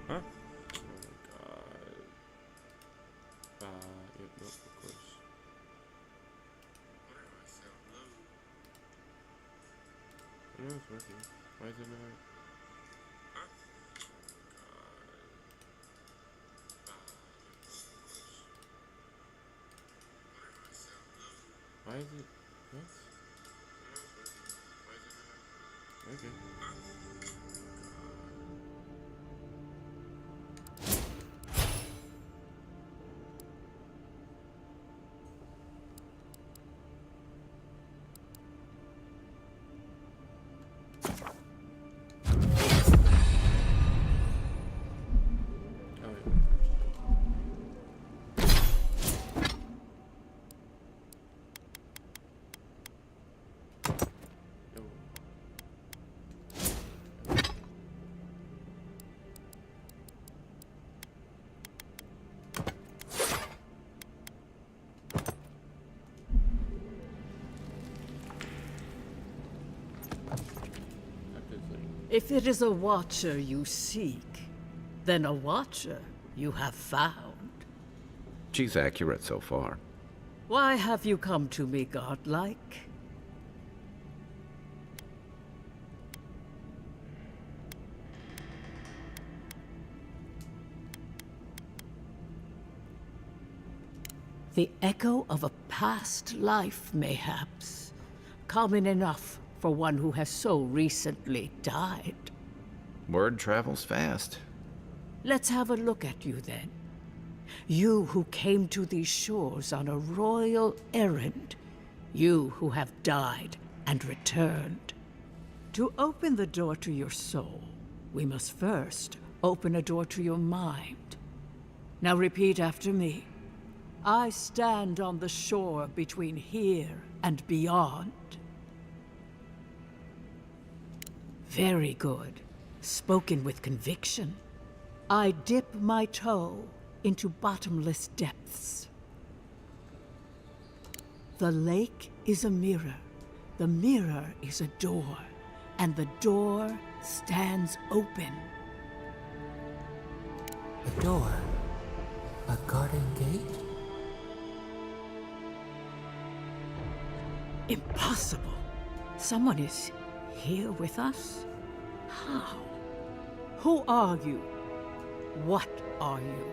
Huh? Oh my god. Yep, nope, of course. I know it's working. Why is it not? Why is it? What? Okay. Oh, yeah. Yo. If it is a watcher you seek, then a watcher you have found. She's accurate so far. Why have you come to me, godlike? The echo of a past life, mayhaps. Common enough for one who has so recently died. Word travels fast. Let's have a look at you then. You who came to these shores on a royal errand. You who have died and returned. To open the door to your soul, we must first open a door to your mind. Now repeat after me. I stand on the shore between here and beyond. Very good. Spoken with conviction. I dip my toe into bottomless depths. The lake is a mirror. The mirror is a door. And the door stands open. A door? A garden gate? Impossible. Someone is here with us? How? Who are you? What are you?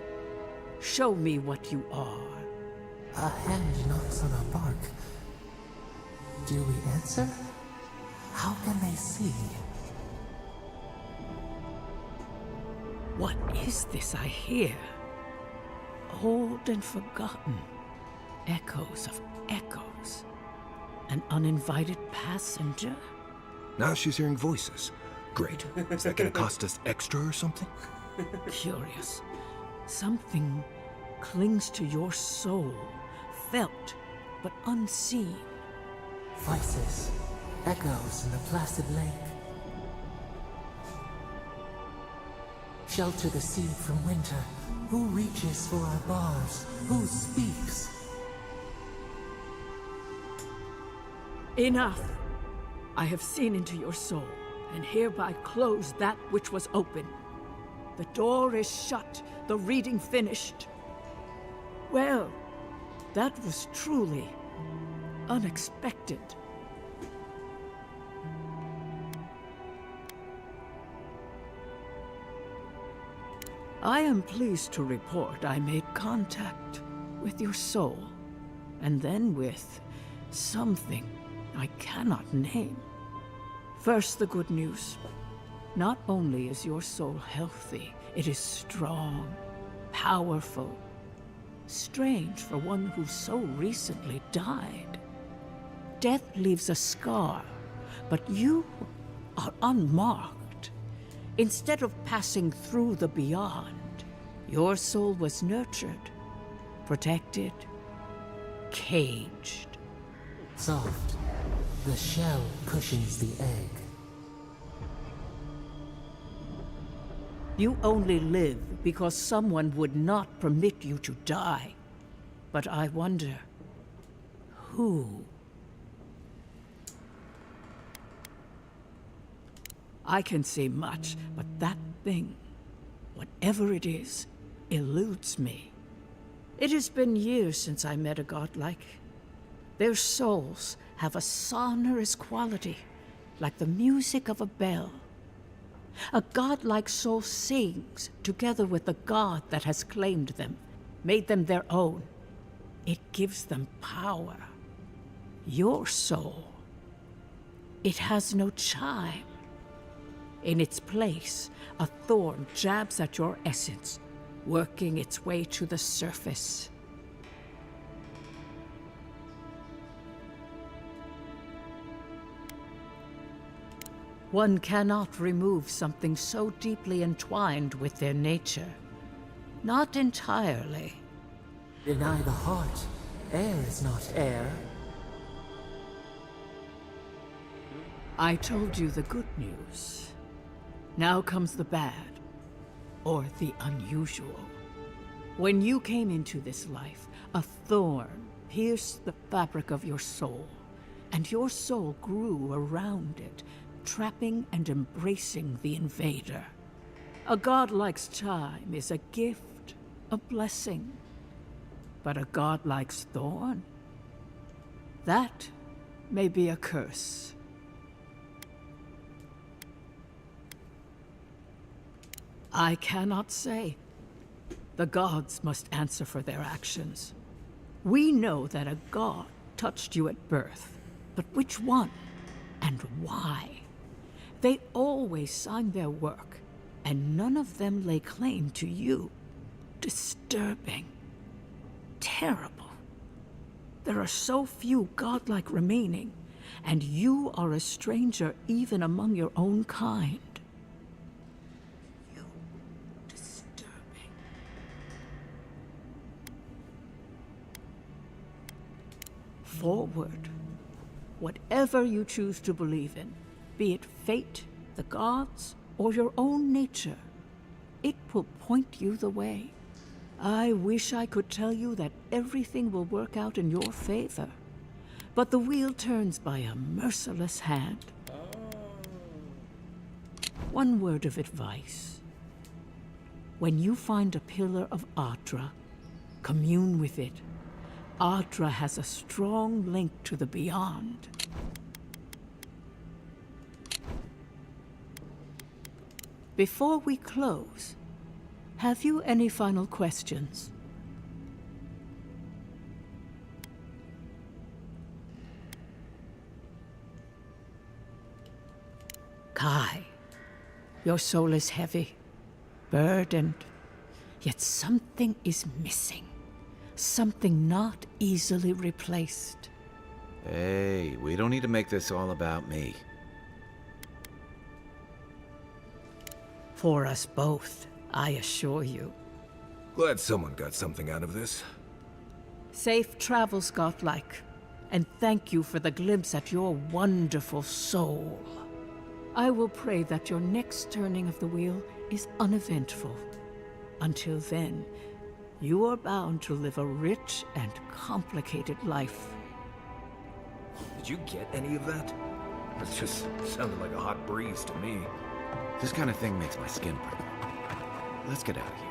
Show me what you are. A hand knocks on a bark. Do we answer? How can they see? What is this I hear? Old and forgotten. Echoes of echoes. An uninvited passenger? Now she's hearing voices. Great. Is that gonna cost us extra or something? Curious. Something clings to your soul, felt but unseen. Voices, echoes in the placid lake. Shelter the seed from winter. Who reaches for our bars? Who speaks? Enough! I have seen into your soul, and hereby close that which was open. The door is shut, the reading finished. Well, that was truly unexpected. I am pleased to report I made contact with your soul, and then with something I cannot name. First, the good news. Not only is your soul healthy, it is strong, powerful. Strange for one who so recently died. Death leaves a scar, but you are unmarked. Instead of passing through the beyond, your soul was nurtured, protected, caged. Soft. The shell cushions the egg. You only live because someone would not permit you to die. But I wonder, who? I can say much, but that thing, what whatever it is, eludes me. It has been years since I met a godlike. Their souls have a sonorous quality, like the music of a bell. A godlike soul sings together with the god that has claimed them, made them their own. It gives them power. Your soul, it has no chime. In its place, a thorn jabs at your essence, working its way to the surface. One cannot remove something so deeply entwined with their nature. Not entirely. Deny the heart. Air is not air. I told you the good news. Now comes the bad, or the unusual. When you came into this life, a thorn pierced the fabric of your soul, and your soul grew around it, trapping and embracing the invader. A godlike's chime is a gift, a blessing. But a godlike's thorn? That may be a curse. I cannot say. The gods must answer for their actions. We know that a god touched you at birth, but which one and why? They always sign their work, and none of them lay claim to you. Disturbing. Terrible. There are so few godlike remaining, and you are a stranger even among your own kind. You. Disturbing. Forward. Whatever you choose to believe in, be it fate, the gods, or your own nature, it will point you the way. I wish I could tell you that everything will work out in your favor, but the wheel turns by a merciless hand. One word of advice. When you find a pillar of Ardra, commune with it. Ardra has a strong link to the beyond. Before we close, have you any final questions? Kai, your soul is heavy, burdened, yet something is missing. Something not easily replaced. Hey, we don't need to make this all about me. For us both, I assure you. Glad someone got something out of this. Safe travels, godlike, and thank you for the glimpse at your wonderful soul. I will pray that your next turning of the wheel is uneventful. Until then, you are bound to live a rich and complicated life. Did you get any of that? That just sounded like a hot breeze to me. This kind of thing makes my skin prickle. Let's get out of here.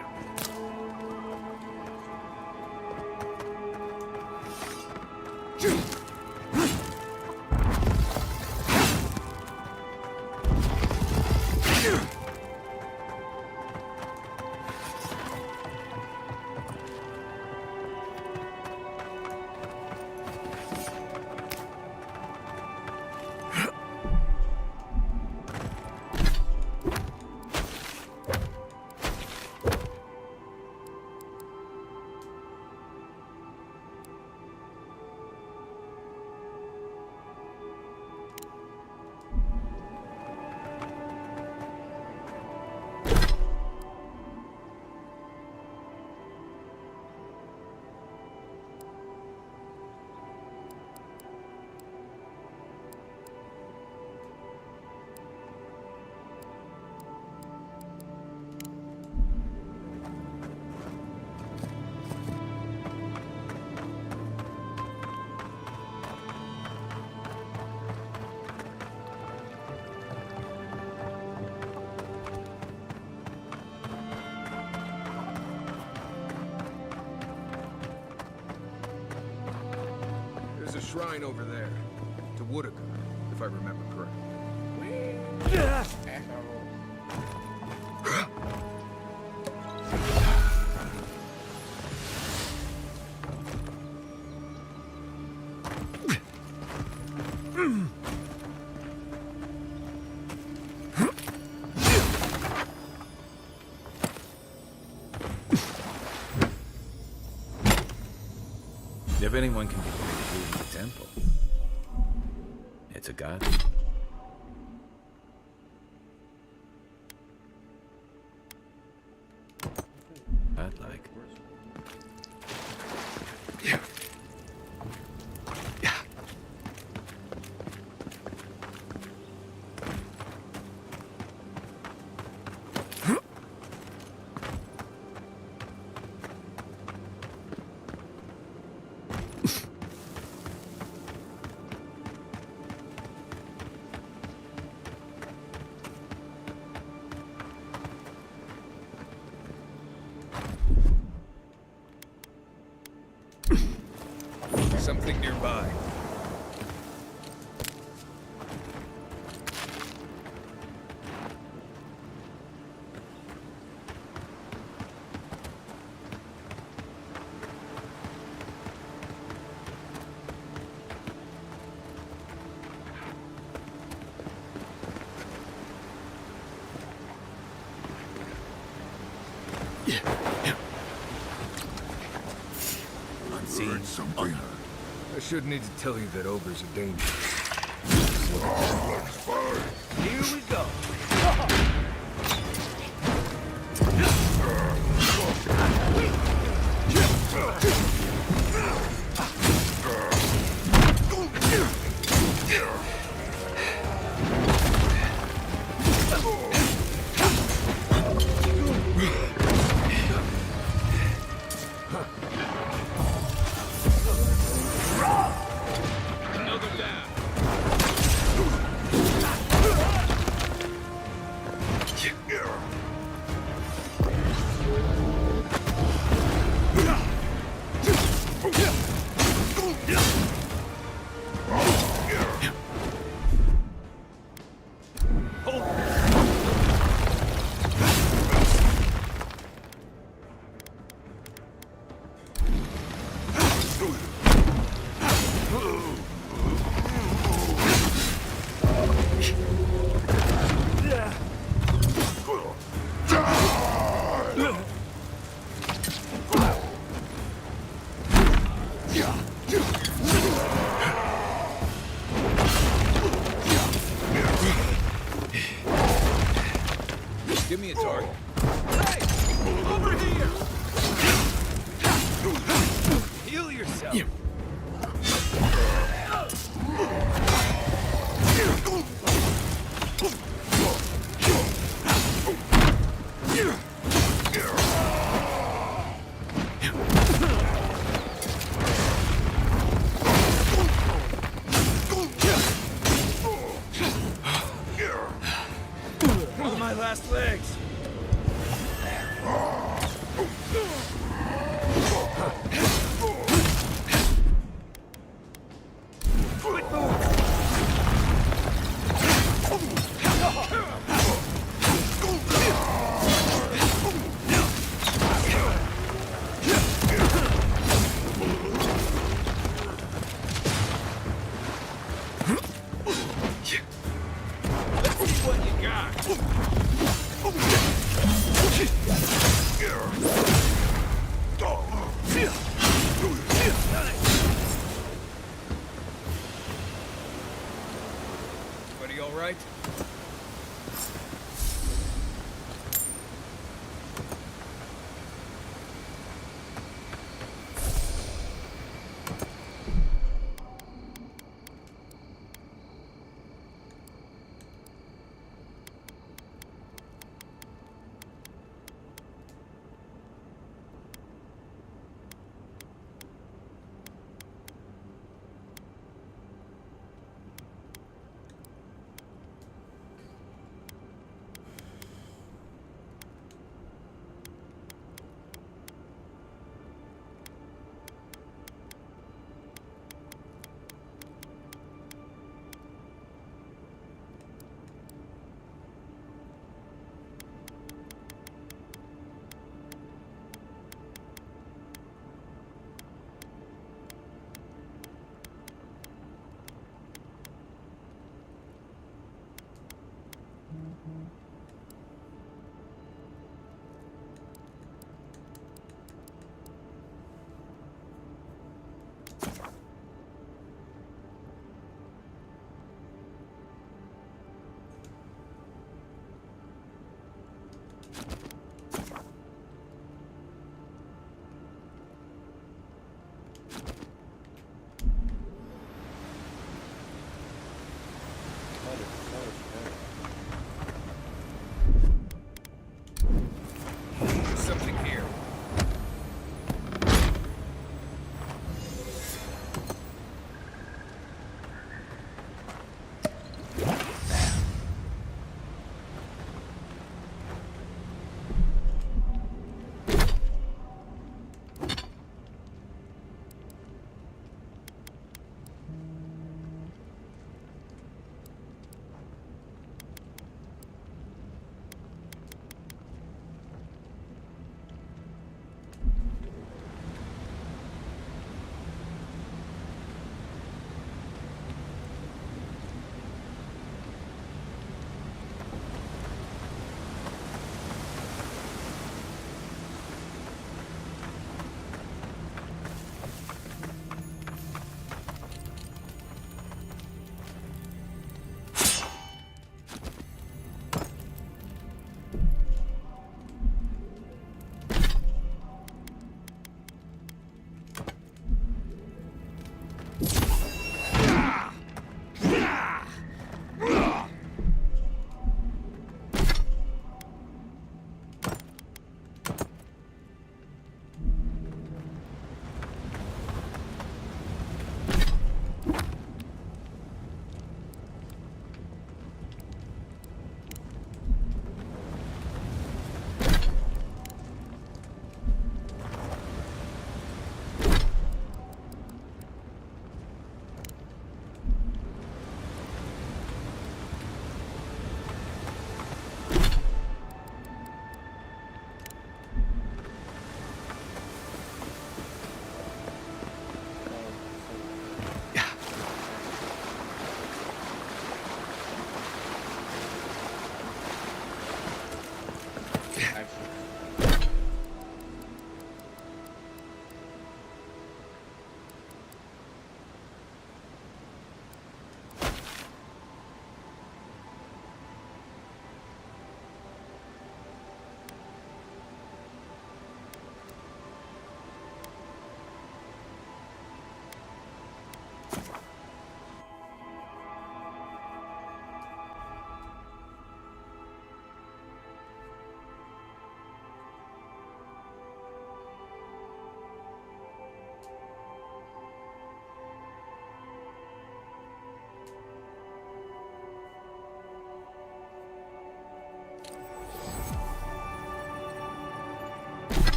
shrine over there. To Woodaka, if I remember correctly. Asshole. If anyone can get through the temple, it's a god. I'd like. Something nearby. Unseen, unheard. I shouldn't need to tell you that ogres are dangerous. Here we go.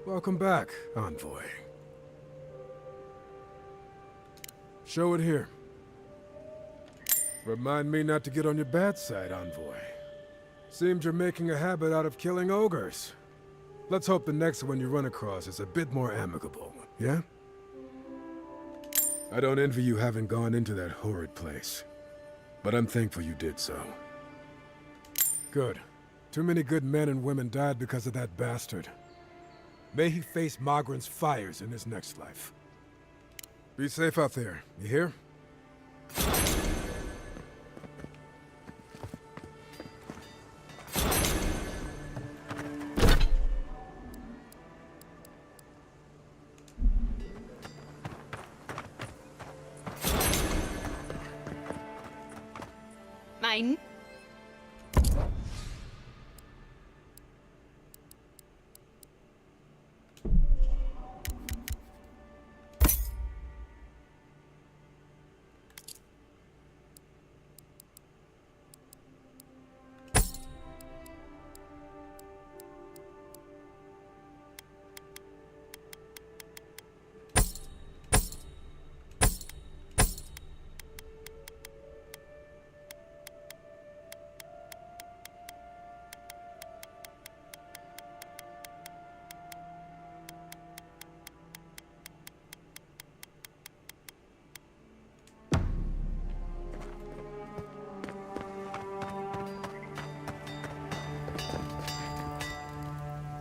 Welcome back, Envoy. Show it here. Remind me not to get on your bad side, Envoy. Seems you're making a habit out of killing ogres. Let's hope the next one you run across is a bit more amicable, yeah? I don't envy you having gone into that horrid place, but I'm thankful you did so. Good. Too many good men and women died because of that bastard. May he face Magran's fires in his next life. Be safe out there, you hear? Mine.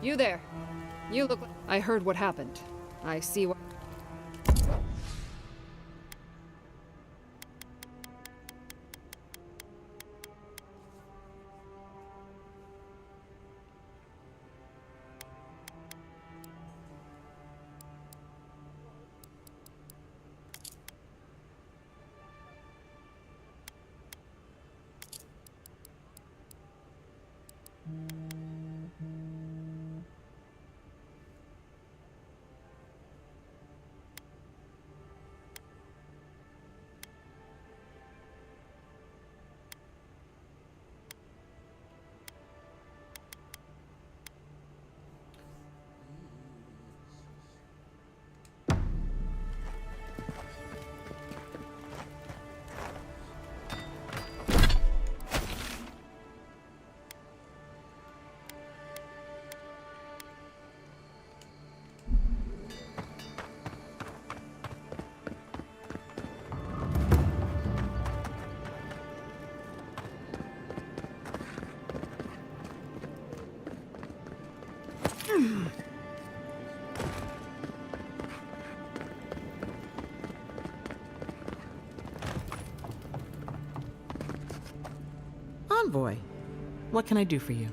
You there. You look like... I heard what happened. I see what... Envoy, what can I do for you?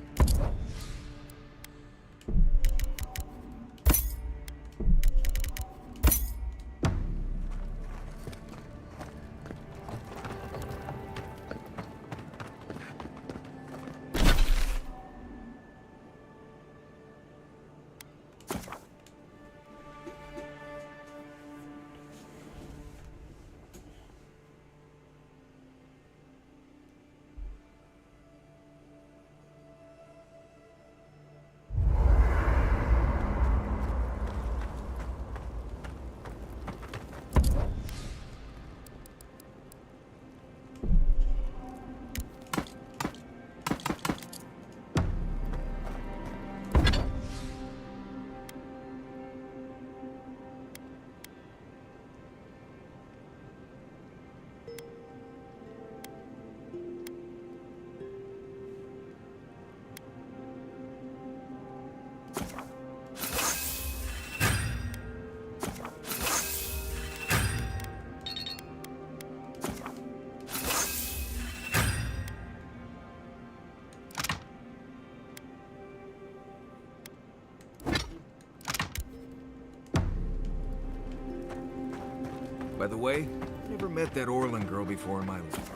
By the way, never met that Orlin girl before in my life.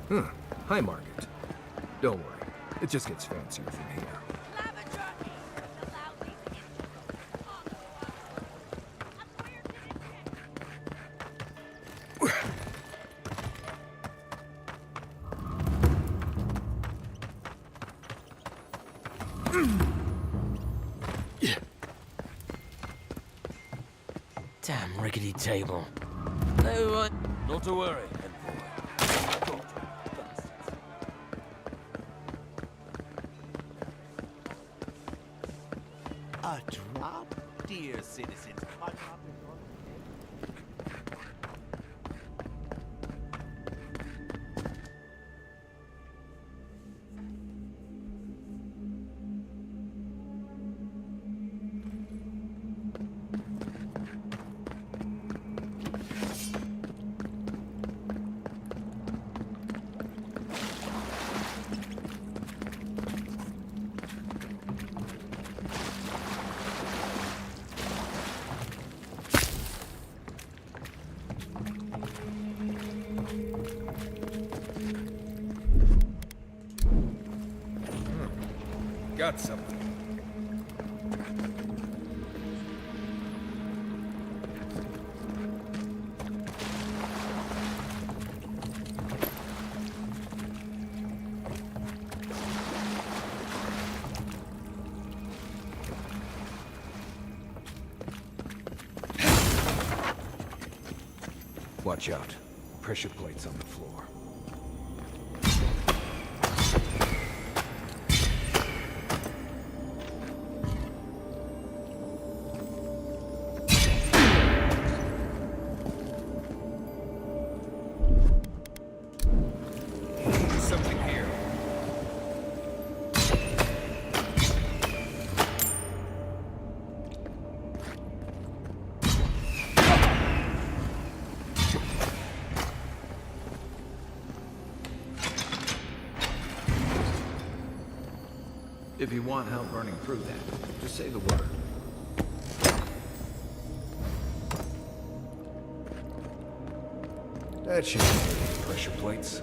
Hi, Margaret. Don't worry. It just gets fancier from here. Damn rickety table. No one. Not to worry, Envoy. A drop? Dear citizens, cut up. Got something. Watch out. Pressure plates on the floor. Something here. If you want help burning through that, just say the word. That should be pressure plates.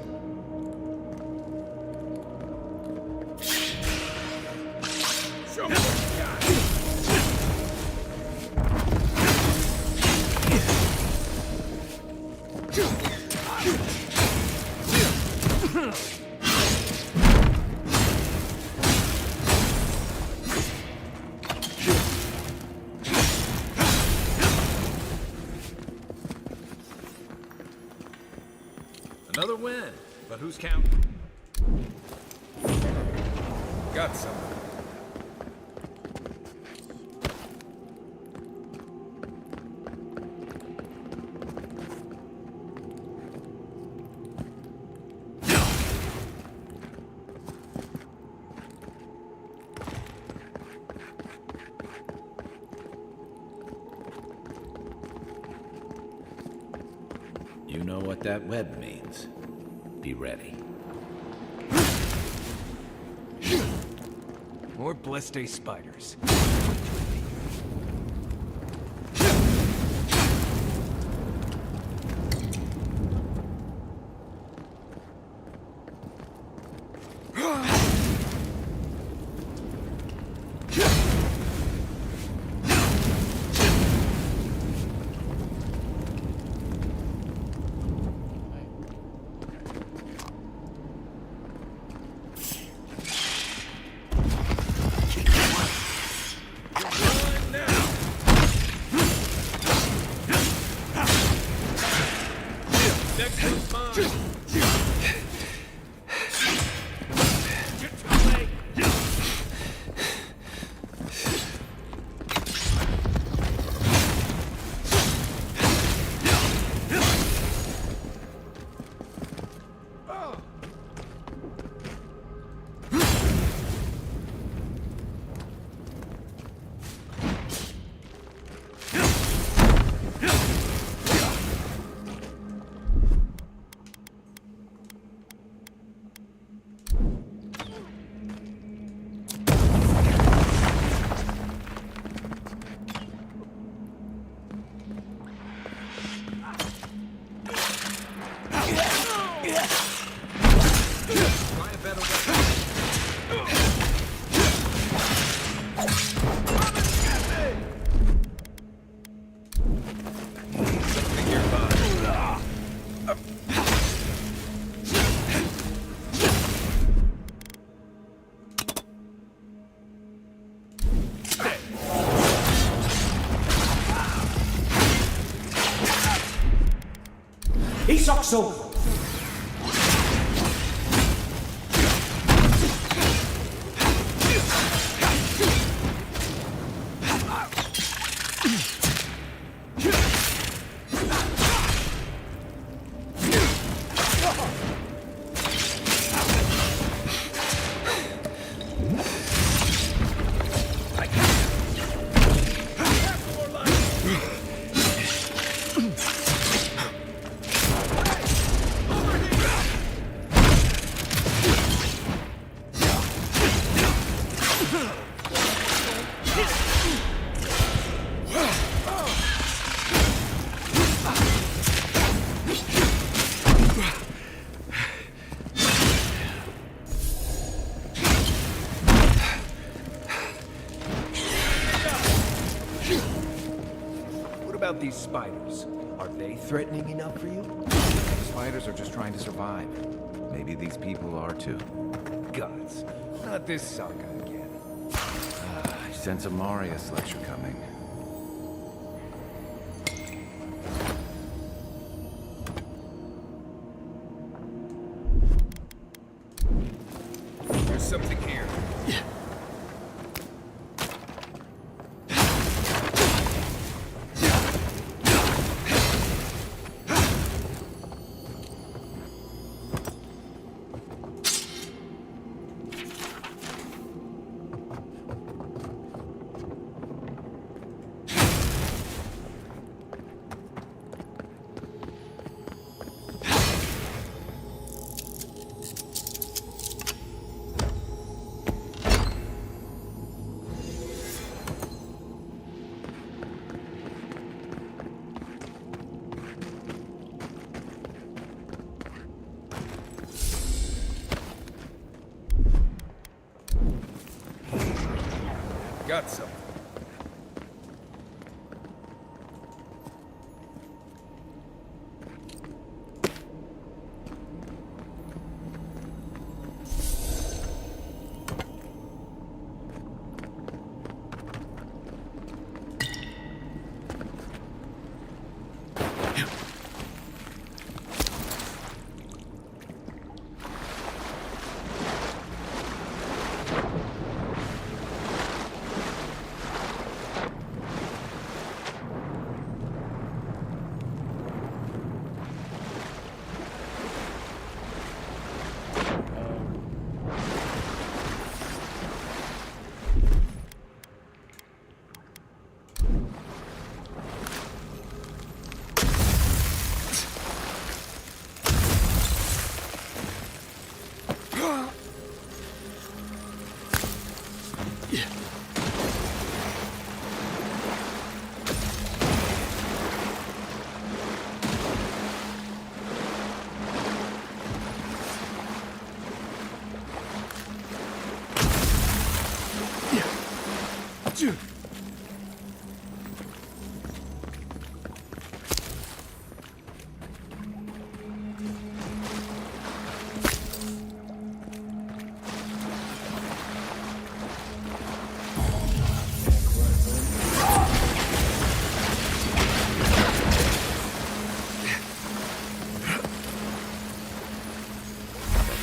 Another win, but who's counting? Got something. You know what that web means. Be ready. More Blessed spiders. Try a better weapon. Something nearby. Isokso! What about these spiders? Are they threatening enough for you? Spiders are just trying to survive. Maybe these people are too. Gods, not this saga again. I sense a Marius lecture coming. There's something here. Got something.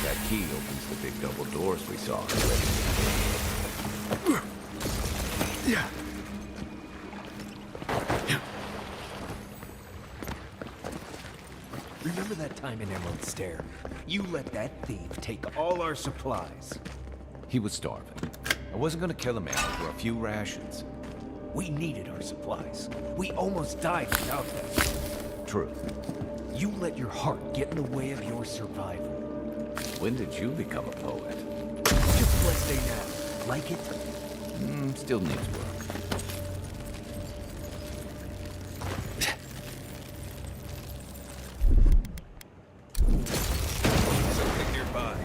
That key opens the big double doors we saw. Remember that time in Emerald Stair? You let that thief take all our supplies. He was starving. I wasn't gonna kill him for a few rations. We needed our supplies. We almost died without them. True. You let your heart get in the way of your survival. When did you become a poet? Just blessed day now. Like it? Still needs work. Something nearby.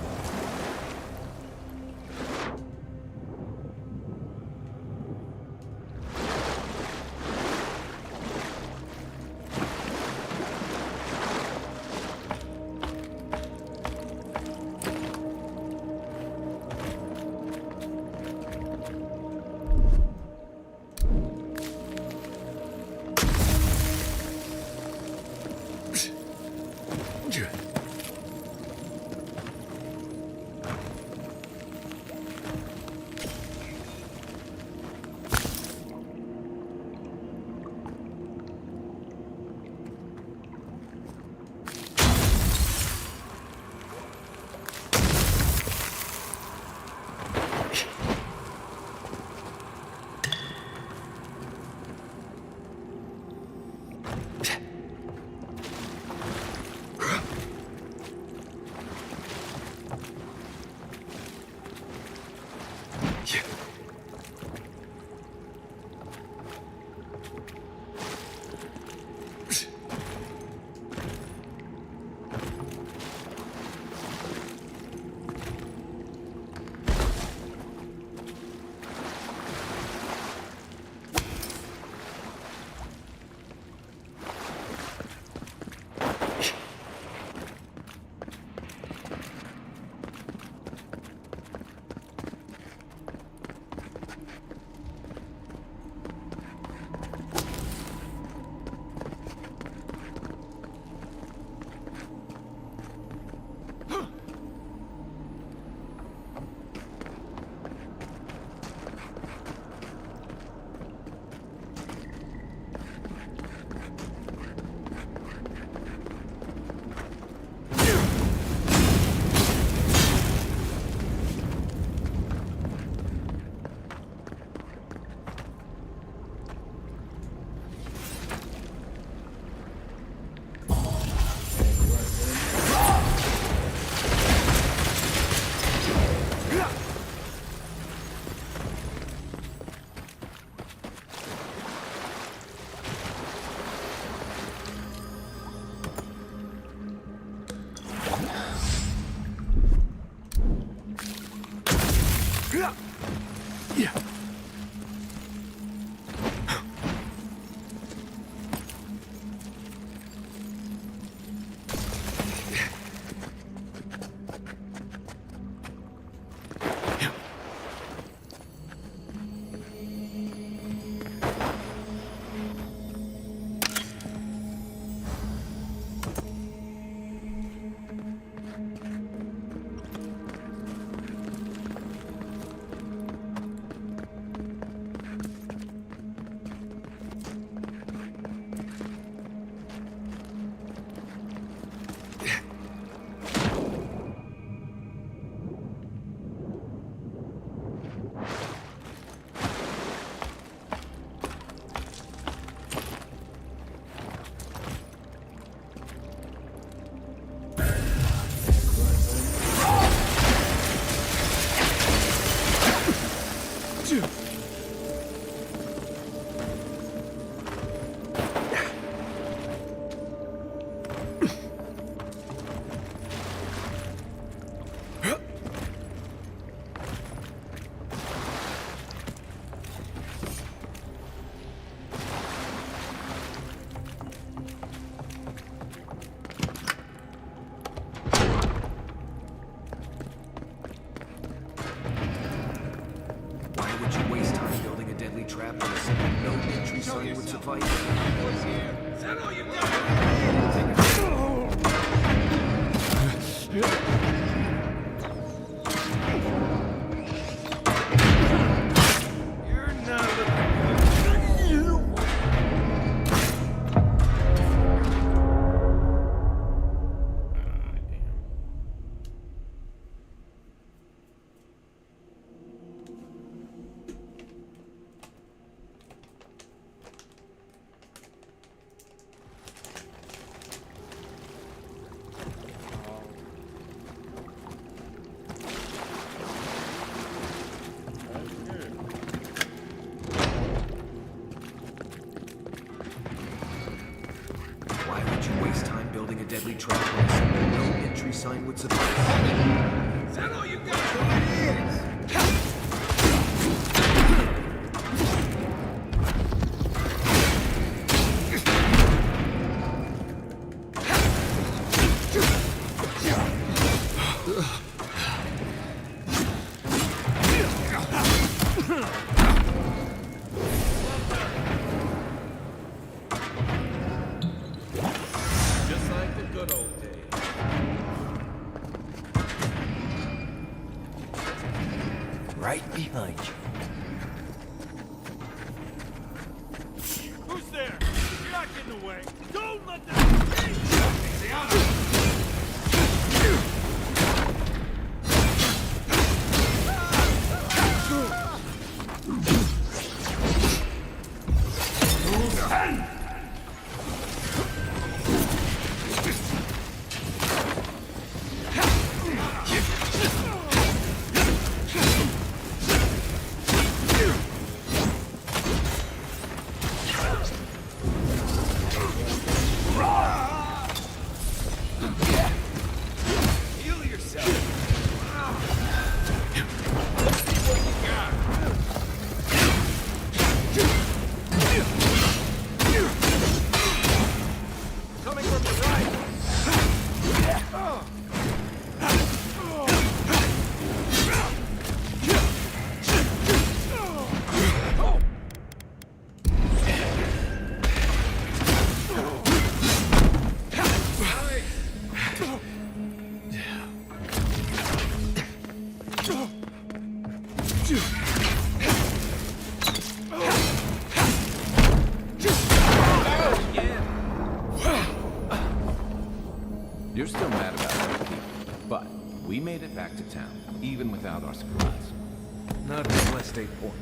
deadly trap when no entry sign would suffice. Is that all you got? Just like the good old days. right behind you. Who's there? You're not getting away. Don't let them see Heal yourself. Coming from the right. You're still mad about that, people, but we made it back to town, even without our supplies. Not unless they point.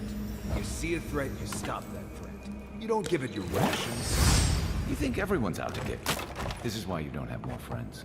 You see a threat, you stop that threat. You don't give it your rations. You think everyone's out to get you. This is why you don't have more friends.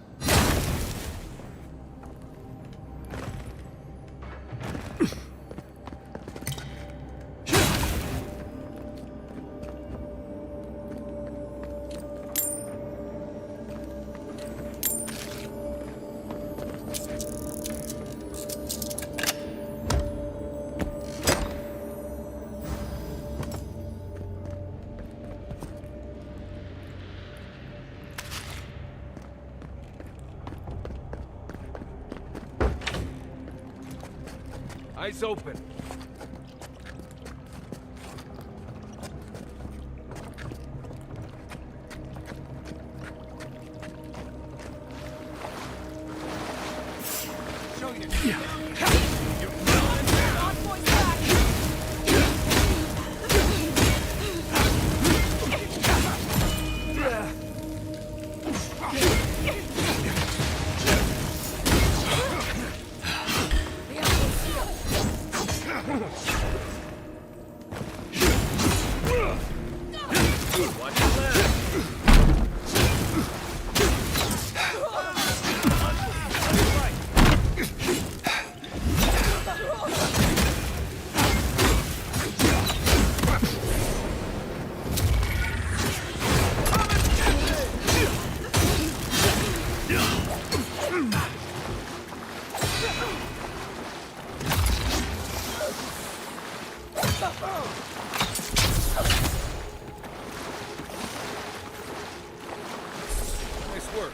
Eyes open. Nice work.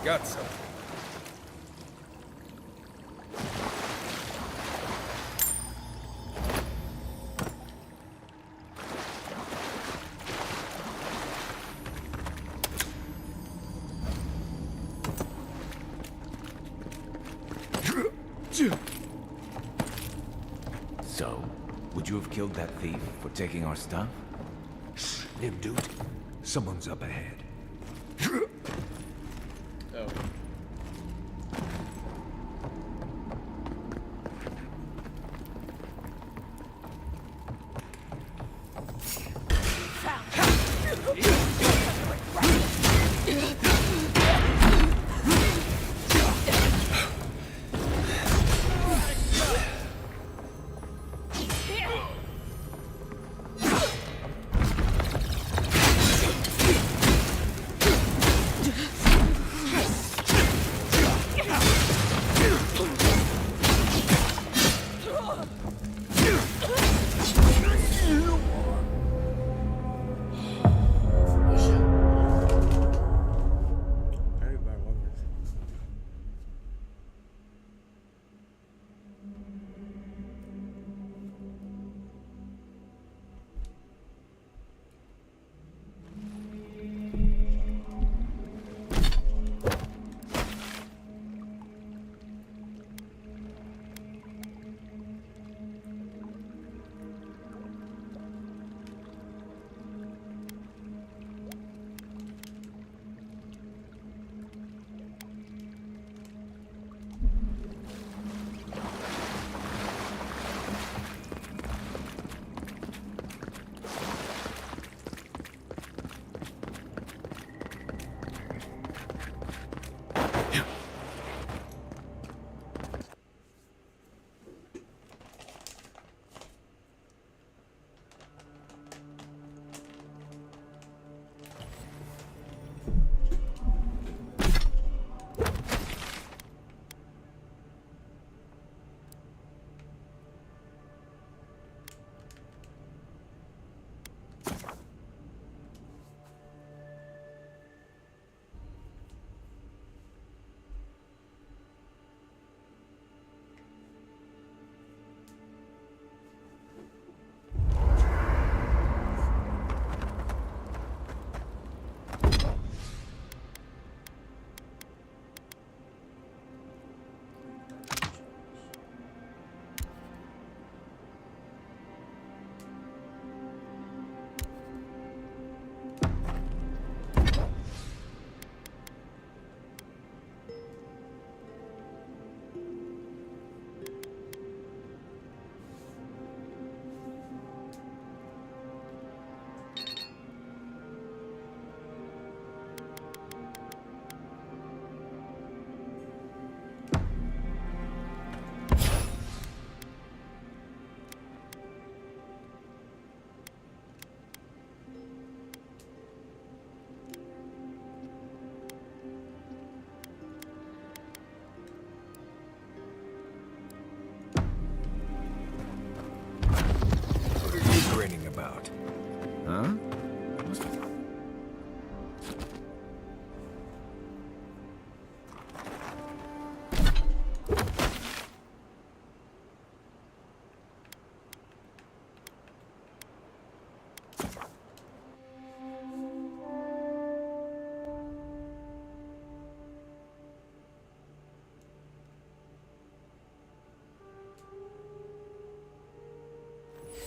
Got something. So, would you have killed that thief for taking our stuff? Nim, dude. Someone's up ahead. Oh.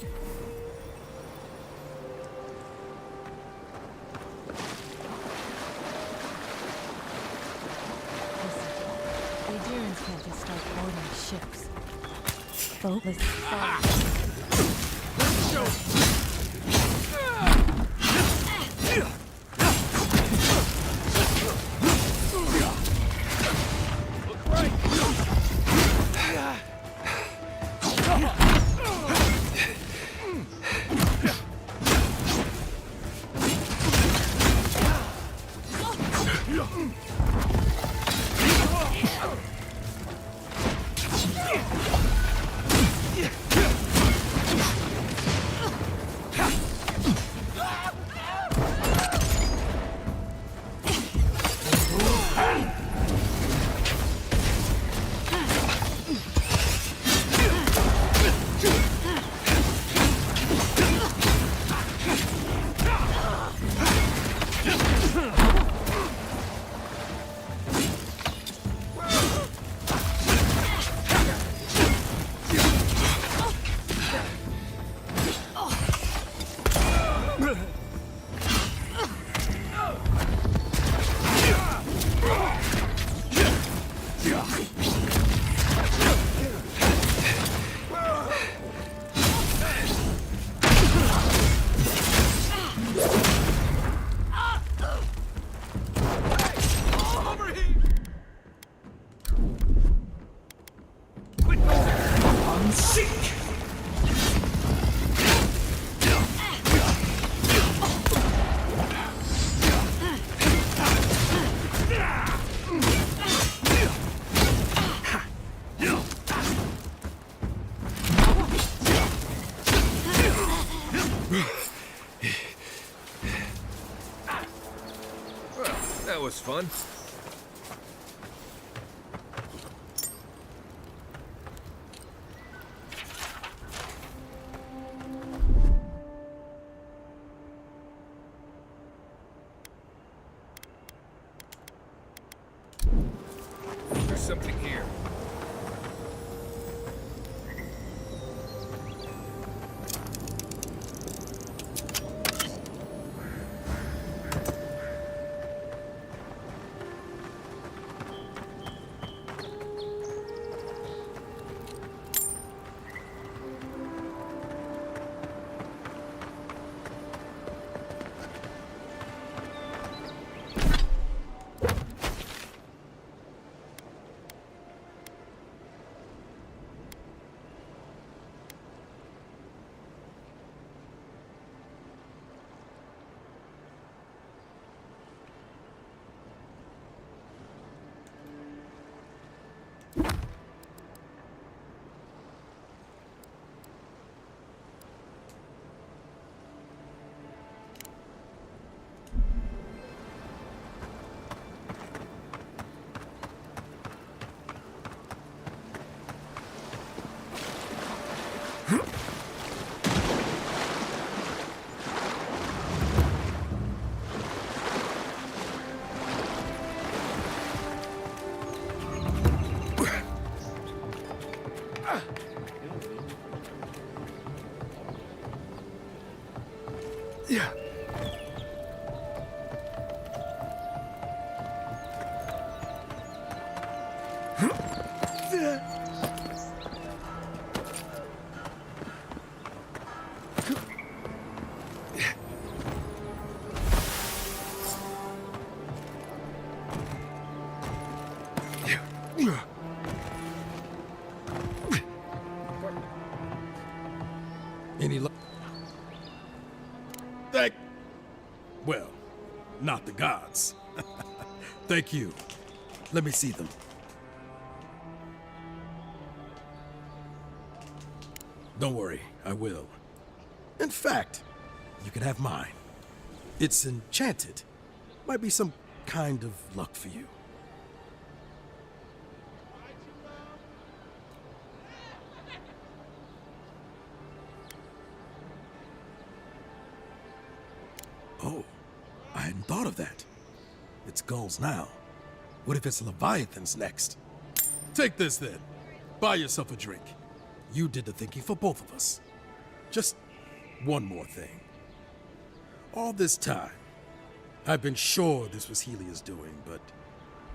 The Aegeans can't just start boarding ships. Boatless. That was fun. There's something here. Yeah. Any luck? Well, not the gods. Thank you. Let me see them. Don't worry, I will. In fact, you can have mine. It's enchanted. Might be some kind of luck for you. Oh, I hadn't thought of that. It's gulls now. What if it's leviathans next? Take this then. Buy yourself a drink. You did the thinking for both of us. Just one more thing. All this time, I've been sure this was Helia's doing, but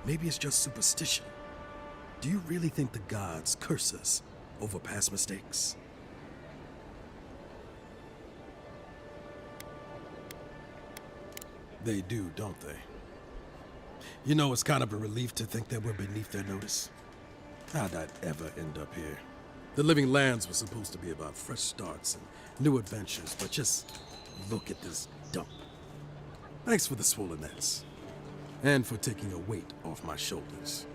maybe it's just superstition. Do you really think the gods curse us over past mistakes? They do, don't they? You know, it's kind of a relief to think that we're beneath their notice. How'd I ever end up here? The Living Lands was supposed to be about fresh starts and new adventures, but just look at this dump. Thanks for the swollenness, and for taking a weight off my shoulders.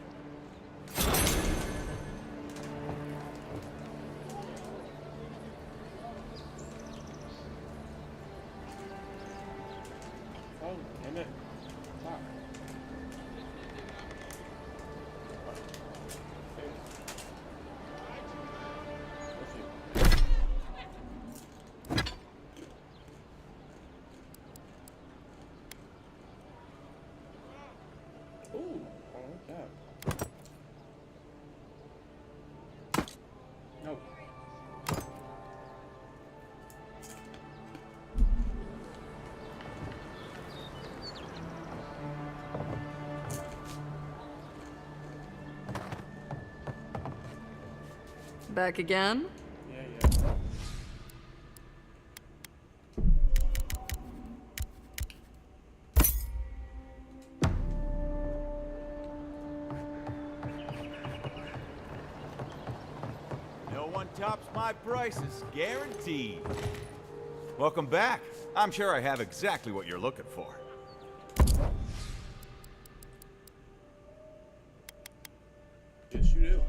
Oh, damn it. Fuck. Ooh, I like that. No. Back again? Yeah, yeah. No one tops my prices, guaranteed. Welcome back. I'm sure I have exactly what you're looking for. Yes, you do.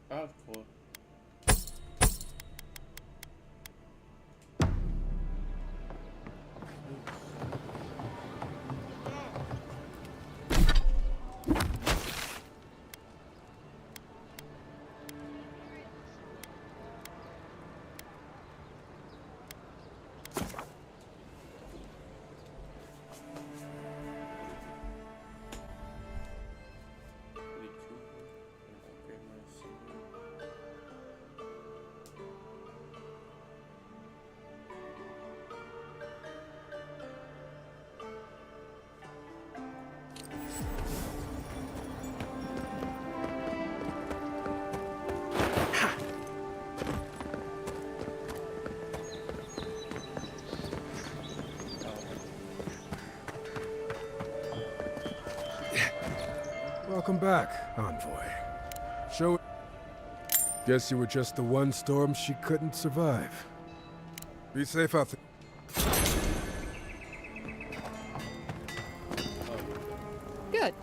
Of course. Welcome back, Envoy. Show. Guess you were just the one storm she couldn't survive. Be safe out there. Good.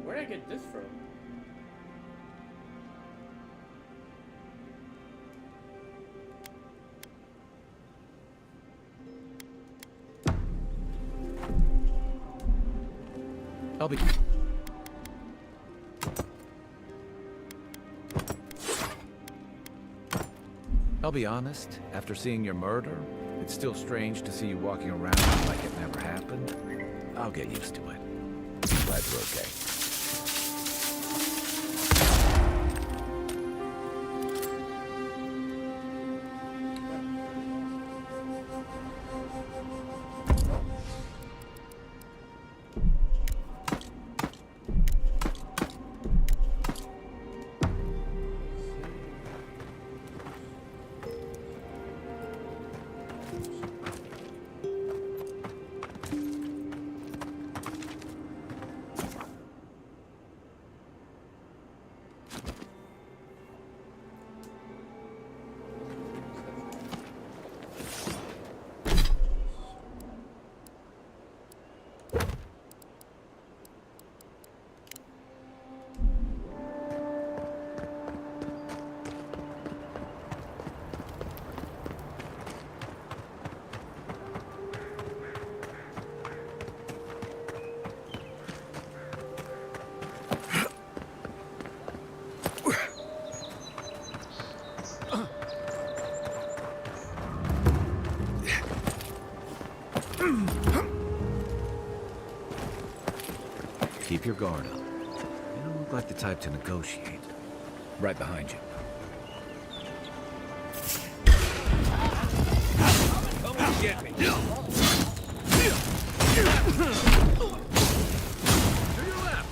Where did I get this from? I'll be... I'll be honest, after seeing your murder, it's still strange to see you walking around like it never happened. I'll get used to it. Glad you're okay. Keep your guard up. You don't look like the type to negotiate. Right behind you. Come and get me. To your left.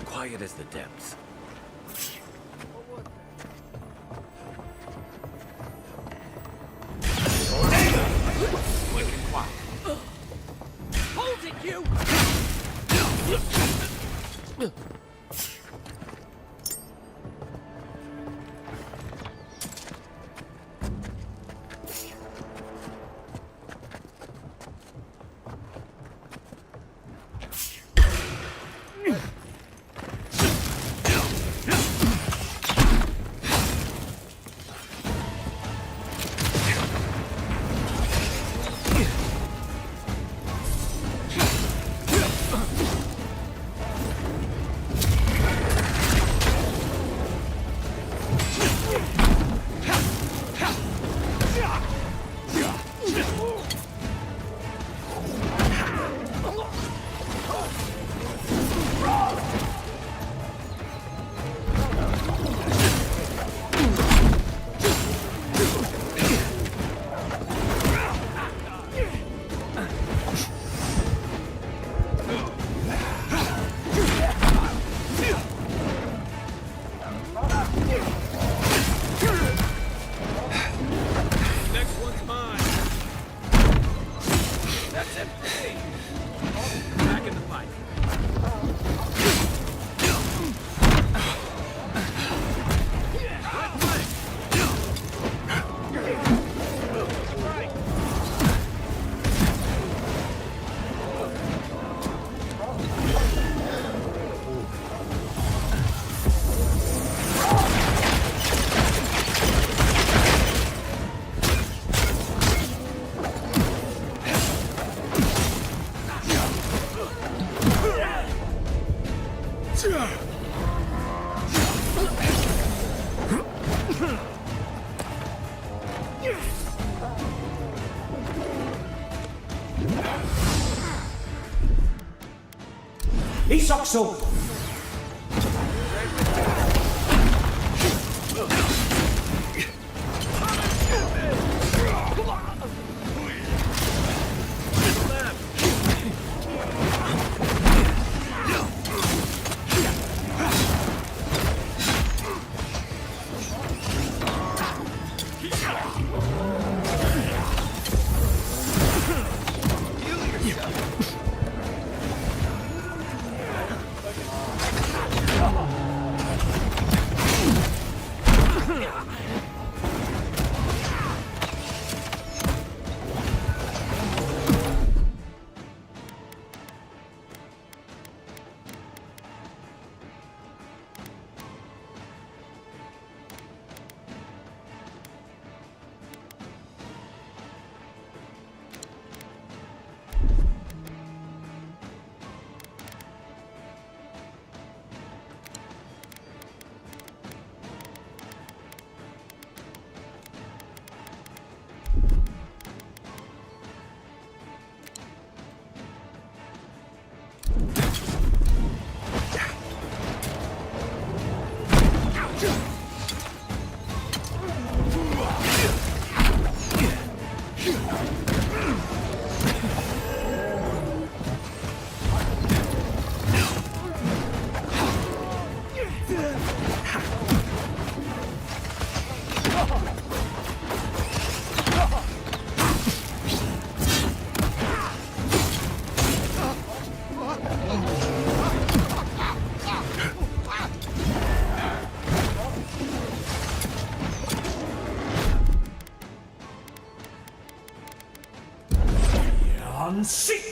Quiet as the depths. Hold it, you! Isokso! Seek!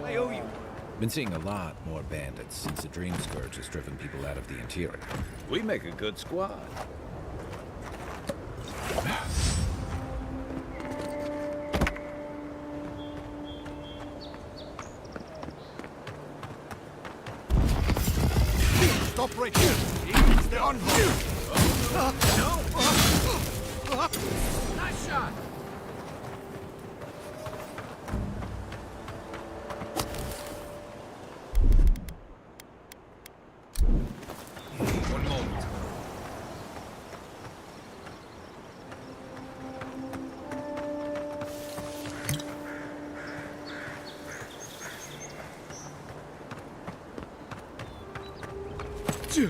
I owe you. Been seeing a lot more bandits since the Dream Scourge has driven people out of the interior. We make a good squad. Stop right here. It's the envoy. Nice shot! One moment. Take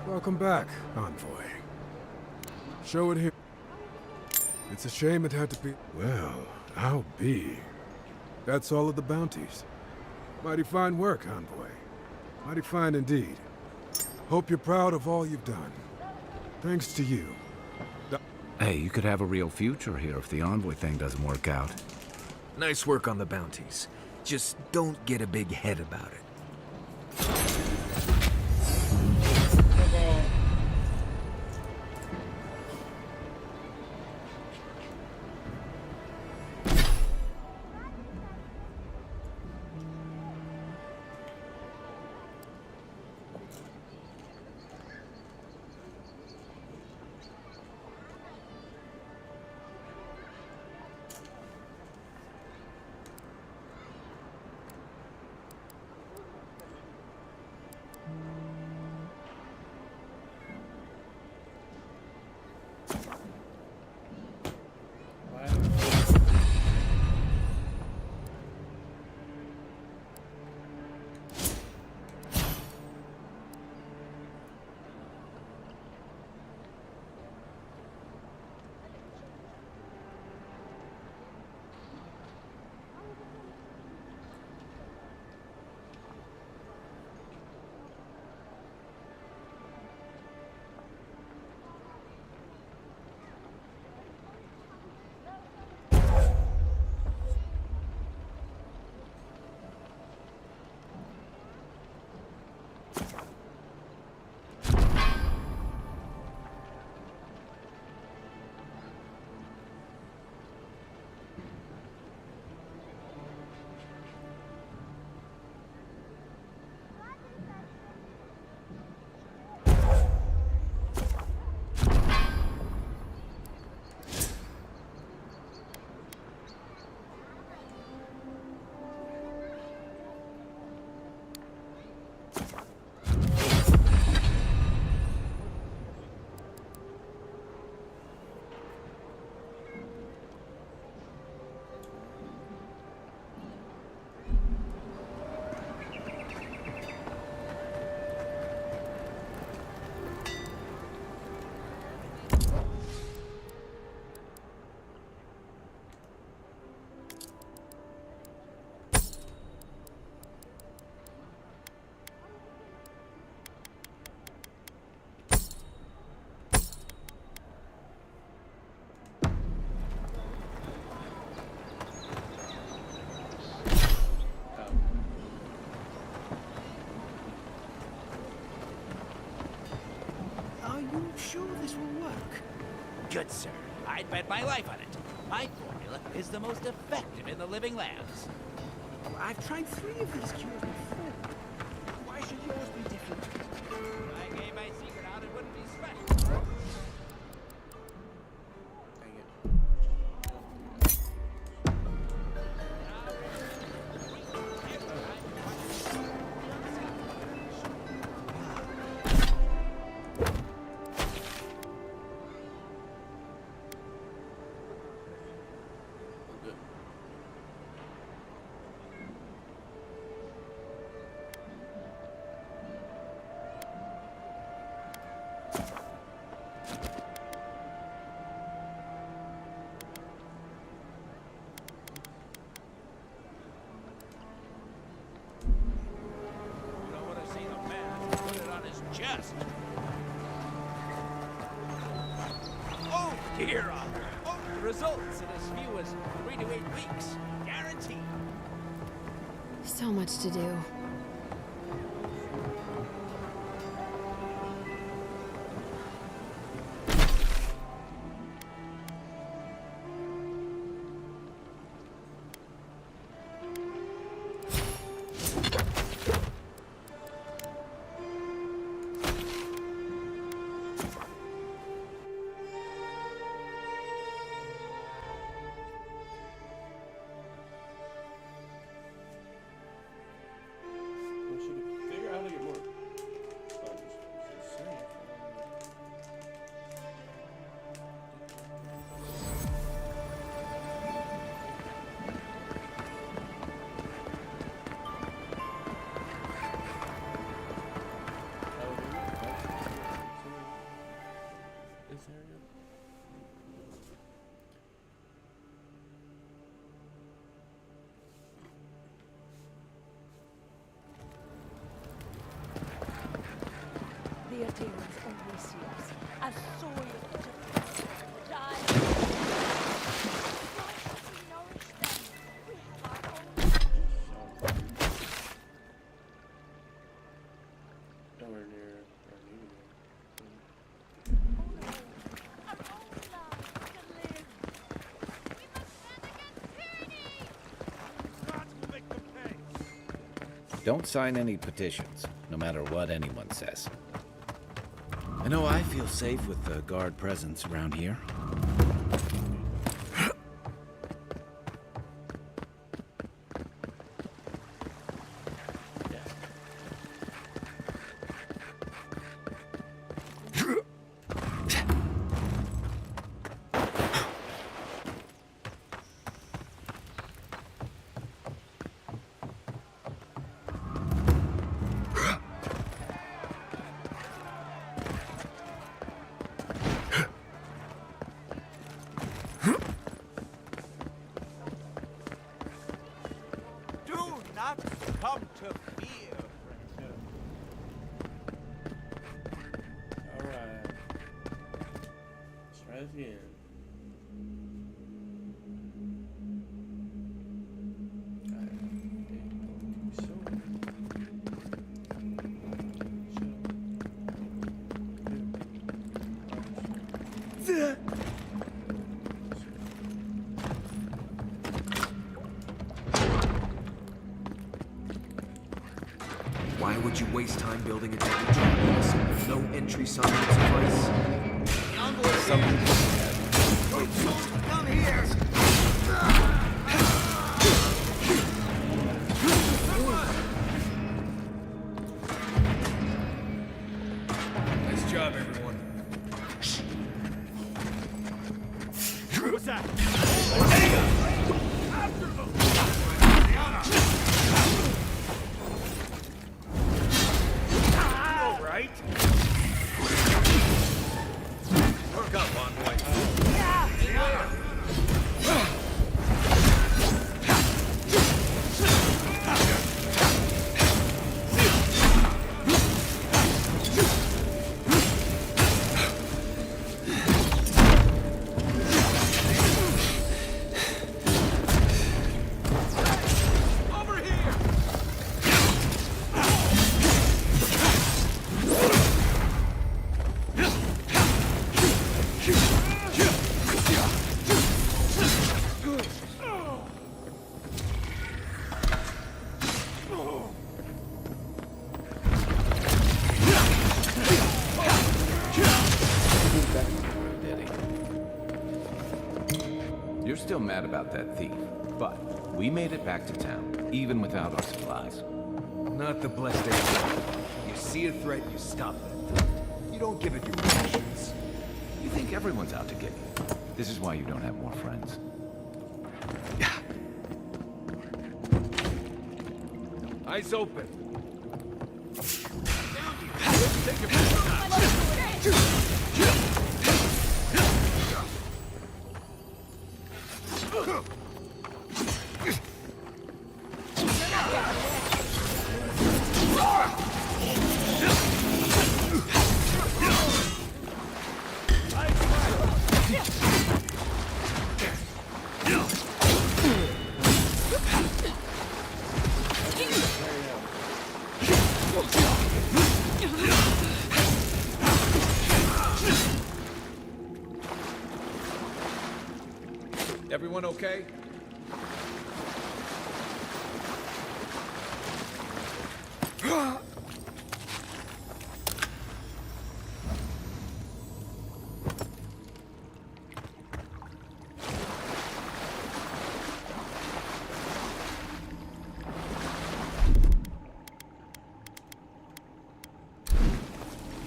Welcome back, Envoy. Show it here. It's a shame it had to be... Well, I'll be. That's all of the bounties. Mighty fine work, Envoy. Mighty fine indeed. Hope you're proud of all you've done. Thanks to you. Hey, you could have a real future here if the Envoy thing doesn't work out. Nice work on the bounties. Just don't get a big head about it. work. Good, sir. I'd bet my life on it. My formula is the most effective in the living lands. I've tried 3 of these cures before. Why should yours be different? If I gave my secret out, it wouldn't be special. Chest. Oh, Eora! Oh, results in as few as 3 to 8 weeks. Guaranteed. So much to do. The Ateans always see us as soil to die. Why should we nourish them? We have our own. Nowhere near our new Our own land to live. We must stand against tyranny. Don't sign any petitions, no matter what anyone says. I know I feel safe with the guard presence around here. Come to fear. Alright. Let's try this again. Why would you waste time building a deadly terminus? No entry sign would suffice. Come here! Nice job, everyone. What's that? You're still mad about that thief, but we made it back to town, even without our supplies. Not the blessed Eora. You see a threat, you stop that threat. You don't give it your rations. You think everyone's out to get you. This is why you don't have more friends. Eyes open. Everyone okay?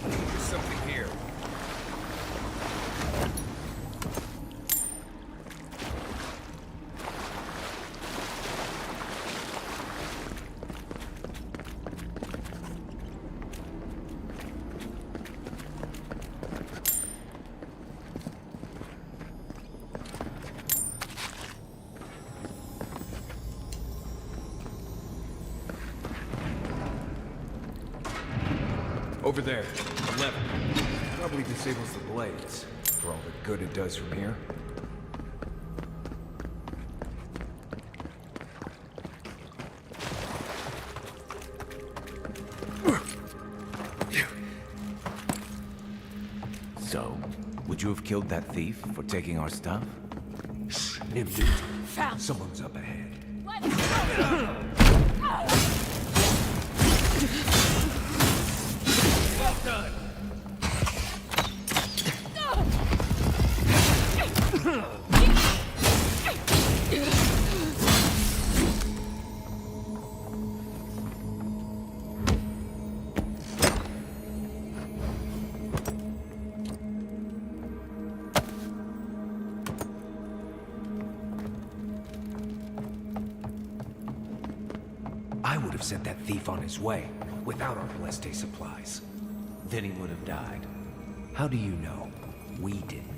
There's something here. Over there, the lever. Probably disables the blades, for all the good it does from here. So, would you have killed that thief for taking our stuff? Nim, dude. Someone's up ahead. Well done. I would have sent that thief on his way without our blessed supplies. Then he would have died. How do you know? We didn't.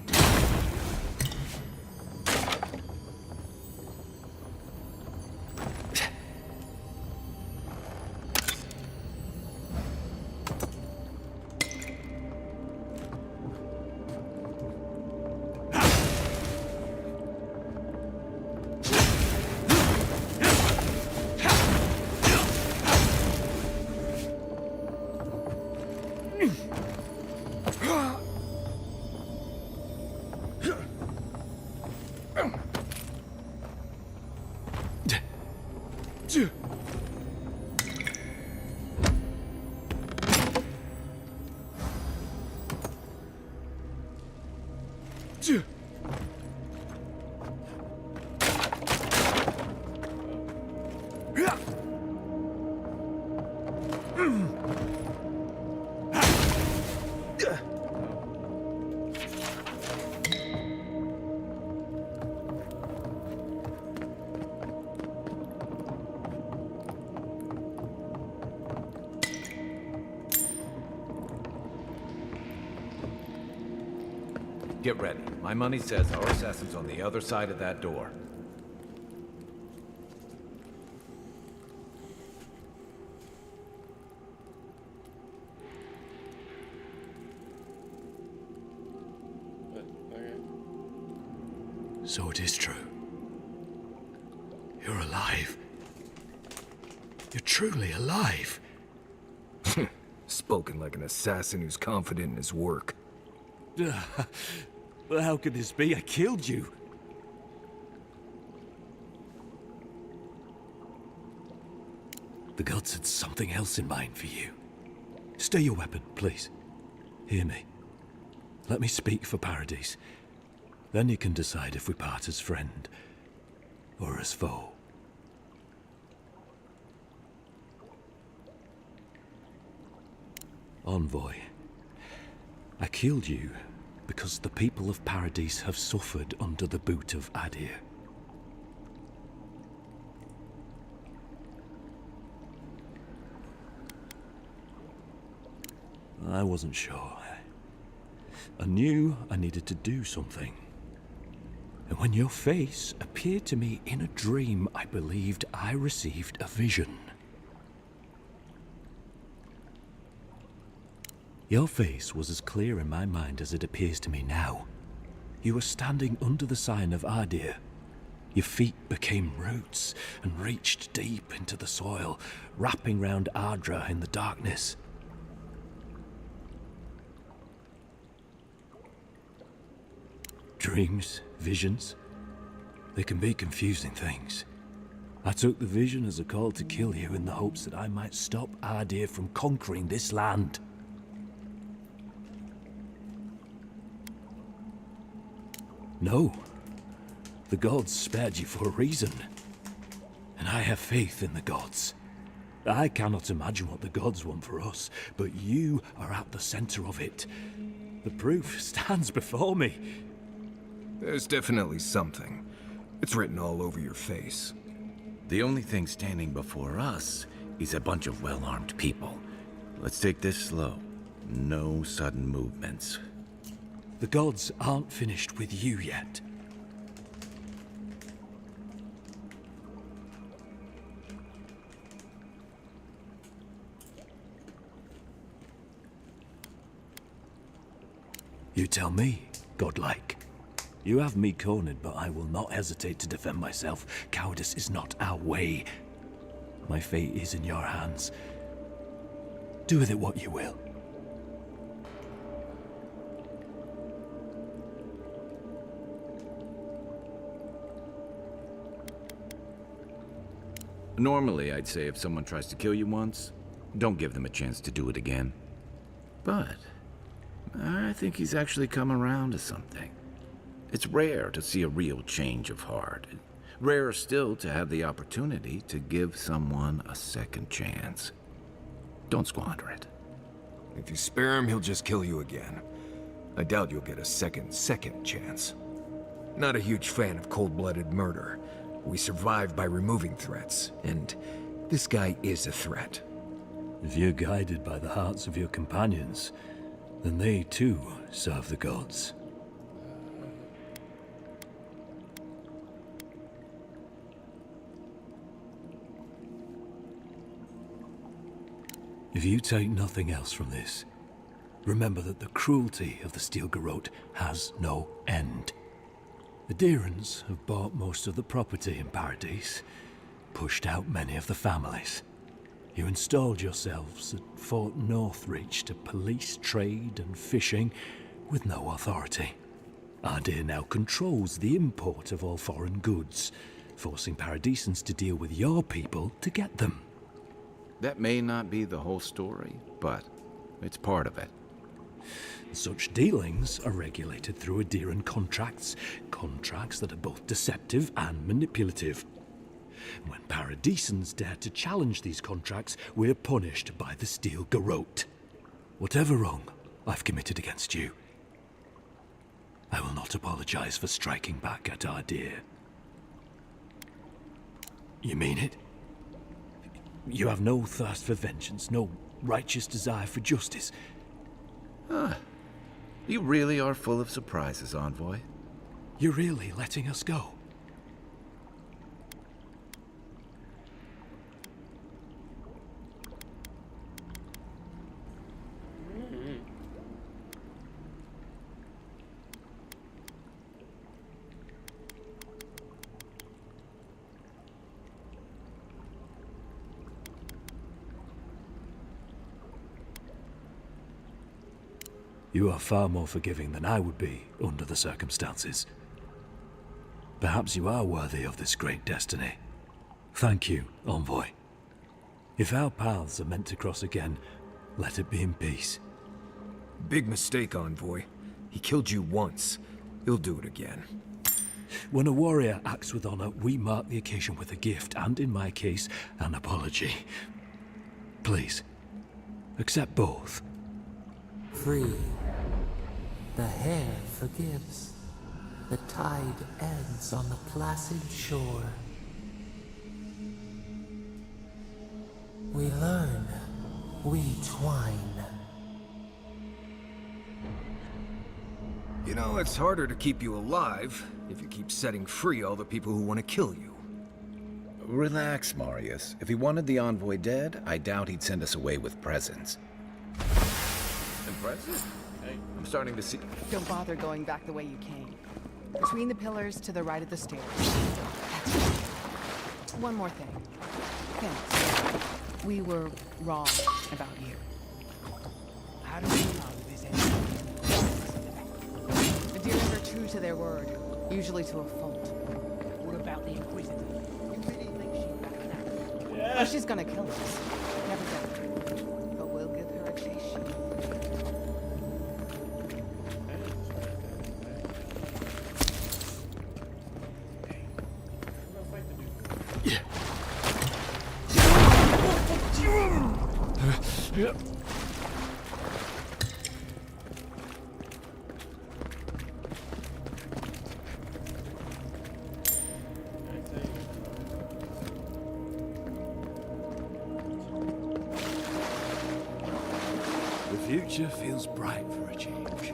Get ready. My money says our assassin's on the other side of that door. So it is true. You're alive. You're truly alive. Spoken like an assassin who's confident in his work. Well, how could this be? I killed you. The gods had something else in mind for you. Stay your weapon, please. Hear me. Let me speak for Paradise. Then you can decide if we part as friend or as foe. Envoy, I killed you because the people of Paradise have suffered under the boot of Adir. I wasn't sure. I knew I needed to do something. And when your face appeared to me in a dream, I believed I received a vision. Your face was as clear in my mind as it appears to me now. You were standing under the sign of Adir. Your feet became roots and reached deep into the soil, wrapping round Ardra in the darkness. Dreams, visions, they can be confusing things. I took the vision as a call to kill you in the hopes that I might stop Adir from conquering this land. No, the gods spared you for a reason, and I have faith in the gods. I cannot imagine what the gods want for us, but you are at the center of it. The proof stands before me. There's definitely something. It's written all over your face. The only thing standing before us is a bunch of well-armed people. Let's take this slow. No sudden movements. The gods aren't finished with you yet. You tell me, godlike. You have me cornered, but I will not hesitate to defend myself. Cowardice is not our way. My fate is in your hands. Do with it what you will. Normally, I'd say if someone tries to kill you once, don't give them a chance to do it again. But I think he's actually come around to something. It's rare to see a real change of heart. Rarer still to have the opportunity to give someone a second chance. Don't squander it. If you spare him, he'll just kill you again. I doubt you'll get a second chance. Not a huge fan of cold-blooded murder. We survive by removing threats, and this guy is a threat. If you're guided by the hearts of your companions, then they too serve the gods. If you take nothing else from this, remember that the cruelty of the Steel Garrote has no end. The Deerans have bought most of the property in Paradise, pushed out many of the families. You installed yourselves at Fort Northreach to police trade and fishing with no authority. Adir now controls the import of all foreign goods, forcing Paradisans to deal with your people to get them. That may not be the whole story, but it's part of it. Such dealings are regulated through Adiran contracts that are both deceptive and manipulative. When Paradisans dare to challenge these contracts, we're punished by the Steel Garrote. Whatever wrong I've committed against you, I will not apologize for striking back at Adir. You mean it? You have no thirst for vengeance, no righteous desire for justice. You really are full of surprises, Envoy. You're really letting us go? You are far more forgiving than I would be under the circumstances. Perhaps you are worthy of this great destiny. Thank you, Envoy. If our paths are meant to cross again, let it be in peace. Big mistake, Envoy. He killed you once. He'll do it again. When a warrior acts with honor, we mark the occasion with a gift, and in my case, an apology. Please, accept both. Free. The hair forgives. The tide ends on the placid shore. We learn. We twine. You know, it's harder to keep you alive if you keep setting free all the people who want to kill you. Relax, Marius. If he wanted the envoy dead, I doubt he'd send us away with presents. Impressive. Hey, I'm starting to see... Don't bother going back the way you came. Between the pillars to the right of the stairs. That's right. One more thing. Thanks. We were wrong about you. How do we know this ends? The Deerings are true to their word, usually to a fault. What about the Inquisitor? You really think she'd back down? Oh, she's gonna kill us. Never doubt. But we'll give her a chase sheet. The future feels bright for a change.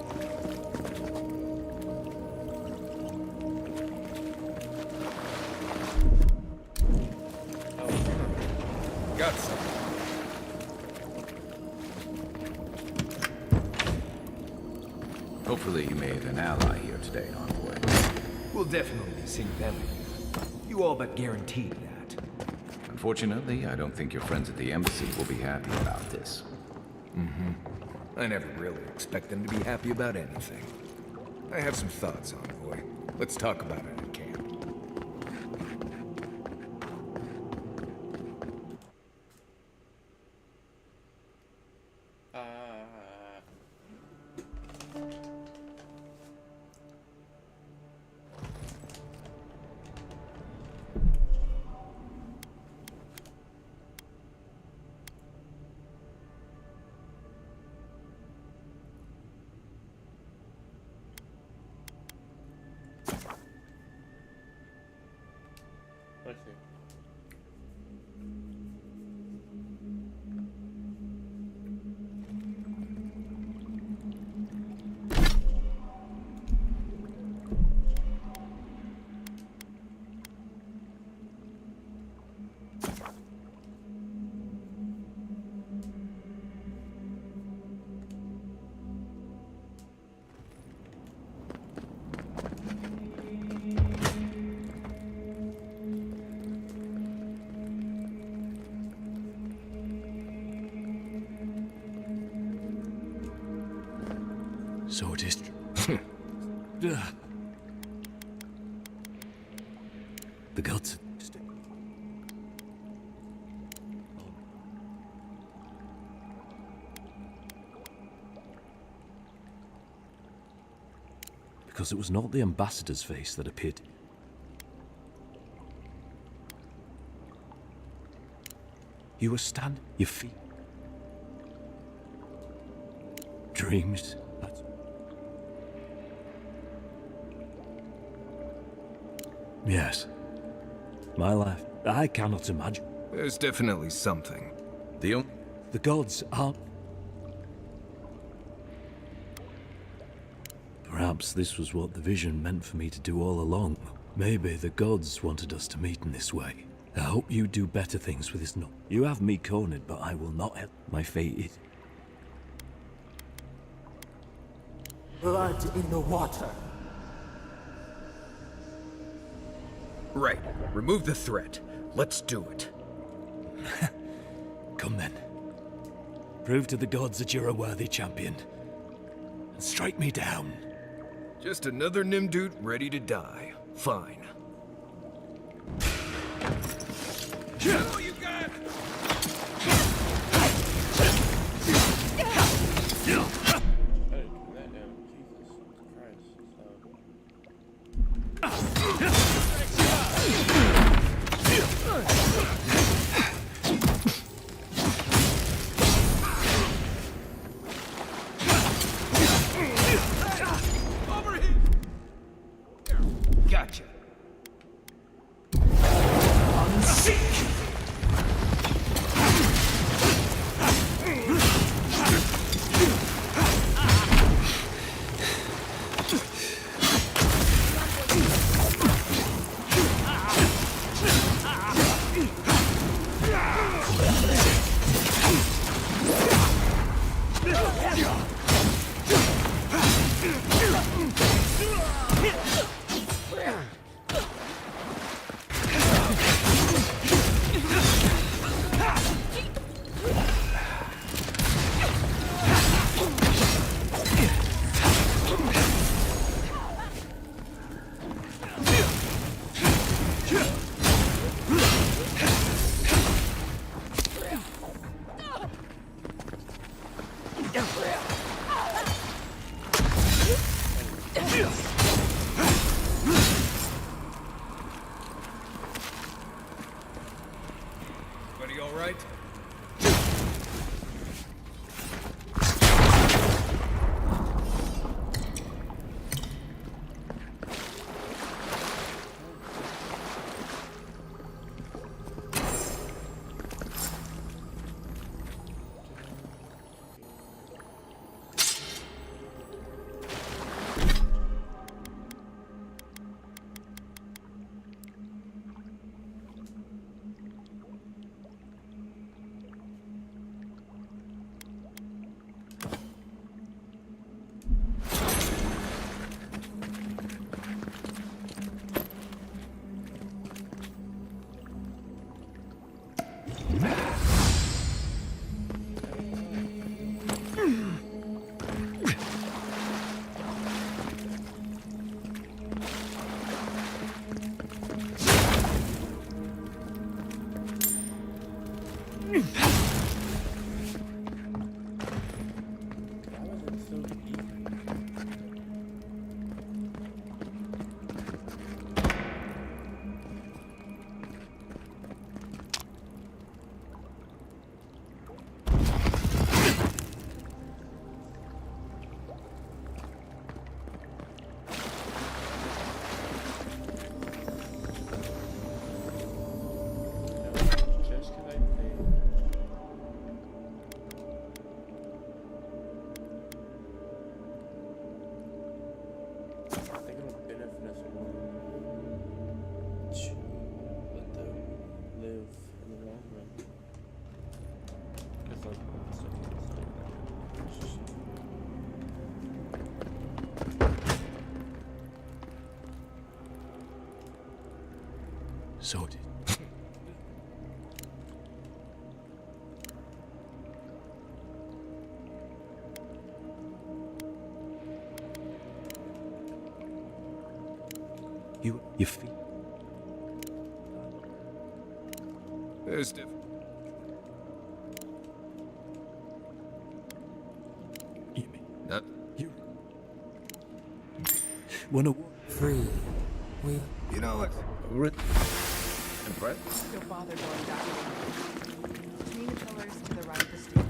Got some. Hopefully you made an ally here today, envoy. We'll definitely be seeing them again. You all but guaranteed that. Unfortunately, I don't think your friends at the embassy will be happy about this. I never really expect them to be happy about anything. I have some thoughts, envoy. Let's talk about it at camp. Let's see. So it is. The gods. Because it was not the ambassador's face that appeared. You were your feet. Dreams. Yes. My life. I cannot imagine. There's definitely something. The gods aren't. Perhaps this was what the vision meant for me to do all along. Maybe the gods wanted us to meet in this way. I hope you do better things with this. No, you have me cornered, but I will not help. My fate is. Blood in the water. Right. Remove the threat. Let's do it. Come then. Prove to the gods that you're a worthy champion. And strike me down. Just another Nimdude ready to die. Fine. Oh, you got it! Hey, that down. Jesus Christ. Gotcha. Everybody all right? So did. You feel. There's different. You mean That you wanna Free. We... you know what? And Brett? Your father going back. Between the pillars to the right of the stairs.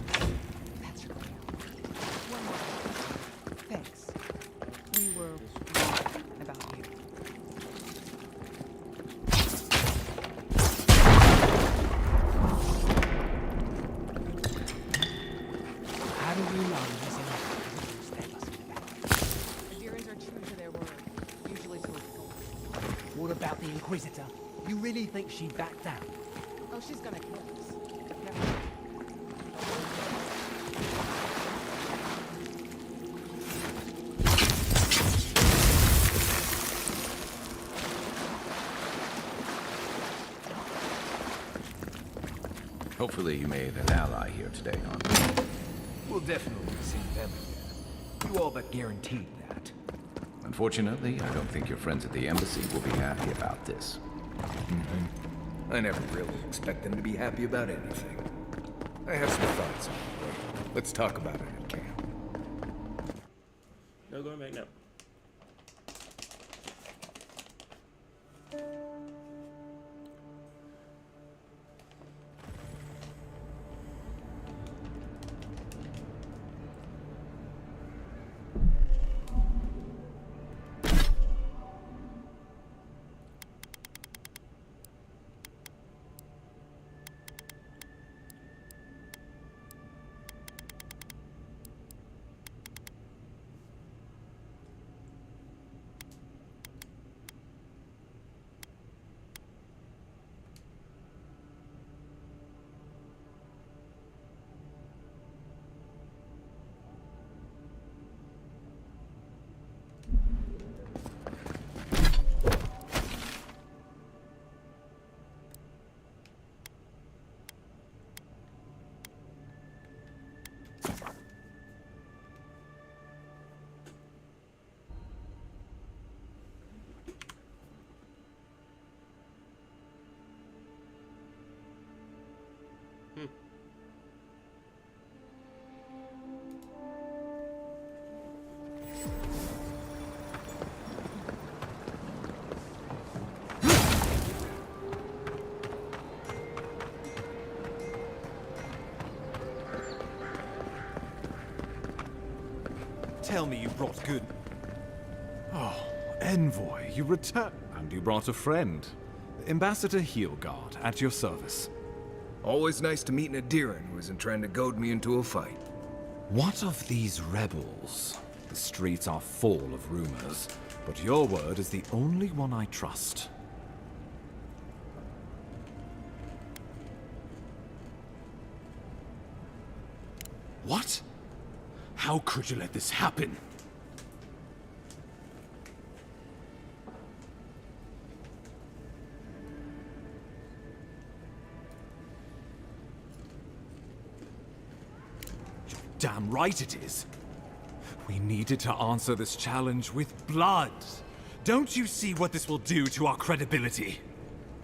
That's your cue. One more thing. Thanks. We were wrong about you. How do we know he's in the stab us in the back? The Deerans are true to their word, usually to a fault. What about the Inquisitor? You really think she'd back down? Oh, she's gonna kill us. Never. Hopefully you made an ally here today, huh? We'll definitely see them again. You all but guaranteed that. Unfortunately, I don't think your friends at the embassy will be happy about this. I never really expect them to be happy about anything. I have some thoughts on it. Let's talk about it in camp. No going back now. tell me you brought good... Oh, Envoy, you return... And you brought a friend. Ambassador Heelguard, at your service. Always nice to meet an Adiran who isn't trying to goad me into a fight. What of these rebels? The streets are full of rumors, but your word is the only one I trust. What? How could you let this happen? Damn right it is. We needed to answer this challenge with blood. Don't you see what this will do to our credibility?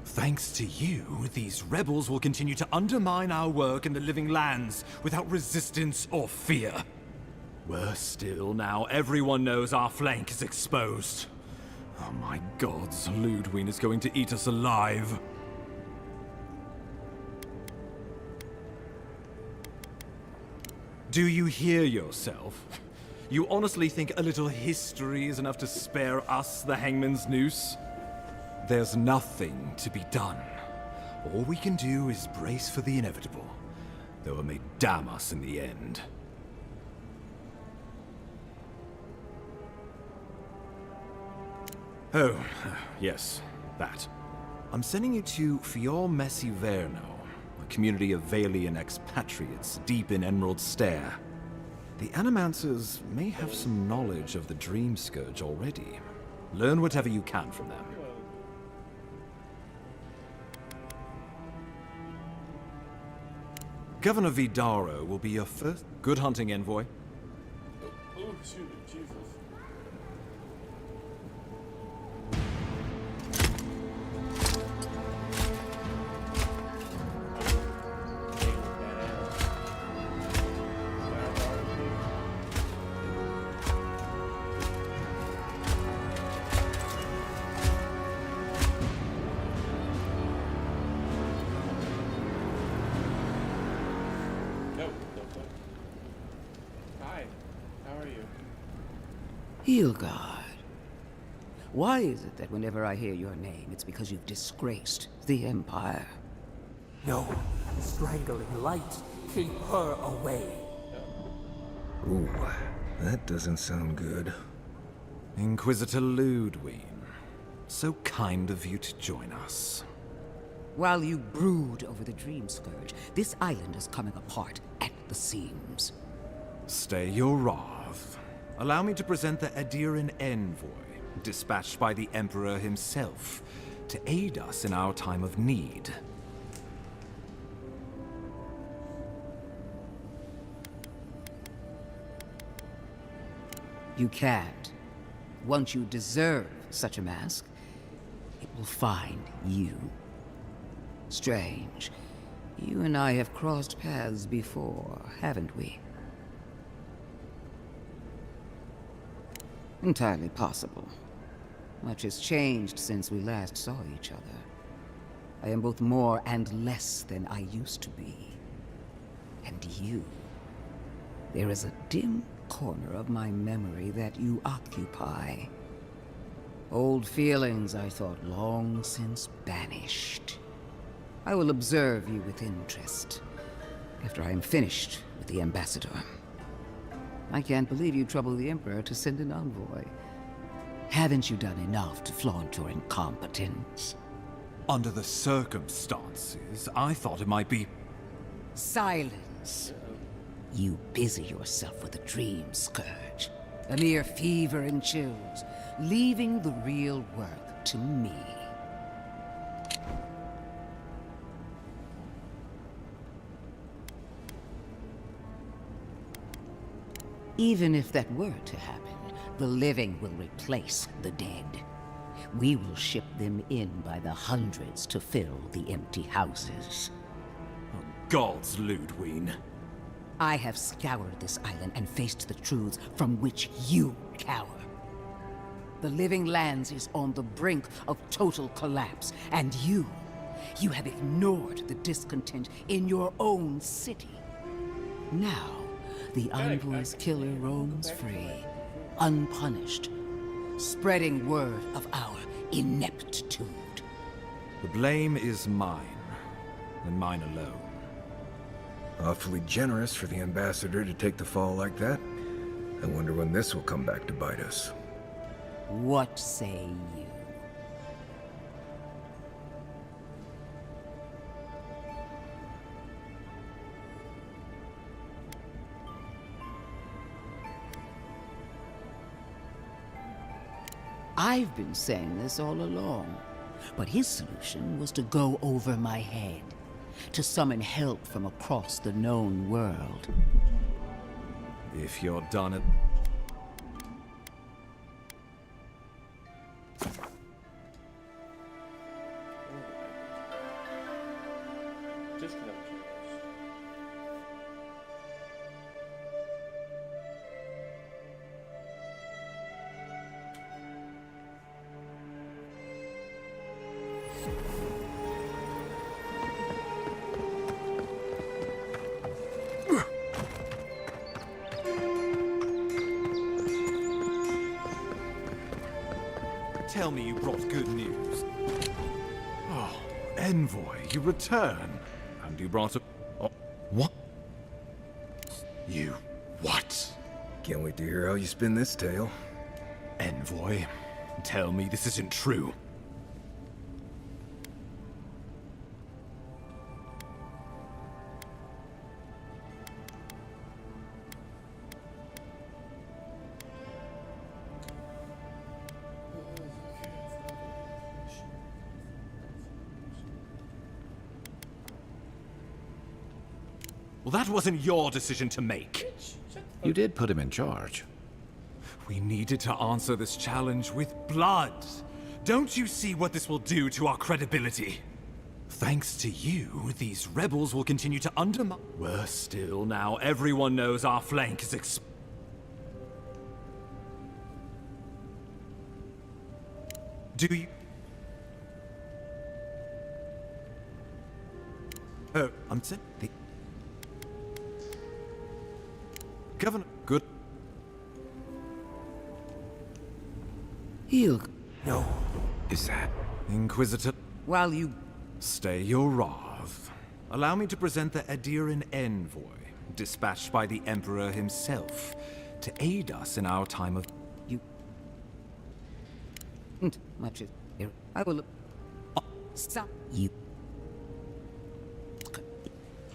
Thanks to you, these rebels will continue to undermine our work in the Living Lands without resistance or fear. Worse still, now everyone knows our flank is exposed. Oh my gods, Ludwig is going to eat us alive. Do you hear yourself? You honestly think a little history is enough to spare us the Hangman's Noose? There's nothing to be done. All we can do is brace for the inevitable, though it may damn us in the end. Oh, yes, that. I'm sending you to Fior Messi Verno, a community of Valian expatriates deep in Emerald Stair. The Animancers may have some knowledge of the Dream Scourge already. Learn whatever you can from them. Governor Vidaro will be your first... Good hunting, Envoy. Oh, shoot, Jesus. Heelguard. Why is it that whenever I hear your name, it's because you've disgraced the Empire? No, strangling light. Keep her away. Ooh, that doesn't sound good. Inquisitor Ludwig, so kind of you to join us. While you brood over the Dream Scourge, this island is coming apart at the seams. Stay your wrath. Allow me to present the Adiran Envoy, dispatched by the Emperor himself, to aid us in our time of need. You can't. Once you deserve such a mask, it will find you. Strange. You and I have crossed paths before, haven't we? Entirely possible. Much has changed since we last saw each other. I am both more and less than I used to be. And you. There is a dim corner of my memory that you occupy. Old feelings I thought long since banished. I will observe you with interest after I am finished with the ambassador. I can't believe you troubled the Emperor to send an envoy. Haven't you done enough to flaunt your incompetence? Under the circumstances, I thought it might be... Silence. You busy yourself with a Dream Scourge, a mere fever and chills, leaving the real work to me. Even if that were to happen, the living will replace the dead. We will ship them in by the hundreds to fill the empty houses. Oh, gods, Ludwig. I have scoured this island and faced the truths from which you cower. The Living Lands is on the brink of total collapse, and you have ignored the discontent in your own city. Now, the Envoy's killer roams free, unpunished, spreading word of our ineptitude. The blame is mine, and mine alone. Awfully generous for the ambassador to take the fall like that. I wonder when this will come back to bite us. What say you? I've been saying this all along, but his solution was to go over my head, to summon help from across the known world. If you're done it... Just kind of curious. Tell me you brought good news. Oh, Envoy, you return. And you brought a... Oh, what? You... what? Can't wait to hear how you spin this tale. Envoy, tell me this isn't true. Well, that wasn't your decision to make. You did put him in charge. We needed to answer this challenge with blood. Don't you see what this will do to our credibility? Thanks to you, these rebels will continue to undermine... Worse still, now everyone knows our flank is Do you... Oh, I'm saying... The... Governor... Good... He'll... No. Is that... Inquisitor... While you... Stay your wrath. Allow me to present the Adiran envoy, dispatched by the Emperor himself, to aid us in our time of... You... Much is... I will... Stop. You...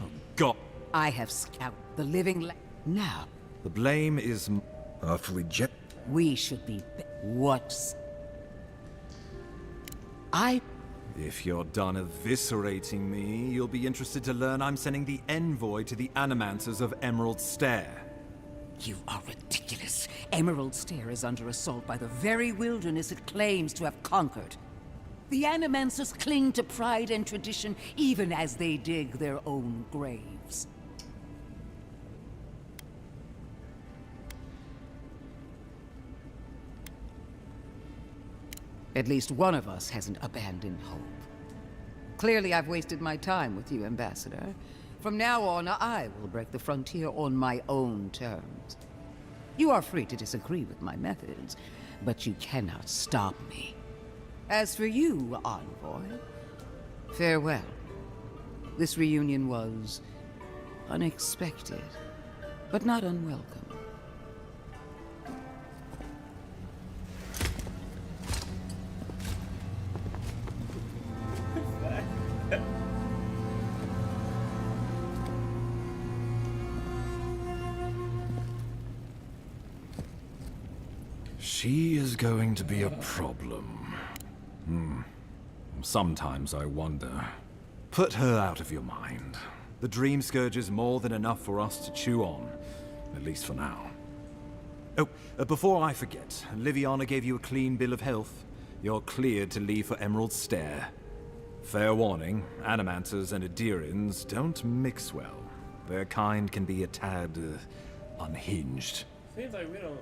Oh, God. I have scouted the living now. The blame is... Awfully jet... We should be... What's... If you're done eviscerating me, you'll be interested to learn I'm sending the envoy to the Animancers of Emerald Stair. You are ridiculous. Emerald Stair is under assault by the very wilderness it claims to have conquered. The Animancers cling to pride and tradition even as they dig their own graves. At least one of us hasn't abandoned hope. Clearly I've wasted my time with you, Ambassador. From now on, I will break the frontier on my own terms. You are free to disagree with my methods, but you cannot stop me. As for you, Envoy, farewell. This reunion was unexpected, but not unwelcome. She is going to be a problem. Sometimes I wonder. Put her out of your mind. The Dream Scourge is more than enough for us to chew on. At least for now. Oh, before I forget, Liviana gave you a clean bill of health. You're cleared to leave for Emerald Stair. Fair warning, Animancers and Adirans don't mix well. Their kind can be a tad... unhinged. Seems like we don't...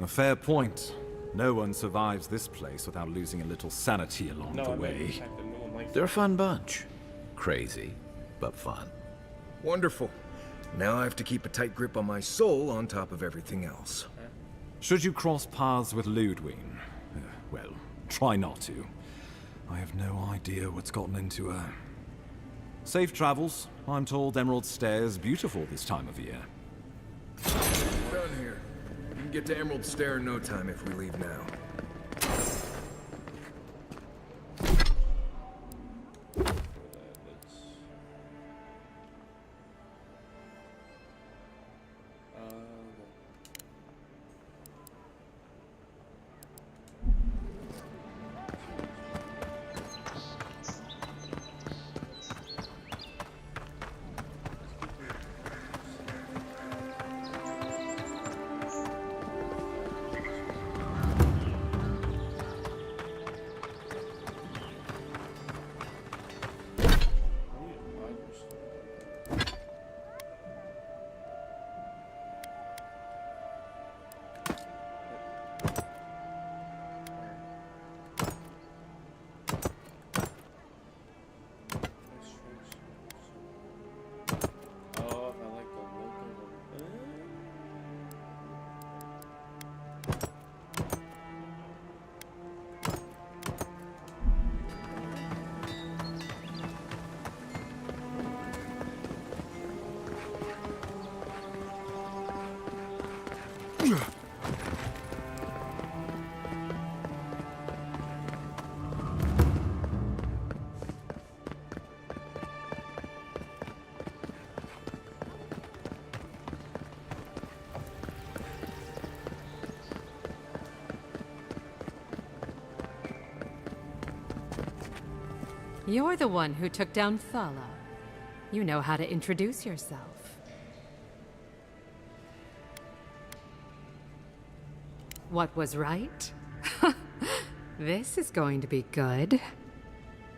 A fair point. No one survives this place without losing a little sanity along the way. They're a fun bunch. Crazy, but fun. Wonderful. Now I have to keep a tight grip on my soul on top of everything else. Should you cross paths with Ludwig, well, try not to. I have no idea what's gotten into her. Safe travels. I'm told Emerald Stair's beautiful this time of year. Done here. You can get to Emerald Stair in no time if we leave now. You're the one who took down Thala. You know how to introduce yourself. What was right? This is going to be good.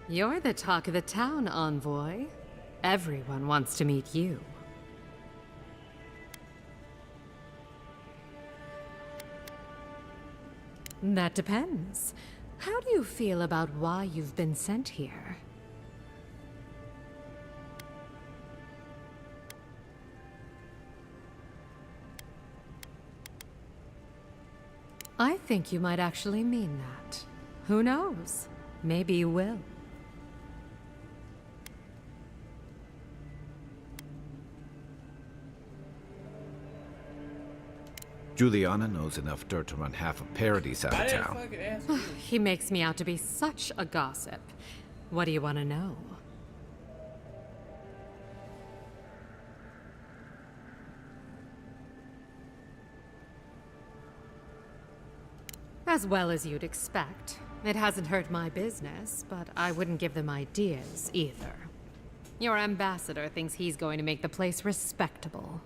You're the talk of the town, envoy. Everyone wants to meet you. That depends. How do you feel about why you've been sent here? I think you might actually mean that. Who knows? Maybe you will. Juliana knows enough dirt to run half of Paradise out of town. He makes me out to be such a gossip. What do you want to know? As well as you'd expect. It hasn't hurt my business, but I wouldn't give them ideas either. Your ambassador thinks he's going to make the place respectable.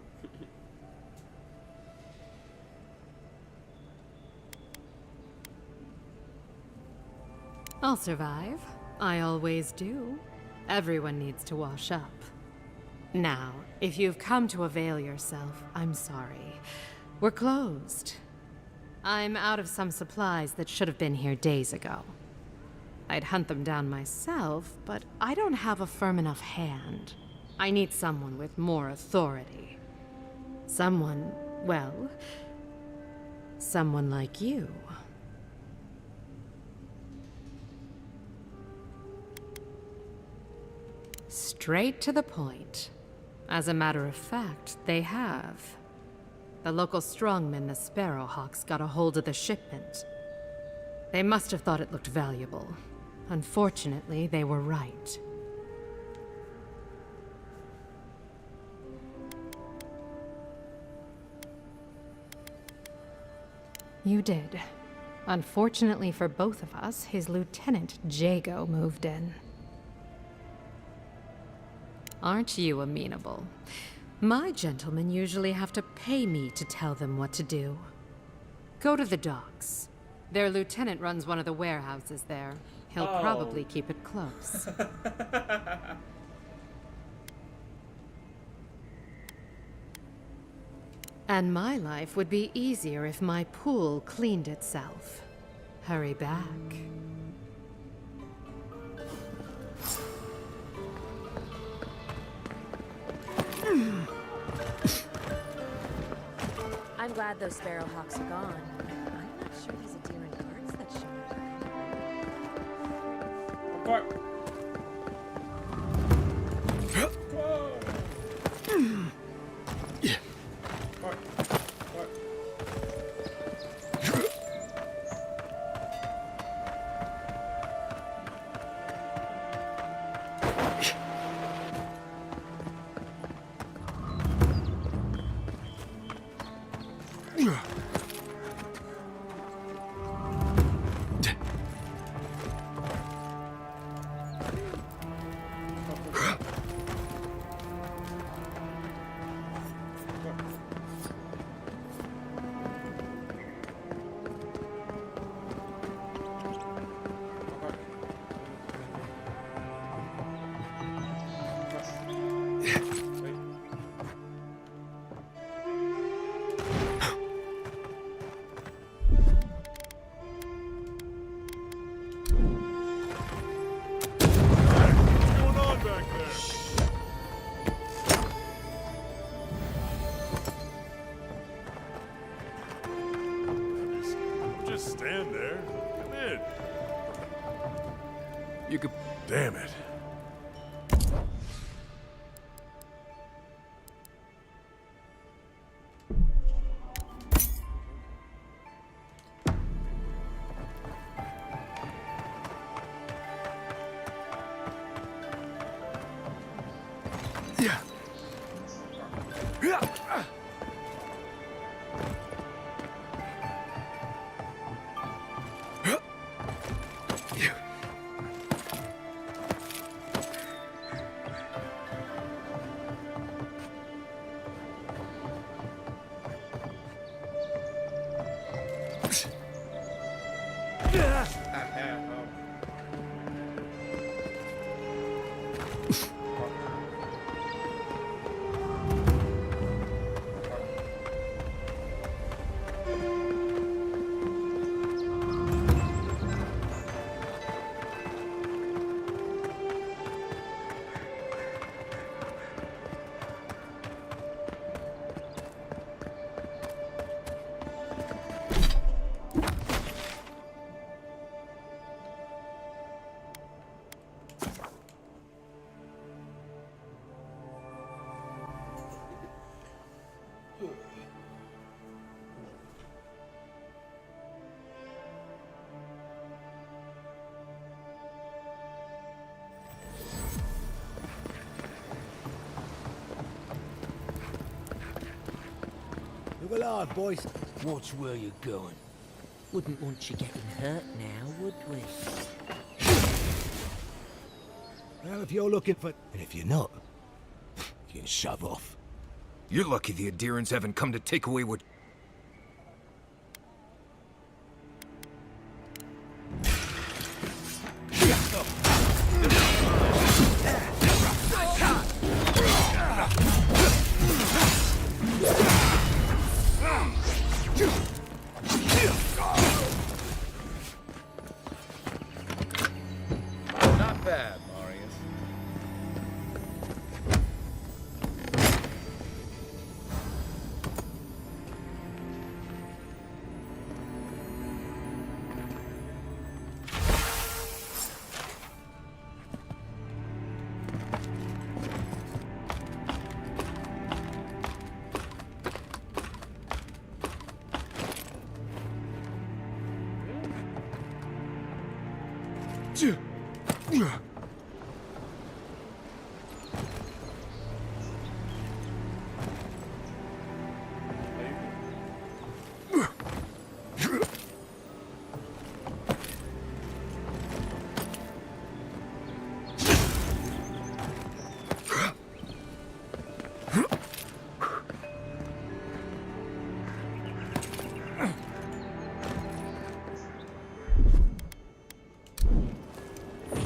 I'll survive. I always do. Everyone needs to wash up. Now, if you've come to avail yourself, I'm sorry. We're closed. I'm out of some supplies that should have been here days ago. I'd hunt them down myself, but I don't have a firm enough hand. I need someone with more authority. Someone, well, someone like you. Straight to the point. As a matter of fact, they have. The local strongmen, the Sparrowhawks, got a hold of the shipment. They must have thought it looked valuable. Unfortunately, they were right. You did. Unfortunately for both of us, his lieutenant, Jago, moved in. Aren't you amenable? My gentlemen usually have to pay me to tell them what to do. Go to the docks. Their lieutenant runs one of the warehouses there. He'll probably keep it close. And my life would be easier if my pool cleaned itself. Hurry back. I'm glad those sparrowhawks are gone. I'm not sure there's a deer in guards that showed up. Stand there. Come in. You could... Damn it. Look alive, boys. Watch where you're going. Wouldn't want you getting hurt now, would we? Well, if you're looking for... And if you're not, you can shove off. You're lucky the Adherents haven't come to take away what... Not bad, Marius.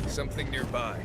Something nearby.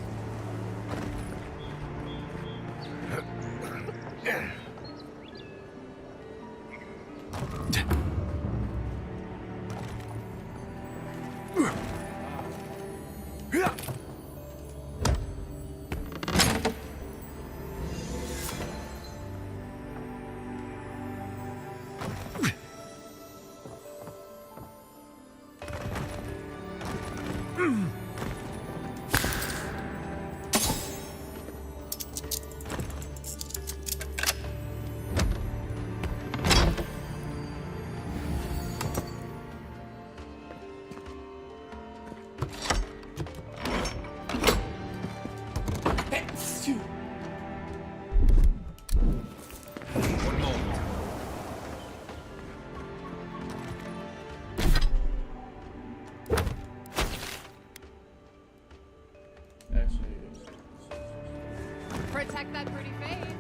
Protect that pretty fade.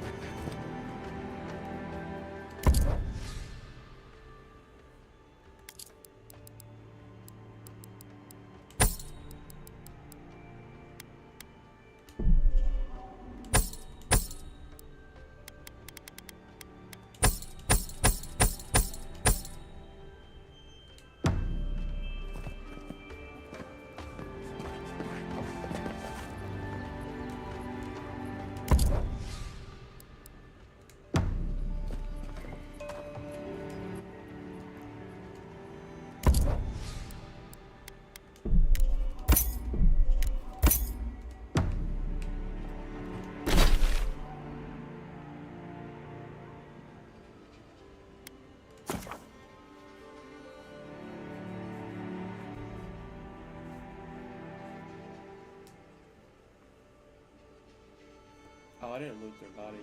Oh, I didn't loot their bodies.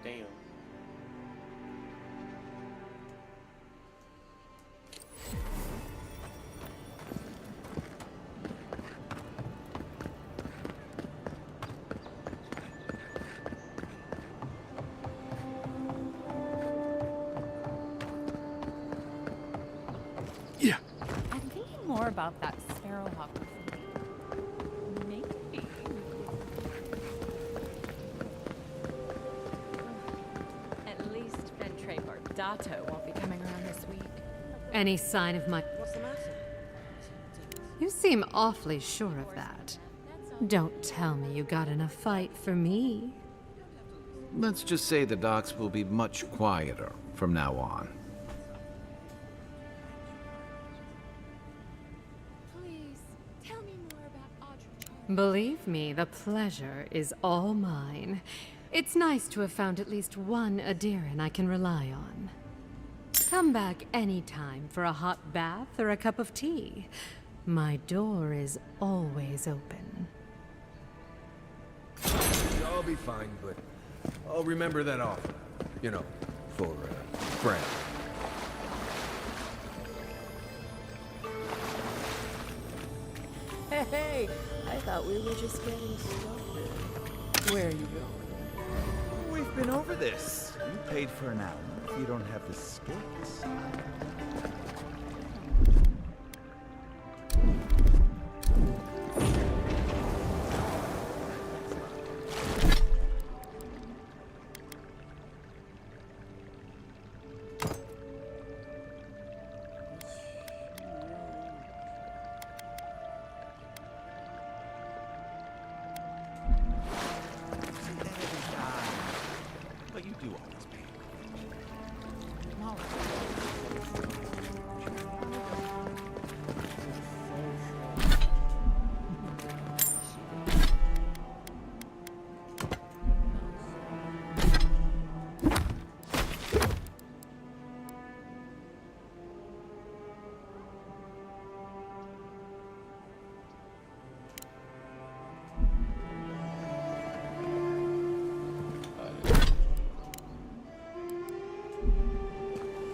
Damn. I'm thinking more about that sparrowhawk. Maybe. At least Ventre Bardato won't be coming around this week. Any sign of my... What's the matter? You seem awfully sure of that. Don't tell me you got in a fight for me. Let's just say the docks will be much quieter from now on. Please, tell me more about Audrey. Believe me, the pleasure is all mine. It's nice to have found at least one Adiran I can rely on. Come back anytime for a hot bath or a cup of tea. My door is always open. I'll be fine, but I'll remember that offer. You know, for Brad. Hey, I thought we were just getting started. Where are you going? We've been over this. You paid for an hour if you don't have the skates. But you do always pay.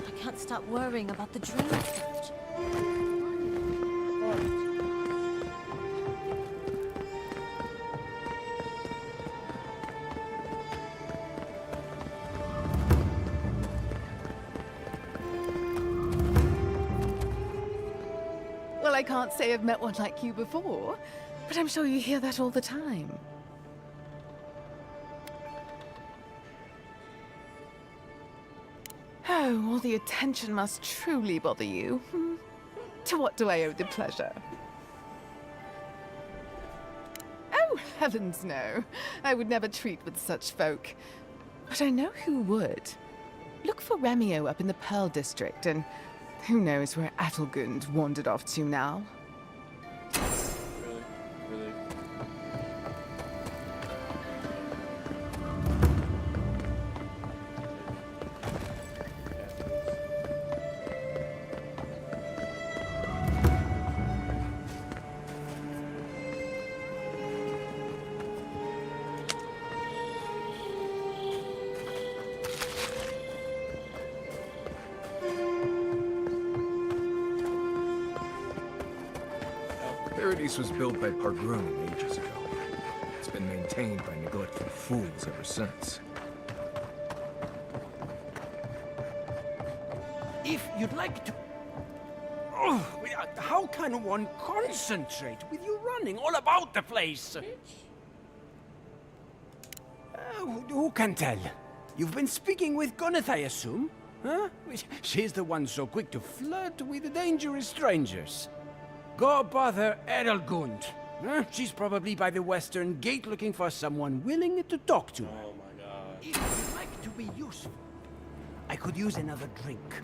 I can't stop worrying about the dream catch. Well, I can't say I've met one like you before, but I'm sure you hear that all the time. Oh, all the attention must truly bother you. To what do I owe the pleasure? Oh, heavens no. I would never treat with such folk. But I know who would. Look for Remio up in the Pearl District, and who knows where Adelgund wandered off to now. Paradise was built by Pargrooning ages ago. It's been maintained by neglectful fools ever since. If you'd like to... Oh, how can one concentrate with you running all about the place? Who can tell? You've been speaking with Gwyneth, I assume? Huh? She's the one so quick to flirt with dangerous strangers. Go bother Edelgund. Huh? She's probably by the western gate looking for someone willing to talk to her. Oh my god. If you'd like to be useful, I could use another drink.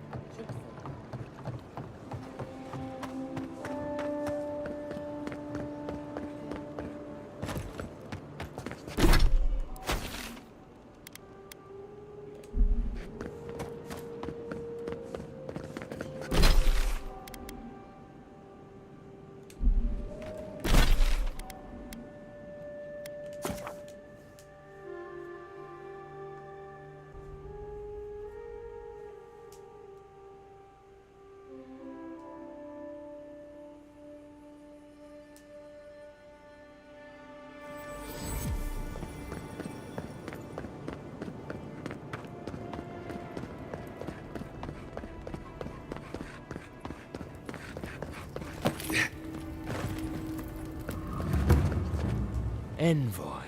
Envoy.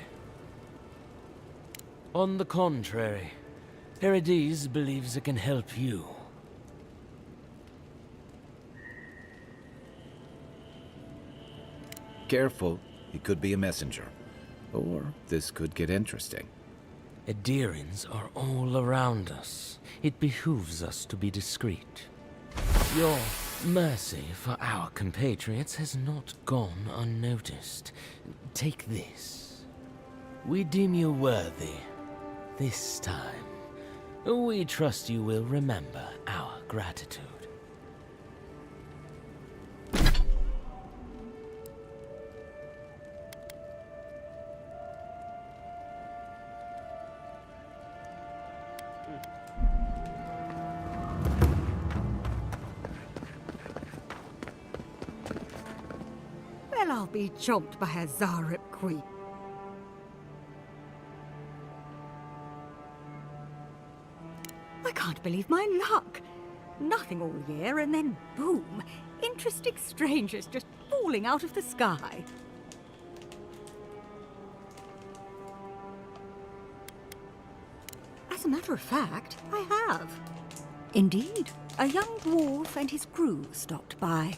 On the contrary, Paradise believes it can help you. Careful, he could be a messenger. Or this could get interesting. Edirans are all around us. It behooves us to be discreet. Your mercy for our compatriots has not gone unnoticed. Take this. We deem you worthy. This time, we trust you will remember our gratitude. Well, I'll be chomped by a Zarip queen. I can't believe my luck. Nothing all year, and then boom, interesting strangers just falling out of the sky. As a matter of fact, I have. Indeed, a young dwarf and his crew stopped by.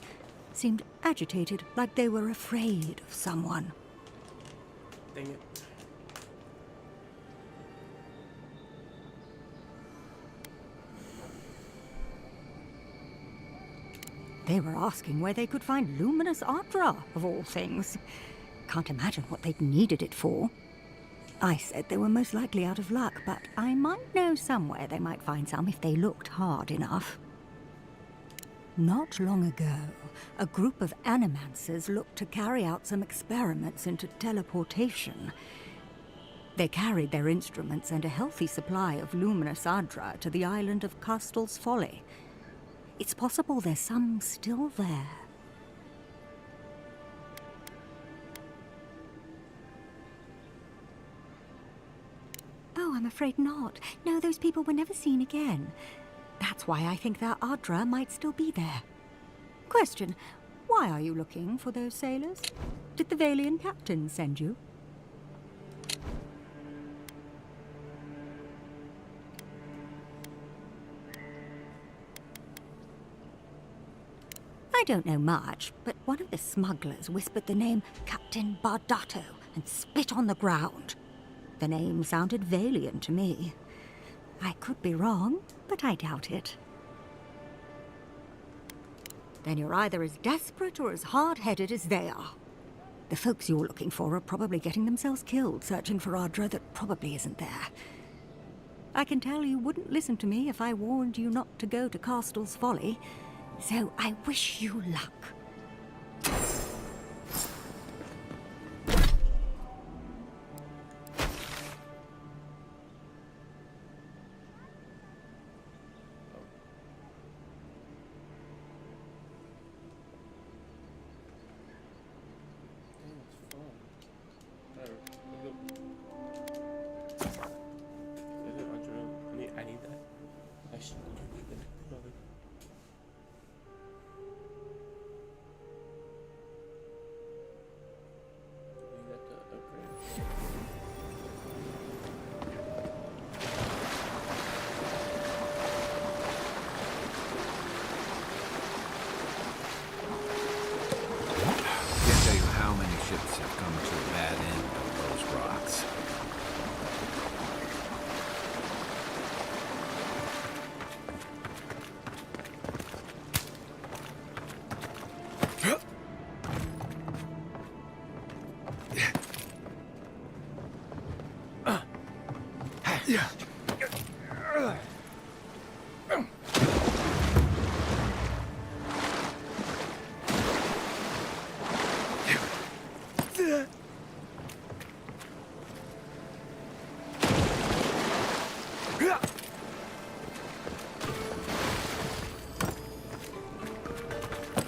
Seemed agitated, like they were afraid of someone. Dang it. They were asking where they could find luminous Adra, of all things. Can't imagine what they'd needed it for. I said they were most likely out of luck, but I might know somewhere they might find some if they looked hard enough. Not long ago, a group of animancers looked to carry out some experiments into teleportation. They carried their instruments and a healthy supply of luminous Adra to the island of Castel's Folly. It's possible there's some still there. Oh, I'm afraid not. No, those people were never seen again. That's why I think their Adra might still be there. Question, why are you looking for those sailors? Did the Valian captain send you? I don't know much, but one of the smugglers whispered the name Captain Bardato and spit on the ground. The name sounded Valian to me. I could be wrong, but I doubt it. Then you're either as desperate or as hard-headed as they are. The folks you're looking for are probably getting themselves killed searching for Adra that probably isn't there. I can tell you wouldn't listen to me if I warned you not to go to Castel's Folly, so I wish you luck.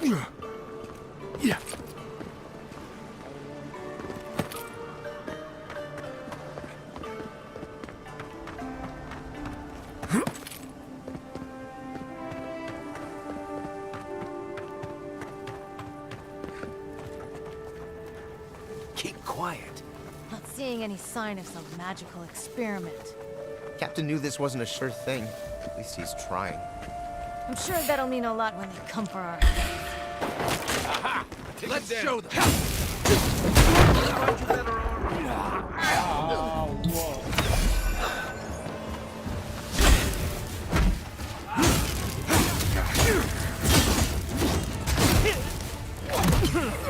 Yeah. Keep quiet. Not seeing any sign of some magical experiment. Captain knew this wasn't a sure thing. At least he's trying. I'm sure that'll mean a lot when they come for our Aha! Let's show them.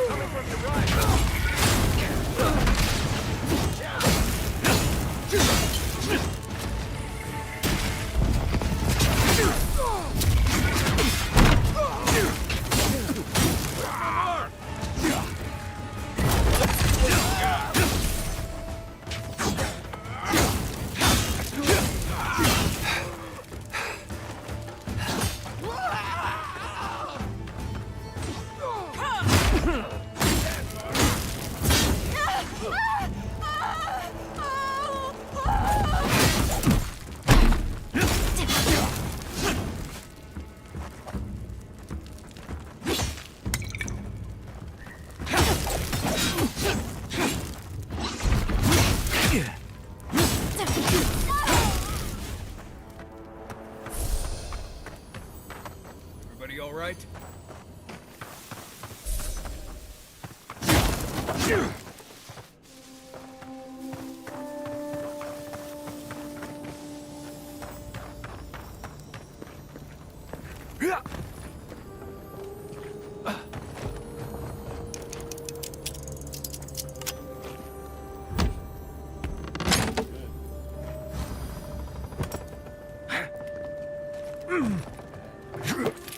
Coming from your right. Everybody all right?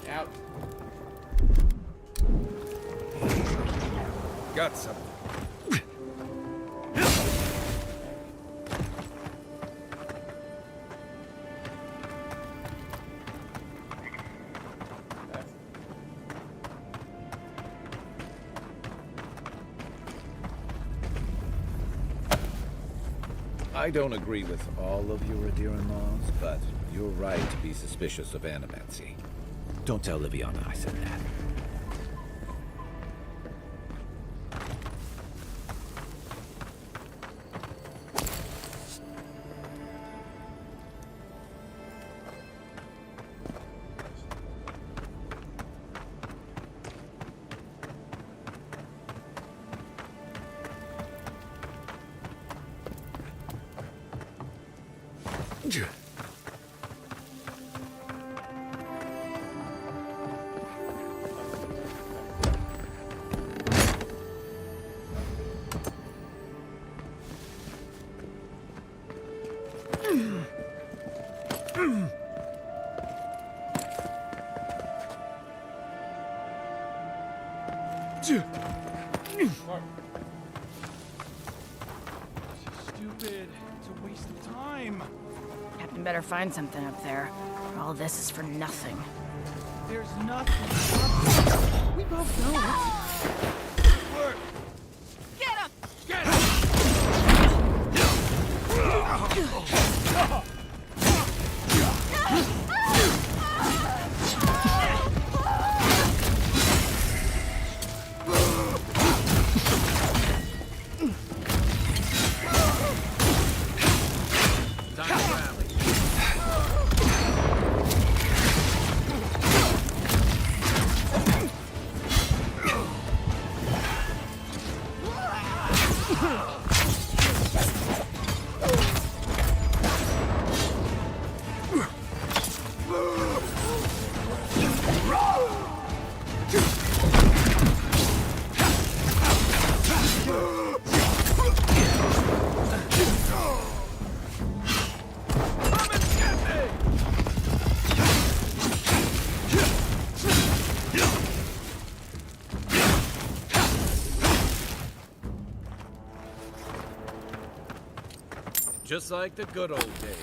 Out. Got something. I don't agree with all of your Adiran laws, but you're right to be suspicious of animancy. Don't tell Liviana I said that. Stupid. It's a waste of time. Captain better find something up there. All this is for nothing. There's nothing. We both know it. Good work. Get him! Get him! Just like the good old days.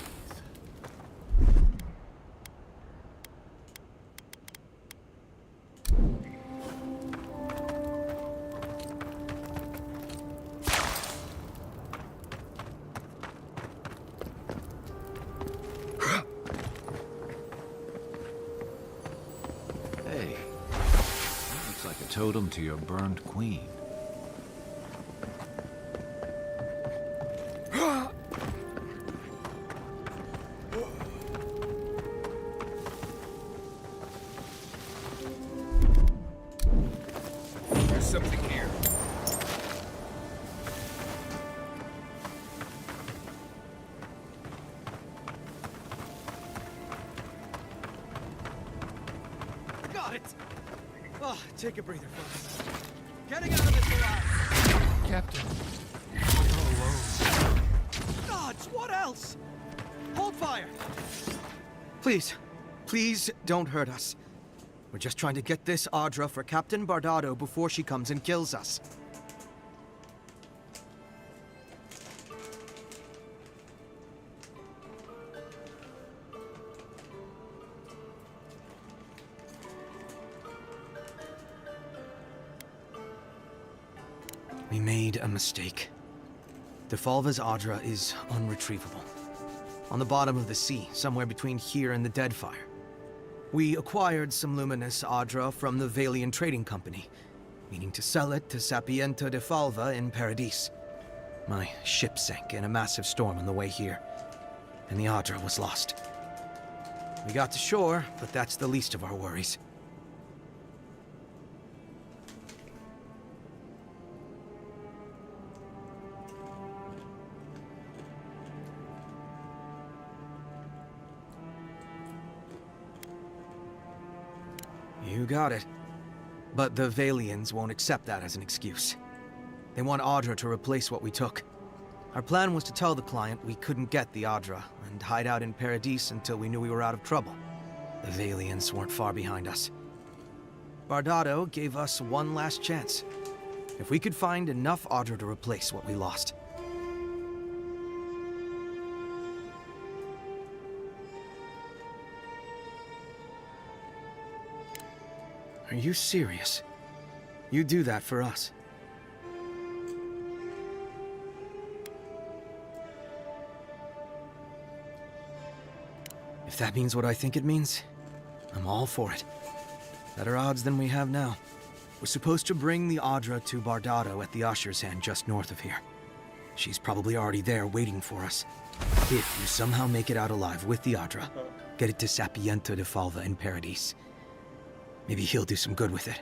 The totem to your burned queen. There's something here. Got it! Oh, take a breather, folks. Getting out of this alive! Captain, we're all alone. Gods, what else? Hold fire! Please, please don't hurt us. We're just trying to get this Audra for Captain Bardado before she comes and kills us. We made a mistake. Defalva's Audra is unretrievable. On the bottom of the sea, somewhere between here and the Deadfire. We acquired some luminous Audra from the Valian Trading Company, meaning to sell it to Sapienta Defalva in Paradis. My ship sank in a massive storm on the way here, and the Audra was lost. We got to shore, but that's the least of our worries. You got it. But the Valians won't accept that as an excuse. They want Audra to replace what we took. Our plan was to tell the client we couldn't get the Audra and hide out in Paradis until we knew we were out of trouble. The Valians weren't far behind us. Bardado gave us one last chance. If we could find enough Audra to replace what we lost. Are you serious? You do that for us? If that means what I think it means, I'm all for it. Better odds than we have now. We're supposed to bring the Audra to Bardado at the Usher's Hand just north of here. She's probably already there waiting for us. If you somehow make it out alive with the Audra, get it to Sapienta Defalva in Paradis. Maybe he'll do some good with it.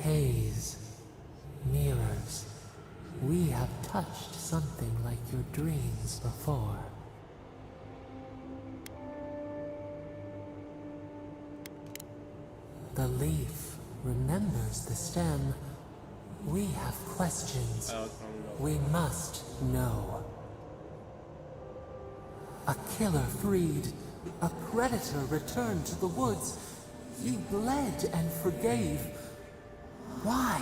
Haze, mirrors, we have touched something like your dreams before. The leaf remembers the stem. We have questions. We must know. A killer freed. A predator returned to the woods. He bled and forgave. Why?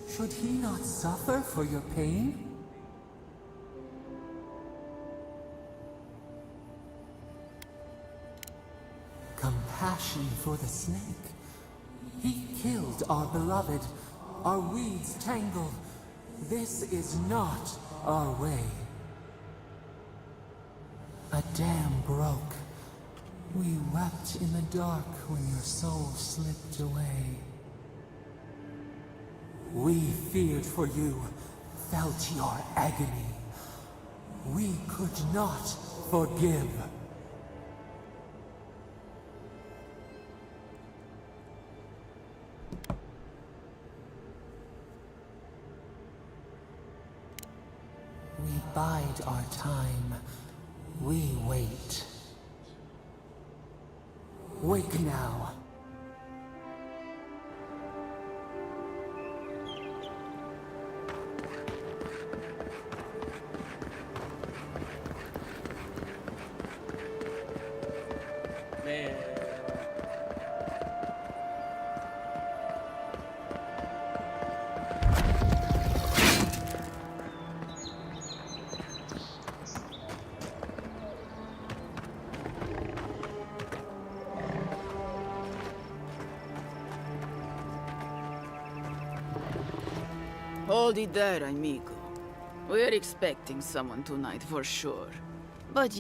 Should he not suffer for your pain? Compassion for the snake. He killed our beloved. Our weeds tangle. This is not our way. A dam broke. We wept in the dark when your soul slipped away. We feared for you, felt your agony. We could not forgive. We bide our time. We wait. Wake now. Man. Hold it there, amigo. We're expecting someone tonight for sure. But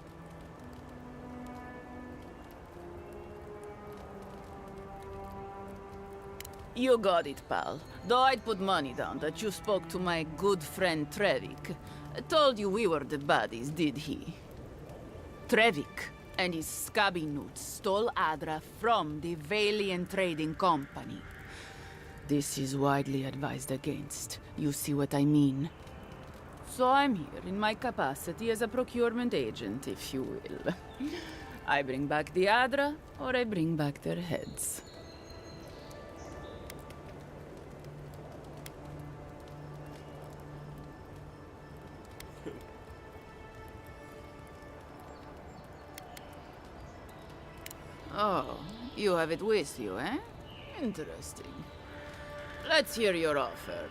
you got it, pal. Though I'd put money down that you spoke to my good friend Trevik. Told you we were the baddies, did he? Trevik and his scabby newts stole Adra from the Valiant Trading Company. This is widely advised against. You see what I mean? So I'm here in my capacity as a procurement agent, if you will. I bring back the Adra, or I bring back their heads. Oh, you have it with you, eh? Interesting. Let's hear your offer.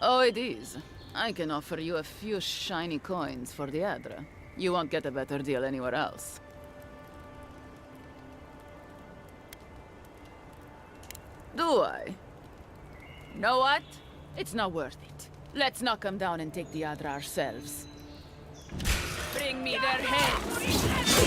Oh, it is. I can offer you a few shiny coins for the Adra. You won't get a better deal anywhere else. Do I? Know what? It's not worth it. Let's knock them down and take the Adra ourselves. Bring me their heads!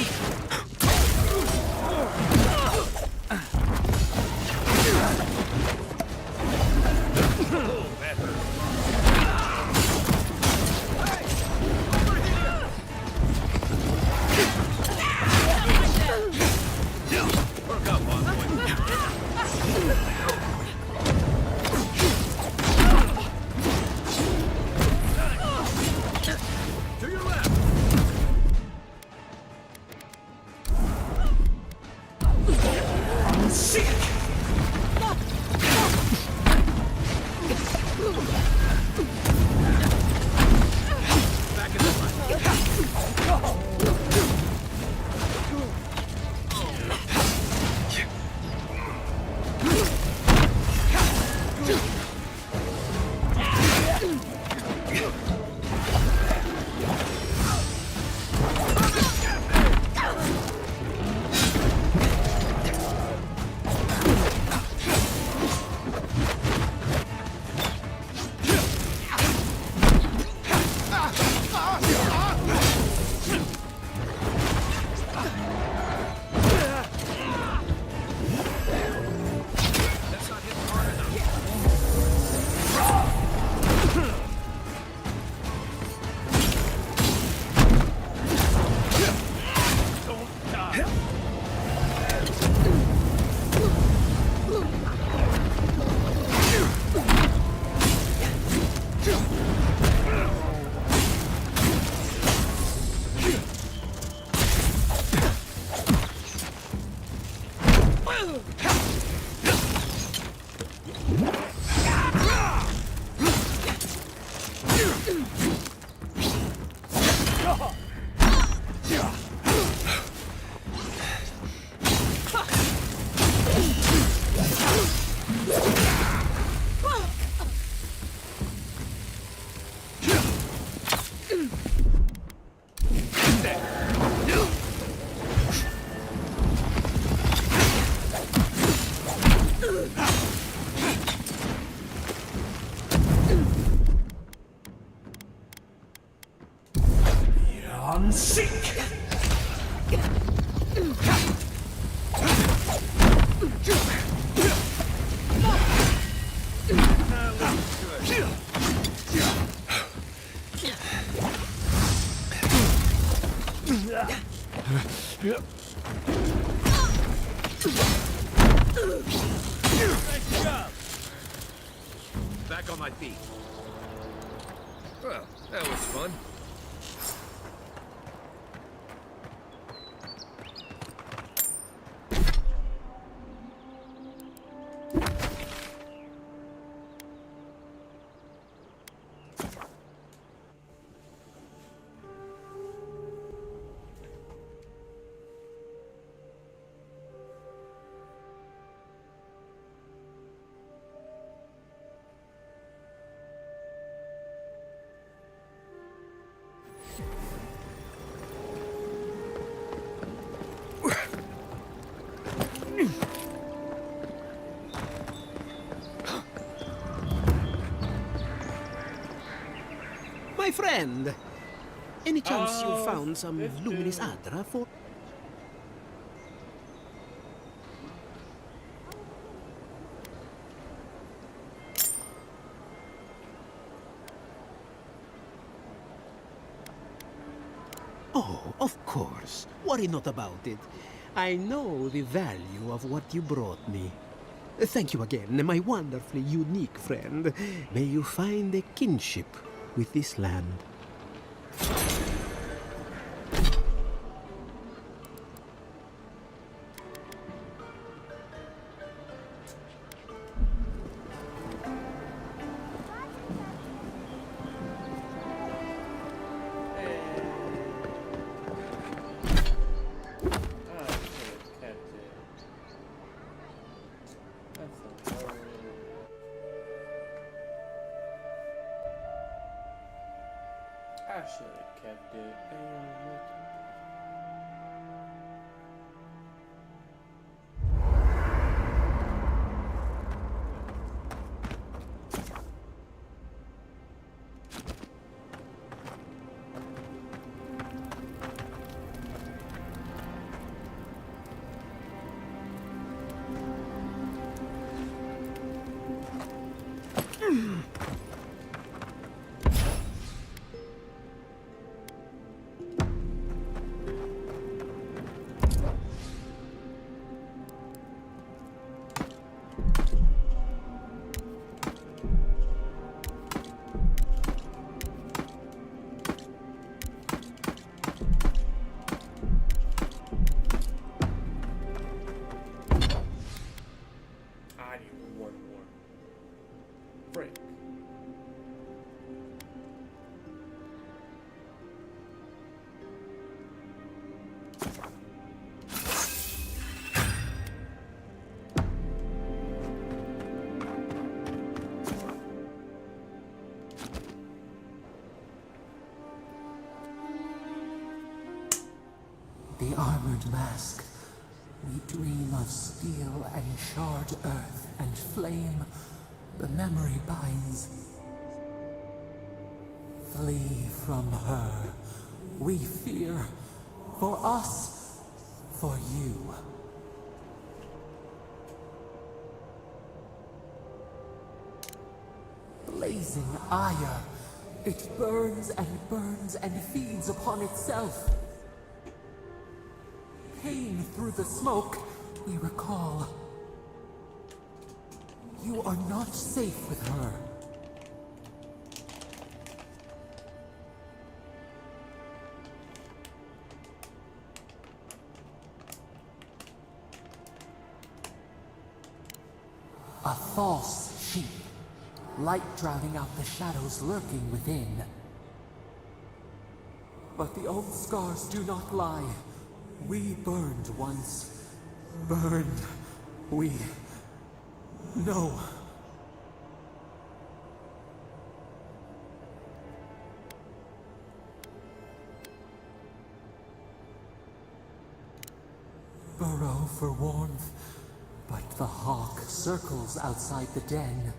one sick! Nice job! Back on my feet. Well, that was fun. My friend, any chance you found some luminous Adra for... Oh, of course. Worry not about it. I know the value of what you brought me. Thank you again, my wonderfully unique friend. May you find a kinship with this land. I should have kept it. I need one more. Frick. The armored mask. We dream of steel and charred earth and flame. The memory binds. Flee from her. We fear. For us. For you. Blazing ire. It burns and feeds upon itself. Pain through the smoke, we recall. You are not safe with her. A false sheep. Light drowning out the shadows lurking within. But the old scars do not lie. We burned once. Burned. We know. Burrow for warmth, but the hawk circles outside the den.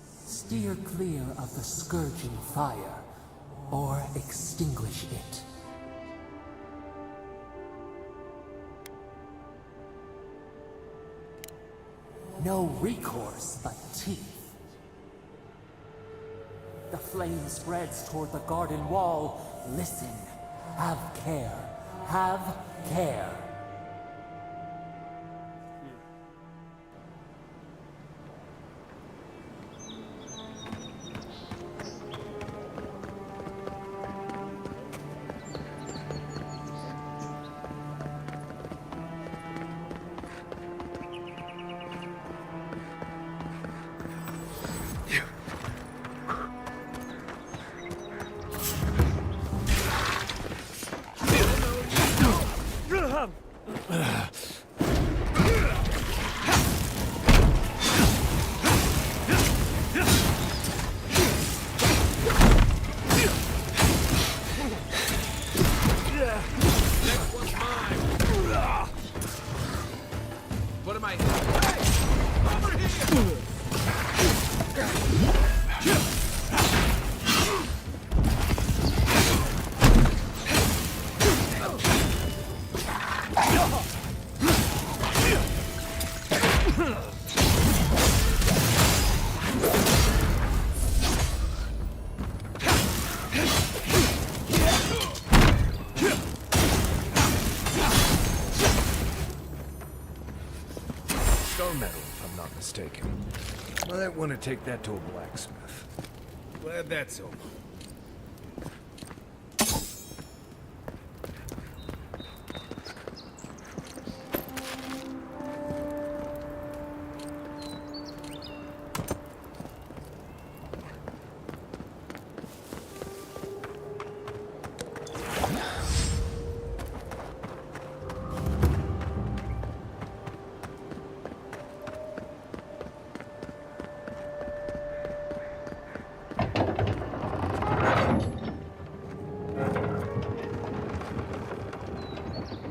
Steer clear of the scourging fire, or extinguish it. No recourse but teeth. The flame spreads toward the garden wall. Listen. Have care. Have care. Mistaken. Might want to take that to a blacksmith. Glad that's over.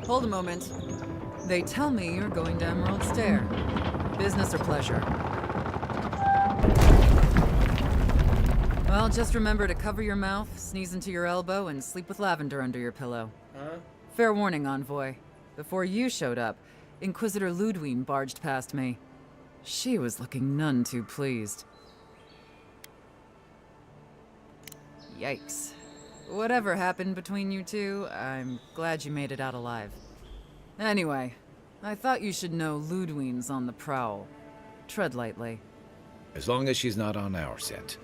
Hold a moment. They tell me you're going to Emerald Stair. Business or pleasure? Well, just remember to cover your mouth, sneeze into your elbow, and sleep with lavender under your pillow. Huh? Fair warning, Envoy. Before you showed up, Inquisitor Ludwine barged past me. She was looking none too pleased. Yikes. Whatever happened between you two, I'm glad you made it out alive. Anyway, I thought you should know Ludwine's on the prowl. Tread lightly. As long as she's not on our scent.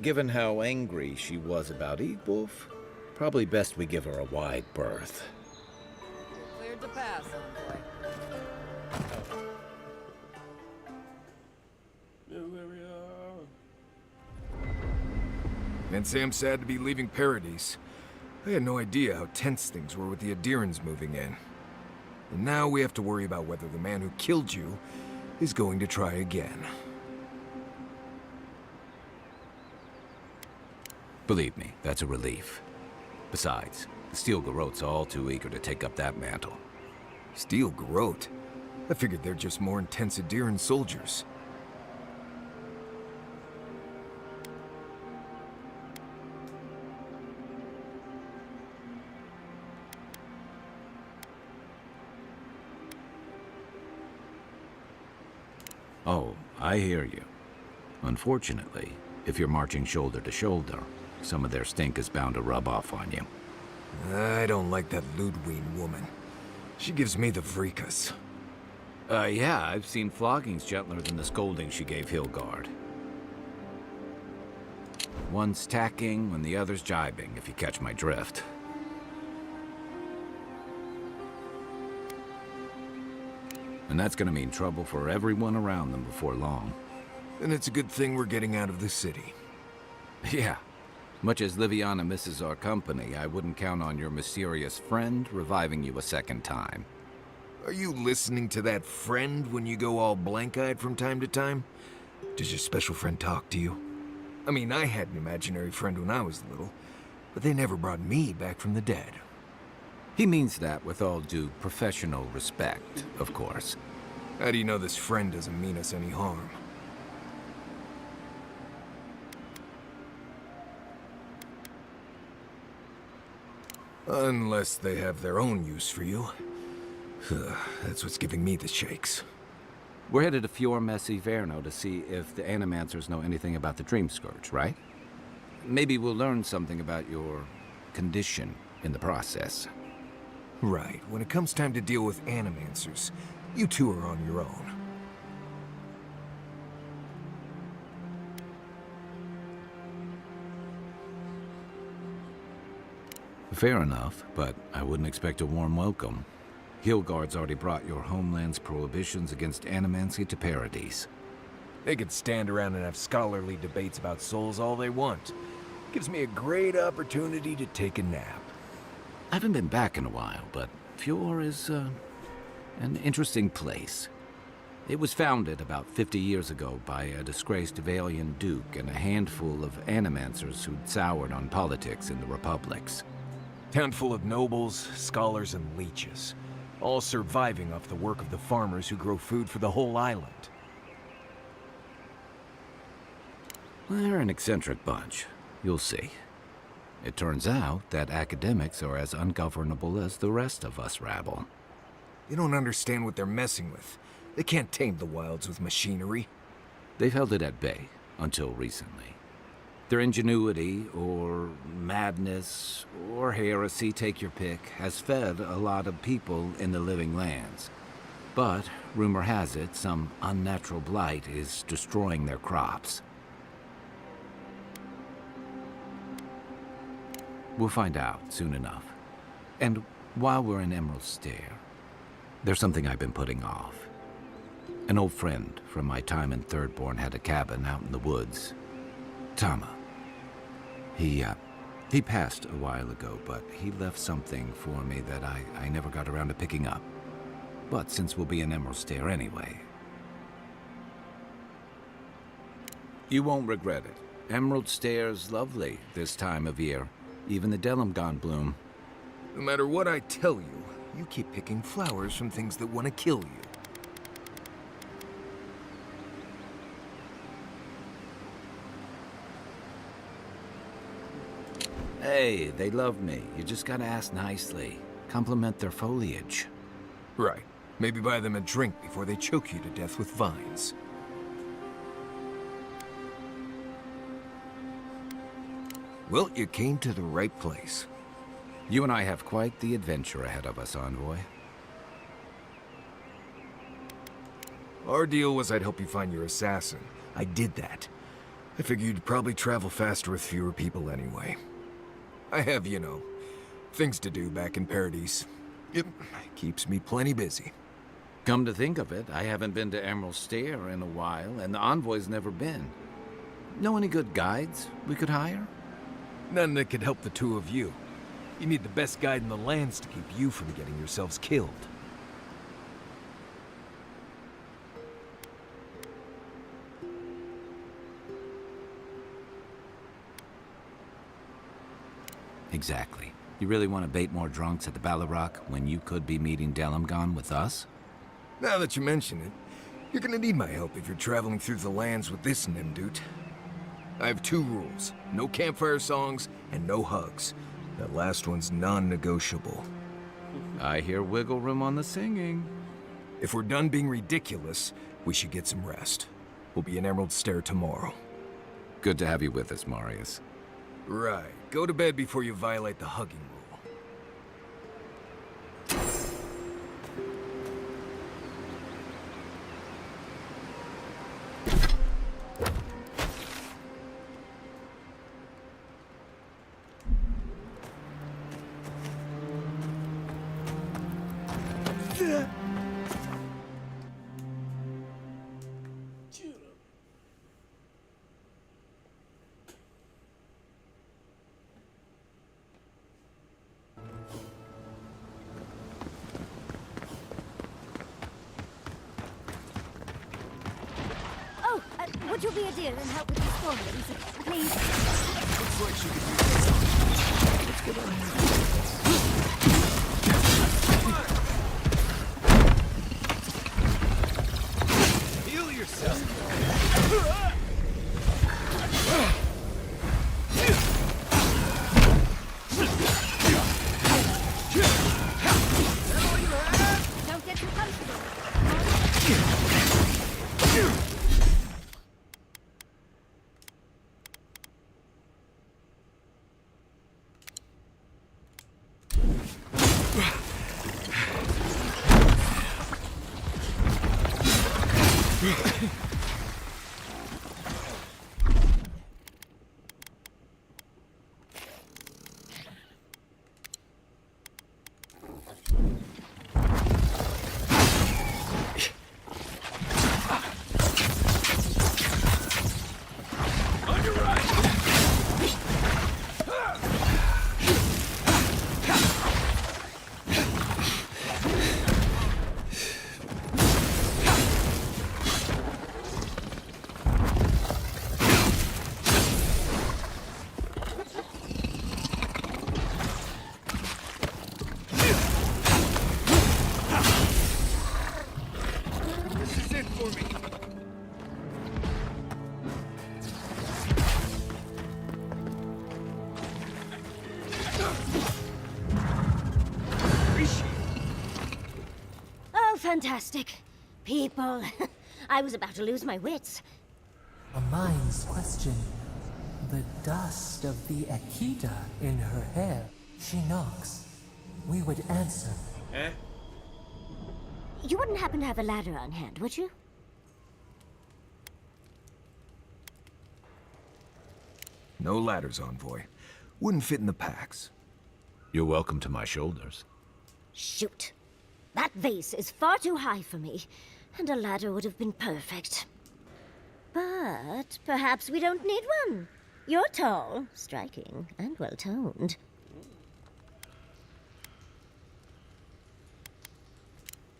Given how angry she was about Eagwolf, probably best we give her a wide berth. Cleared to pass, Envoy. Can't say I'm sad to be leaving Paradise. I had no idea how tense things were with the Adirans moving in. And now we have to worry about whether the man who killed you is going to try again. Believe me, that's a relief. Besides, the Steel Garrote's all too eager to take up that mantle. Steel Garrote? I figured they're just more intense Adiran soldiers. Oh, I hear you. Unfortunately, if you're marching shoulder to shoulder, some of their stink is bound to rub off on you. I don't like that Ludwine woman. She gives me the freakus. Yeah, I've seen floggings gentler than the scolding she gave Hilgard. One's tacking when the other's jibing, if you catch my drift. And that's gonna mean trouble for everyone around them before long. And it's a good thing we're getting out of the city. Yeah. Much as Liviana misses our company, I wouldn't count on your mysterious friend reviving you a second time. Are you listening to that friend when you go all blank-eyed from time to time? Does your special friend talk to you? I mean, I had an imaginary friend when I was little, but they never brought me back from the dead. He means that with all due professional respect, of course. How do you know this friend doesn't mean us any harm? Unless they have their own use for you. That's what's giving me the shakes. We're headed to Fior Messi Verno to see if the Animancers know anything about the Dream Scourge, right? Maybe we'll learn something about your condition in the process. Right. When it comes time to deal with Animancers, you two are on your own. Fair enough, but I wouldn't expect a warm welcome. Hillguard's already brought your homeland's prohibitions against animancy to Paradise. They could stand around and have scholarly debates about souls all they want. Gives me a great opportunity to take a nap. I haven't been back in a while, but Fior is an interesting place. It was founded about 50 years ago by a disgraced Valian duke and a handful of animancers who'd soured on politics in the republics. Town full of nobles, scholars, and leeches. All surviving off the work of the farmers who grow food for the whole island. They're an eccentric bunch. You'll see. It turns out that academics are as ungovernable as the rest of us rabble. They don't understand what they're messing with. They can't tame the wilds with machinery. They've held it at bay, until recently. Their ingenuity, or madness, or heresy, take your pick, has fed a lot of people in the living lands. But, rumor has it, some unnatural blight is destroying their crops. We'll find out soon enough. And while we're in Emerald Stair, there's something I've been putting off. An old friend from my time in Thirdborn had a cabin out in the woods. Tama. He passed a while ago, but he left something for me that I never got around to picking up. But since we'll be in Emerald Stair anyway... You won't regret it. Emerald Stair's lovely this time of year. Even the Delimgon bloom. No matter what I tell you, you keep picking flowers from things that want to kill you. Hey, they love me. You just gotta ask nicely. Compliment their foliage. Right. Maybe buy them a drink before they choke you to death with vines. Well, you came to the right place. You and I have quite the adventure ahead of us, Envoy. Our deal was I'd help you find your assassin. I did that. I figured you'd probably travel faster with fewer people anyway. I have, you know, things to do back in Paradise. It keeps me plenty busy. Come to think of it, I haven't been to Emerald Stair in a while, and the Envoy's never been. Know any good guides we could hire? None that could help the two of you. You need the best guide in the lands to keep you from getting yourselves killed. Exactly. You really want to bait more drunks at the Ballarok when you could be meeting Delimgon with us? Now that you mention it, you're gonna need my help if you're traveling through the lands with this Nimdut. I have 2 rules. No campfire songs and no hugs. That last one's non-negotiable. I hear wiggle room on the singing. If we're done being ridiculous, we should get some rest. We'll be in Emerald Stair tomorrow. Good to have you with us, Marius. Right. Go to bed before you violate the hugging rule. Would you be a dear and help with these problems, please? Looks like she could use this. Let's get on here. Heal yourself. Oh, fantastic. People. I was about to lose my wits. A mind's question. The dust of the Akita in her hair. She knocks. We would answer. Eh? You wouldn't happen to have a ladder on hand, would you? No ladders, Envoy. Wouldn't fit in the packs. You're welcome to my shoulders. Shoot. That vase is far too high for me, and a ladder would have been perfect. But perhaps we don't need one. You're tall, striking, and well-toned.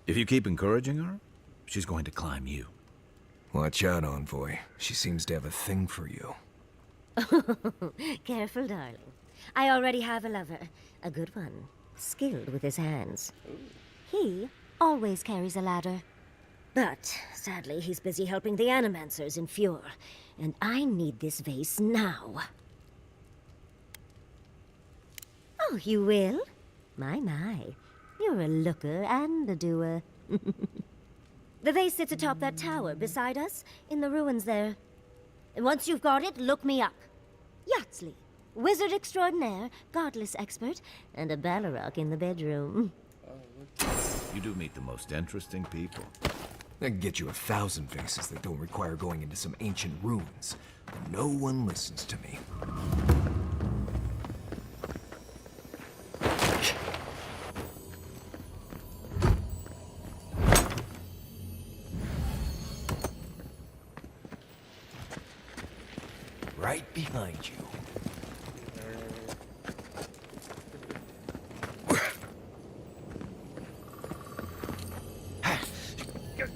If you keep encouraging her, she's going to climb you. Watch out, Envoy. She seems to have a thing for you. Careful, darling. I already have a lover. A good one. Skilled with his hands. He always carries a ladder. But, sadly, he's busy helping the Animancers in Fjord. And I need this vase now. Oh, you will? My. You're a looker and a doer. The vase sits atop that tower beside us, in the ruins there. And once you've got it, look me up. Yatsley, wizard extraordinaire, godless expert, and a Balrog in the bedroom. You do meet the most interesting people. I can get you 1,000 vases that don't require going into some ancient ruins. But no one listens to me. Right behind you. Good.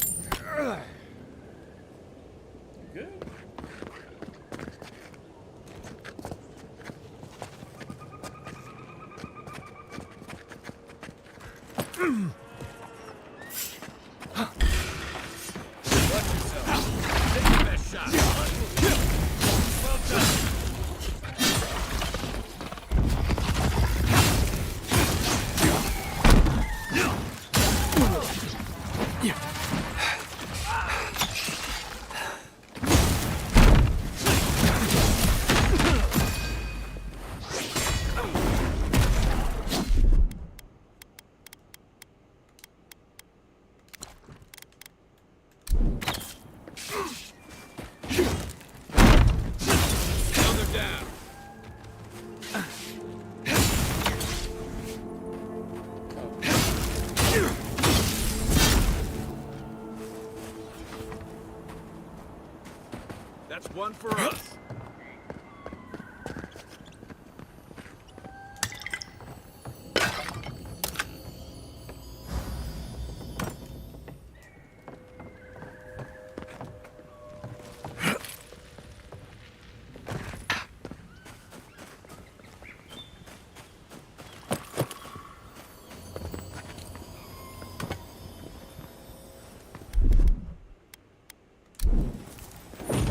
That's one for us.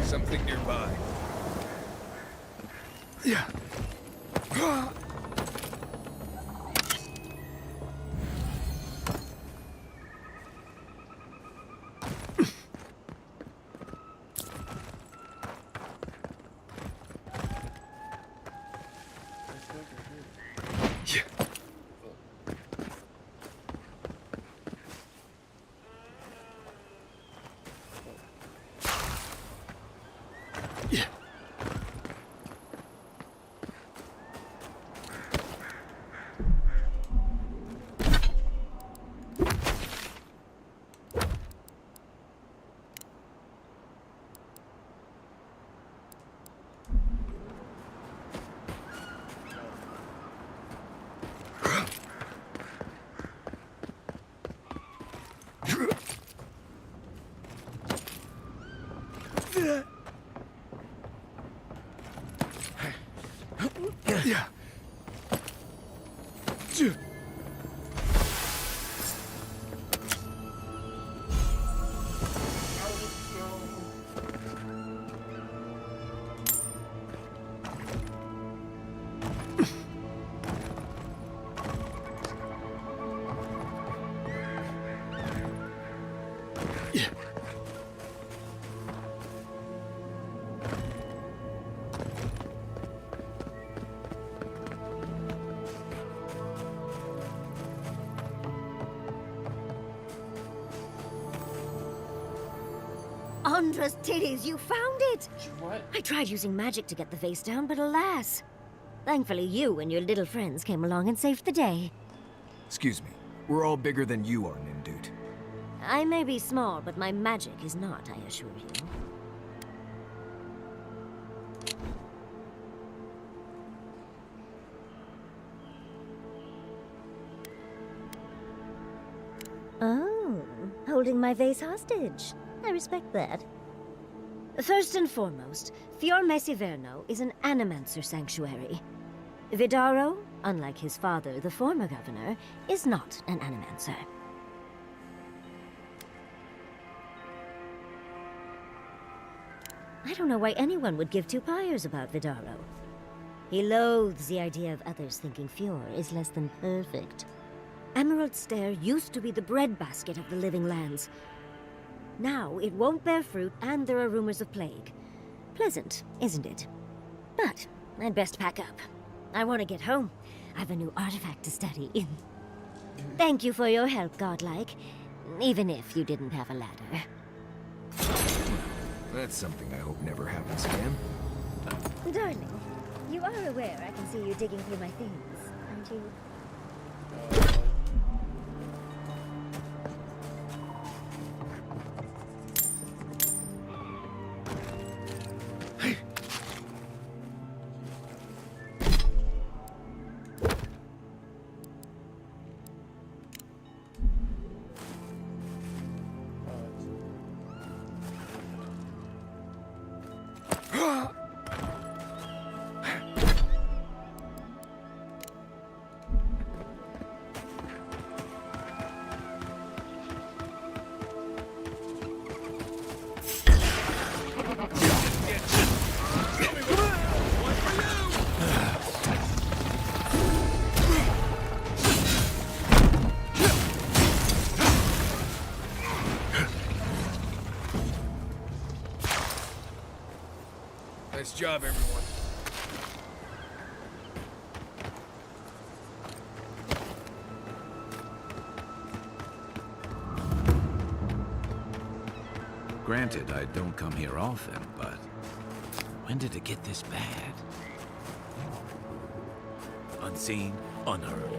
Something nearby. Yeah. Andra's titties, you found it! What? I tried using magic to get the vase down, but alas. Thankfully, you and your little friends came along and saved the day. Excuse me. We're all bigger than you are, Nimdude. I may be small, but my magic is not, I assure you. Oh, holding my vase hostage. I respect that. First and foremost, Fiorme Siverno is an animancer sanctuary. Vidaro, unlike his father, the former governor, is not an animancer. I don't know why anyone would give two pyres about Vidaro. He loathes the idea of others thinking Fior is less than perfect. Emerald Stair used to be the breadbasket of the living lands. Now it won't bear fruit, and there are rumors of plague. Pleasant, isn't it? But I'd best pack up. I want to get home. I've a new artifact to study. Thank you for your help, Godlike. Even if you didn't have a ladder. That's something I hope never happens again. Darling, you are aware I can see you digging through my things, aren't you? Nice job, everyone. Granted, I don't come here often, but when did it get this bad? Unseen, unheard.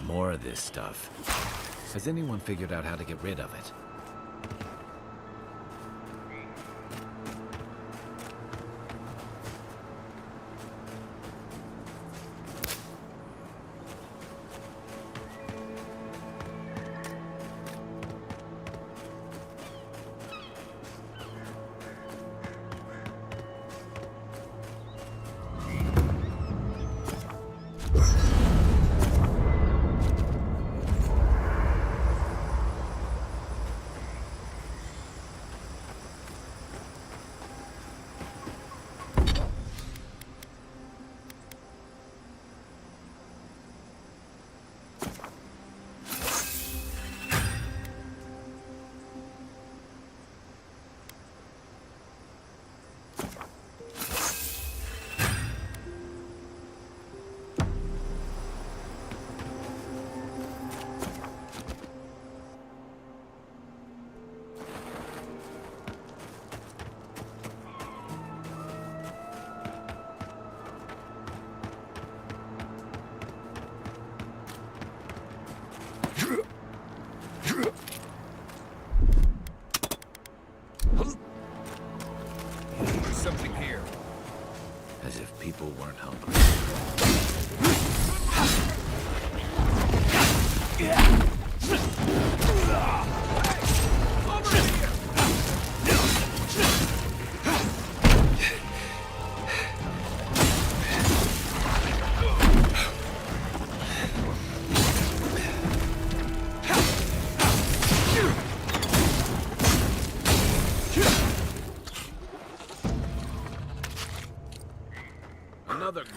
More of this stuff. Has anyone figured out how to get rid of it?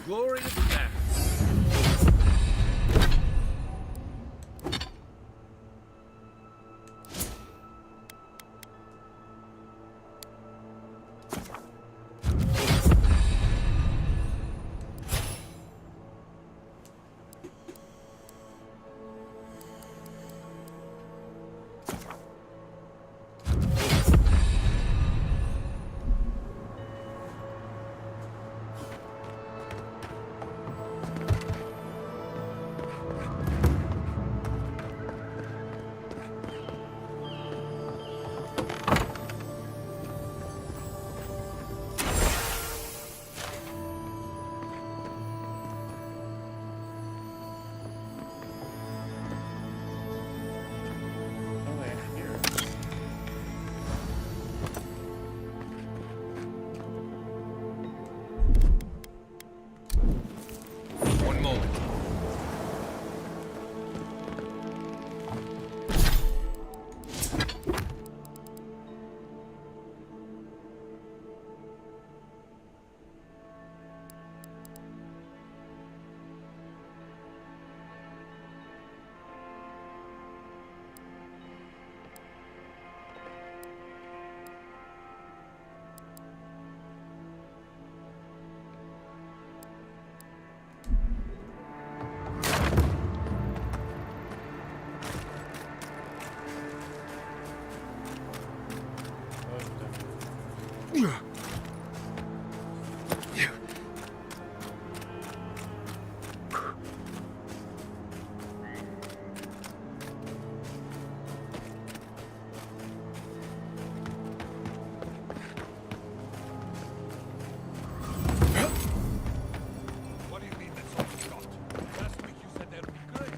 glorious death. One moment. What do you mean that's all you got? Last week you said they'd be good.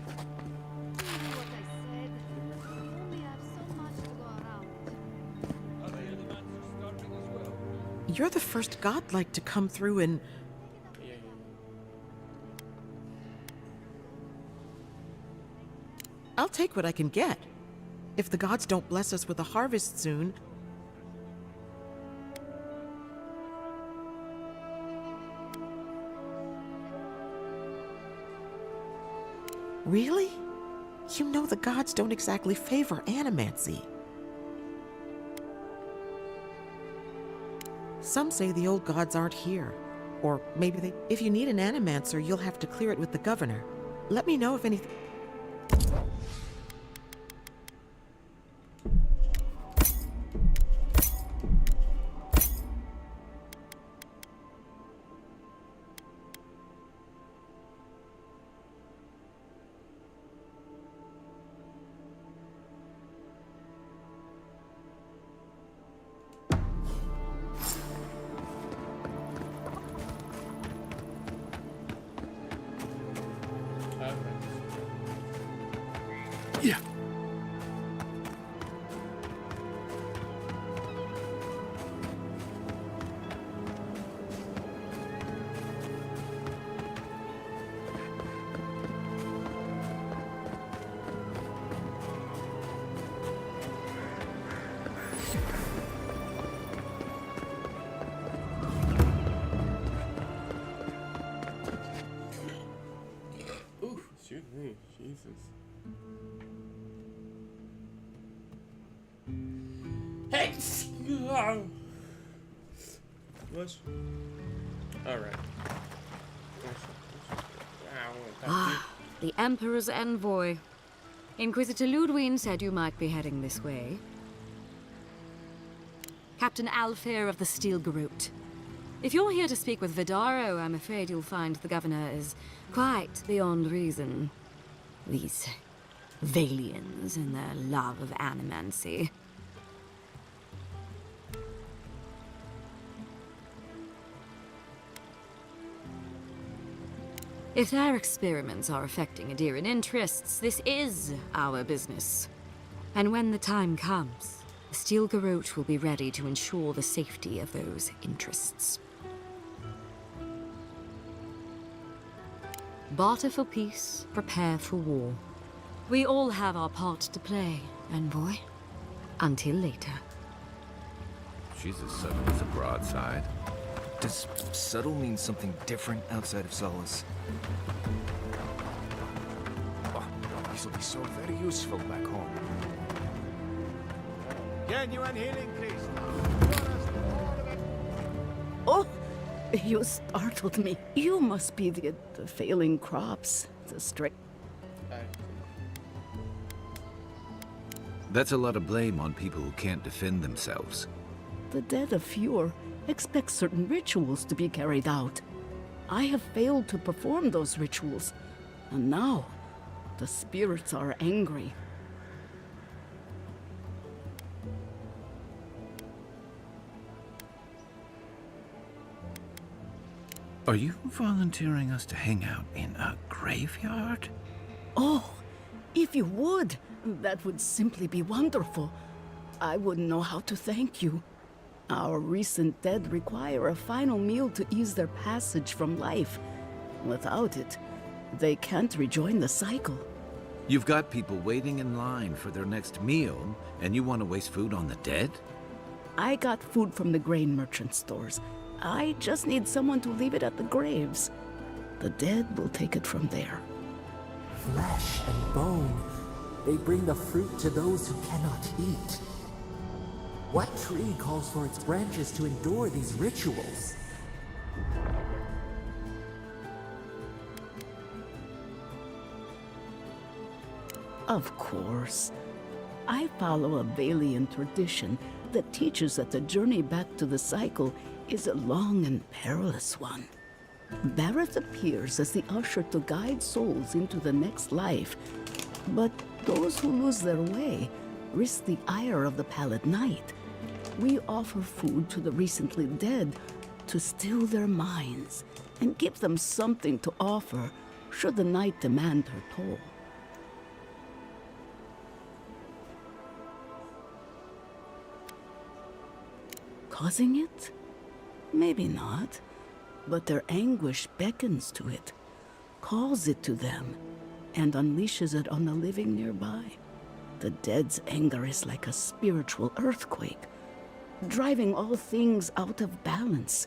What I said. We only have so much to go around. Are the elements starving as well? You're the first godlike to come through and... I'll take what I can get. If the gods don't bless us with a harvest soon... Really? You know the gods don't exactly favor animancy. Some say the old gods aren't here. Or maybe they... If you need an animancer, you'll have to clear it with the governor. Let me know if anything... Yeah. Ooh, excuse me, Jesus. Hey! What? Alright. Ah, the Emperor's envoy. Inquisitor Ludwine said you might be heading this way. Captain Alfair of the Steel Garrote. If you're here to speak with Vidaro, I'm afraid you'll find the governor is quite beyond reason. These Valians and their love of animancy. If their experiments are affecting Adirian interests, this is our business. And when the time comes, the Steel Garrote will be ready to ensure the safety of those interests. Barter for peace, prepare for war. We all have our part to play, envoy. Until later. Jesus, suddenly it's a broadside. Does subtle mean something different outside of Solace? Oh, this will be so very useful back home. Genuine healing priest. Oh, you startled me. You must be the failing crops, the strict. That's a lot of blame on people who can't defend themselves. The dead of Fjord expect certain rituals to be carried out. I have failed to perform those rituals, and now the spirits are angry. Are you volunteering us to hang out in a graveyard? Oh, if you would, that would simply be wonderful. I wouldn't know how to thank you. Our recent dead require a final meal to ease their passage from life. Without it, they can't rejoin the cycle. You've got people waiting in line for their next meal, and you want to waste food on the dead? I got food from the grain merchant stores. I just need someone to leave it at the graves. The dead will take it from there. Flesh and bone, they bring the fruit to those who cannot eat. What tree calls for its branches to endure these rituals? Of course. I follow a Valian tradition that teaches that the journey back to the cycle is a long and perilous one. Barrett appears as the usher to guide souls into the next life, but those who lose their way risk the ire of the Pallid Knight. We offer food to the recently dead to still their minds and give them something to offer should the Knight demand her toll. Causing it? Maybe not, but their anguish beckons to it, calls it to them, and unleashes it on the living nearby. The dead's anger is like a spiritual earthquake, driving all things out of balance.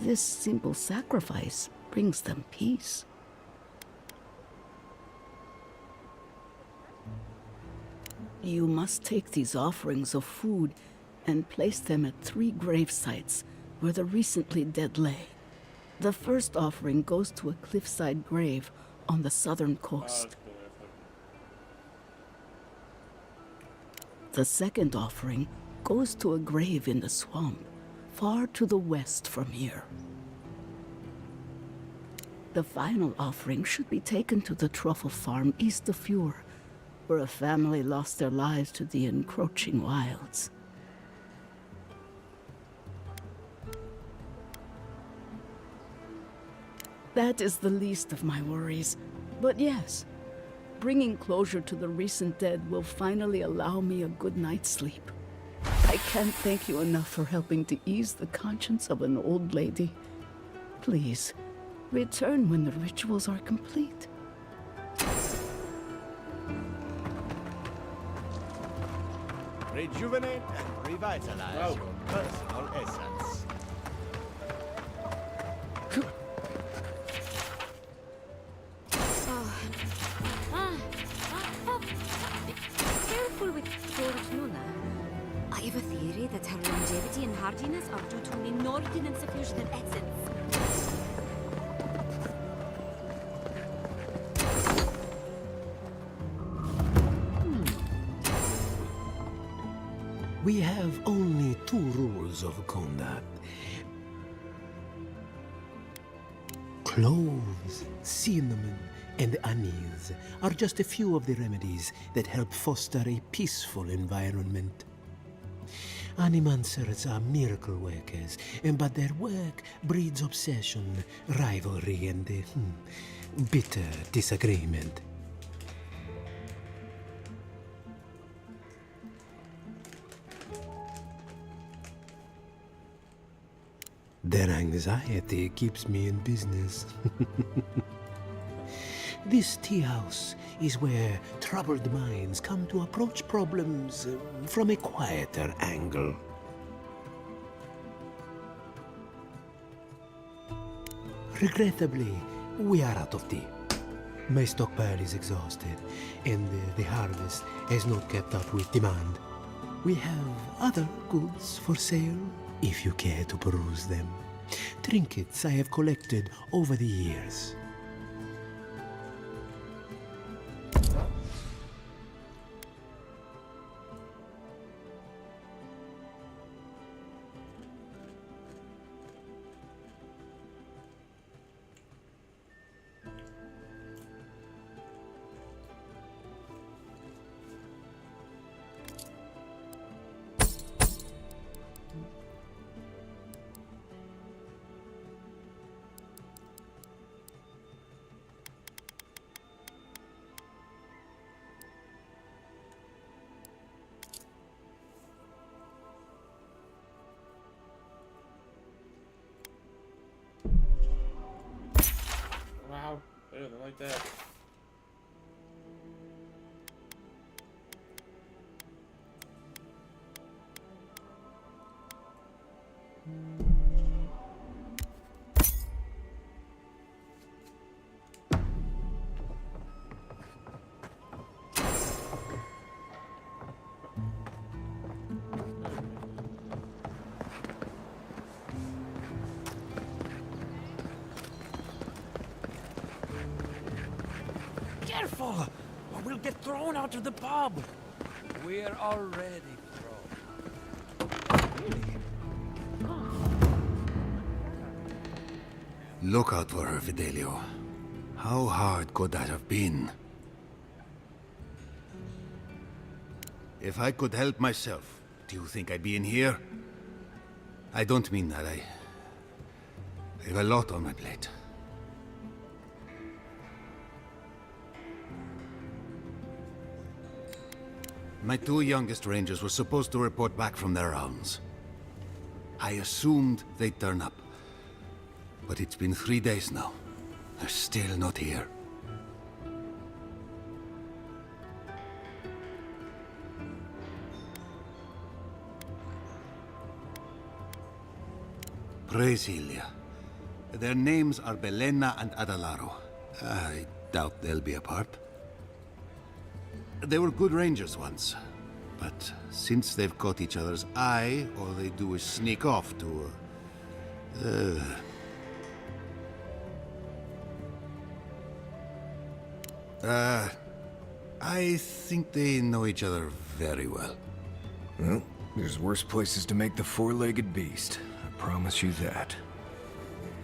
This simple sacrifice brings them peace. You must take these offerings of food and place them at 3 grave sites where the recently dead lay. The first offering goes to a cliffside grave on the southern coast. The second offering goes to a grave in the swamp, far to the west from here. The final offering should be taken to the truffle farm east of Fjord, where a family lost their lives to the encroaching wilds. That is the least of my worries. But yes, bringing closure to the recent dead will finally allow me a good night's sleep. I can't thank you enough for helping to ease the conscience of an old lady. Please, return when the rituals are complete. Rejuvenate and revitalize your personal essence. Careful with George Nuna. I have a theory that her longevity and hardiness are due to an inordinate suffusion of essence. We have only 2 rules of conduct. Cloves, cinnamon, and anise are just a few of the remedies that help foster a peaceful environment. Animancers are miracle workers, but their work breeds obsession, rivalry, and bitter disagreement. Their anxiety keeps me in business. This tea house is where troubled minds come to approach problems from a quieter angle. regrettably, we are out of tea. My stockpile is exhausted, and the harvest has not kept up with demand. We have other goods for sale, if you care to peruse them. Trinkets I have collected over the years. Wow, better than like that. Careful, or we'll get thrown out of the pub. We're already Look out for her, Fidelio. How hard could that have been? If I could help myself, do you think I'd be in here? I don't mean that. I have a lot on my plate. My two youngest rangers were supposed to report back from their rounds. I assumed they'd turn up. But it's been 3 days now. They're still not here. Praise Ilia. Their names are Belena and Adalaro. I doubt they'll be apart. They were good rangers once, but since they've caught each other's eye, all they do is sneak off to... I think they know each other very well. Well, there's worse places to make the four-legged beast. I promise you that.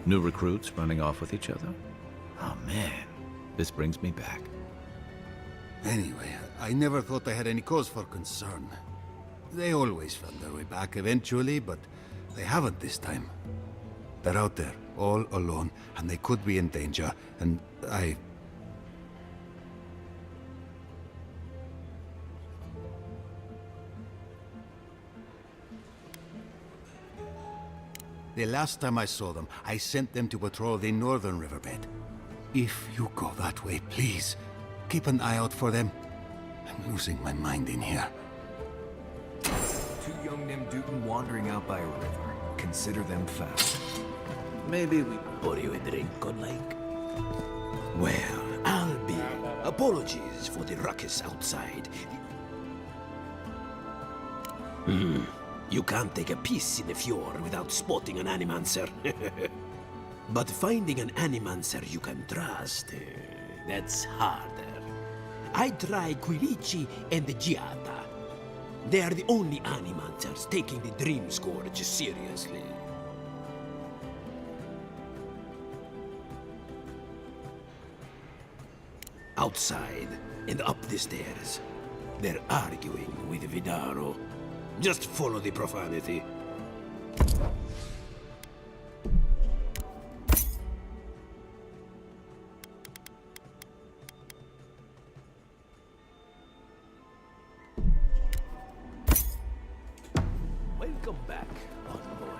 New recruits running off with each other? Oh man, this brings me back. Anyway, I never thought I had any cause for concern. They always found their way back eventually, but they haven't this time. They're out there, all alone, and they could be in danger, and The last time I saw them, I sent them to patrol the northern riverbed. If you go that way, please, keep an eye out for them. I'm losing my mind in here. Two young Nemdutin wandering out by a river. Consider them found. Maybe we pour you a drink, good like. Well, I'll be. Apologies for the ruckus outside. You can't take a piece in the fjord without spotting an animancer. But finding an animancer you can trust, that's harder. I try Quilici and the Giata. They are the only animancers taking the Dream Scourge seriously. Outside and up the stairs, they're arguing with Vidaro. Just follow the profanity. Welcome back, envoy.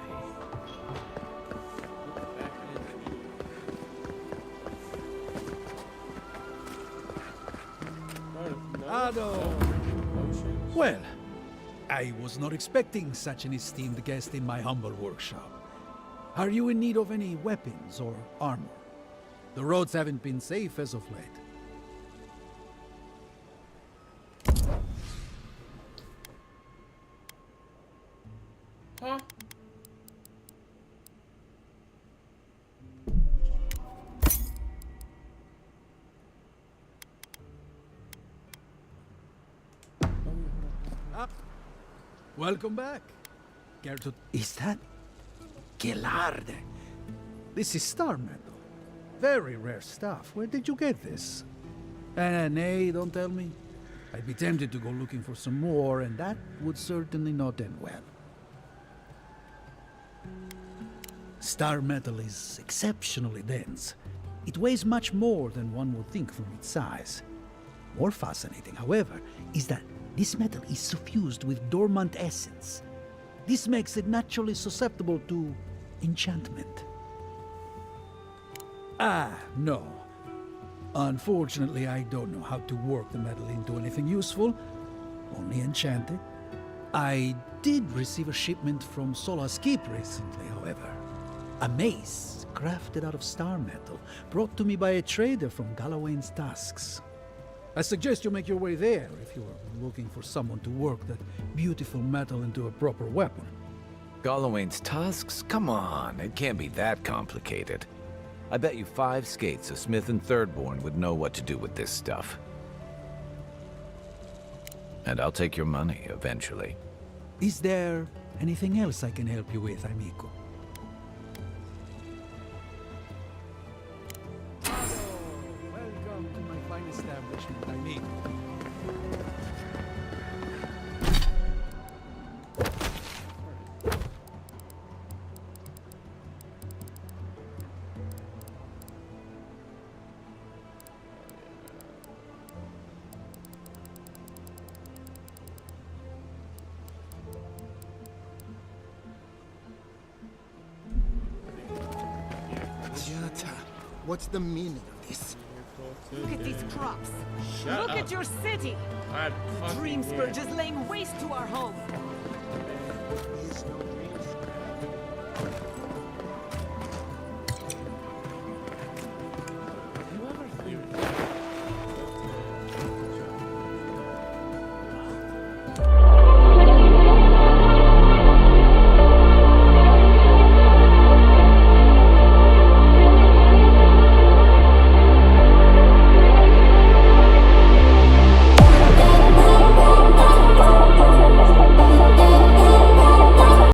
Well, I was not expecting such an esteemed guest in my humble workshop. Are you in need of any weapons or armor? The roads haven't been safe as of late. Huh? Welcome back. Care to... Is that... Gelarde? This is star metal. Very rare stuff. Where did you get this? Nay, don't tell me. I'd be tempted to go looking for some more, and that would certainly not end well. Star metal is exceptionally dense. It weighs much more than one would think from its size. More fascinating, however, is that this metal is suffused with dormant essence. This makes it naturally susceptible to enchantment. No. Unfortunately, I don't know how to work the metal into anything useful. Only enchant it. I did receive a shipment from Sola's Keep recently, however. A mace crafted out of star metal, brought to me by a trader from Galawain's Tusks. I suggest you make your way there if you are looking for someone to work that beautiful metal into a proper weapon. Galawain's Tusks? Come on, it can't be that complicated. I bet you 5 skates a Smith and Thirdborn would know what to do with this stuff. And I'll take your money, eventually. Is there anything else I can help you with, amigo? Welcome to my fine establishment, I mean. What's the meaning of this? Look at these crops. Shut Look up. at your city. God fucking Dreamsburg damn. is laying waste to our home. There is no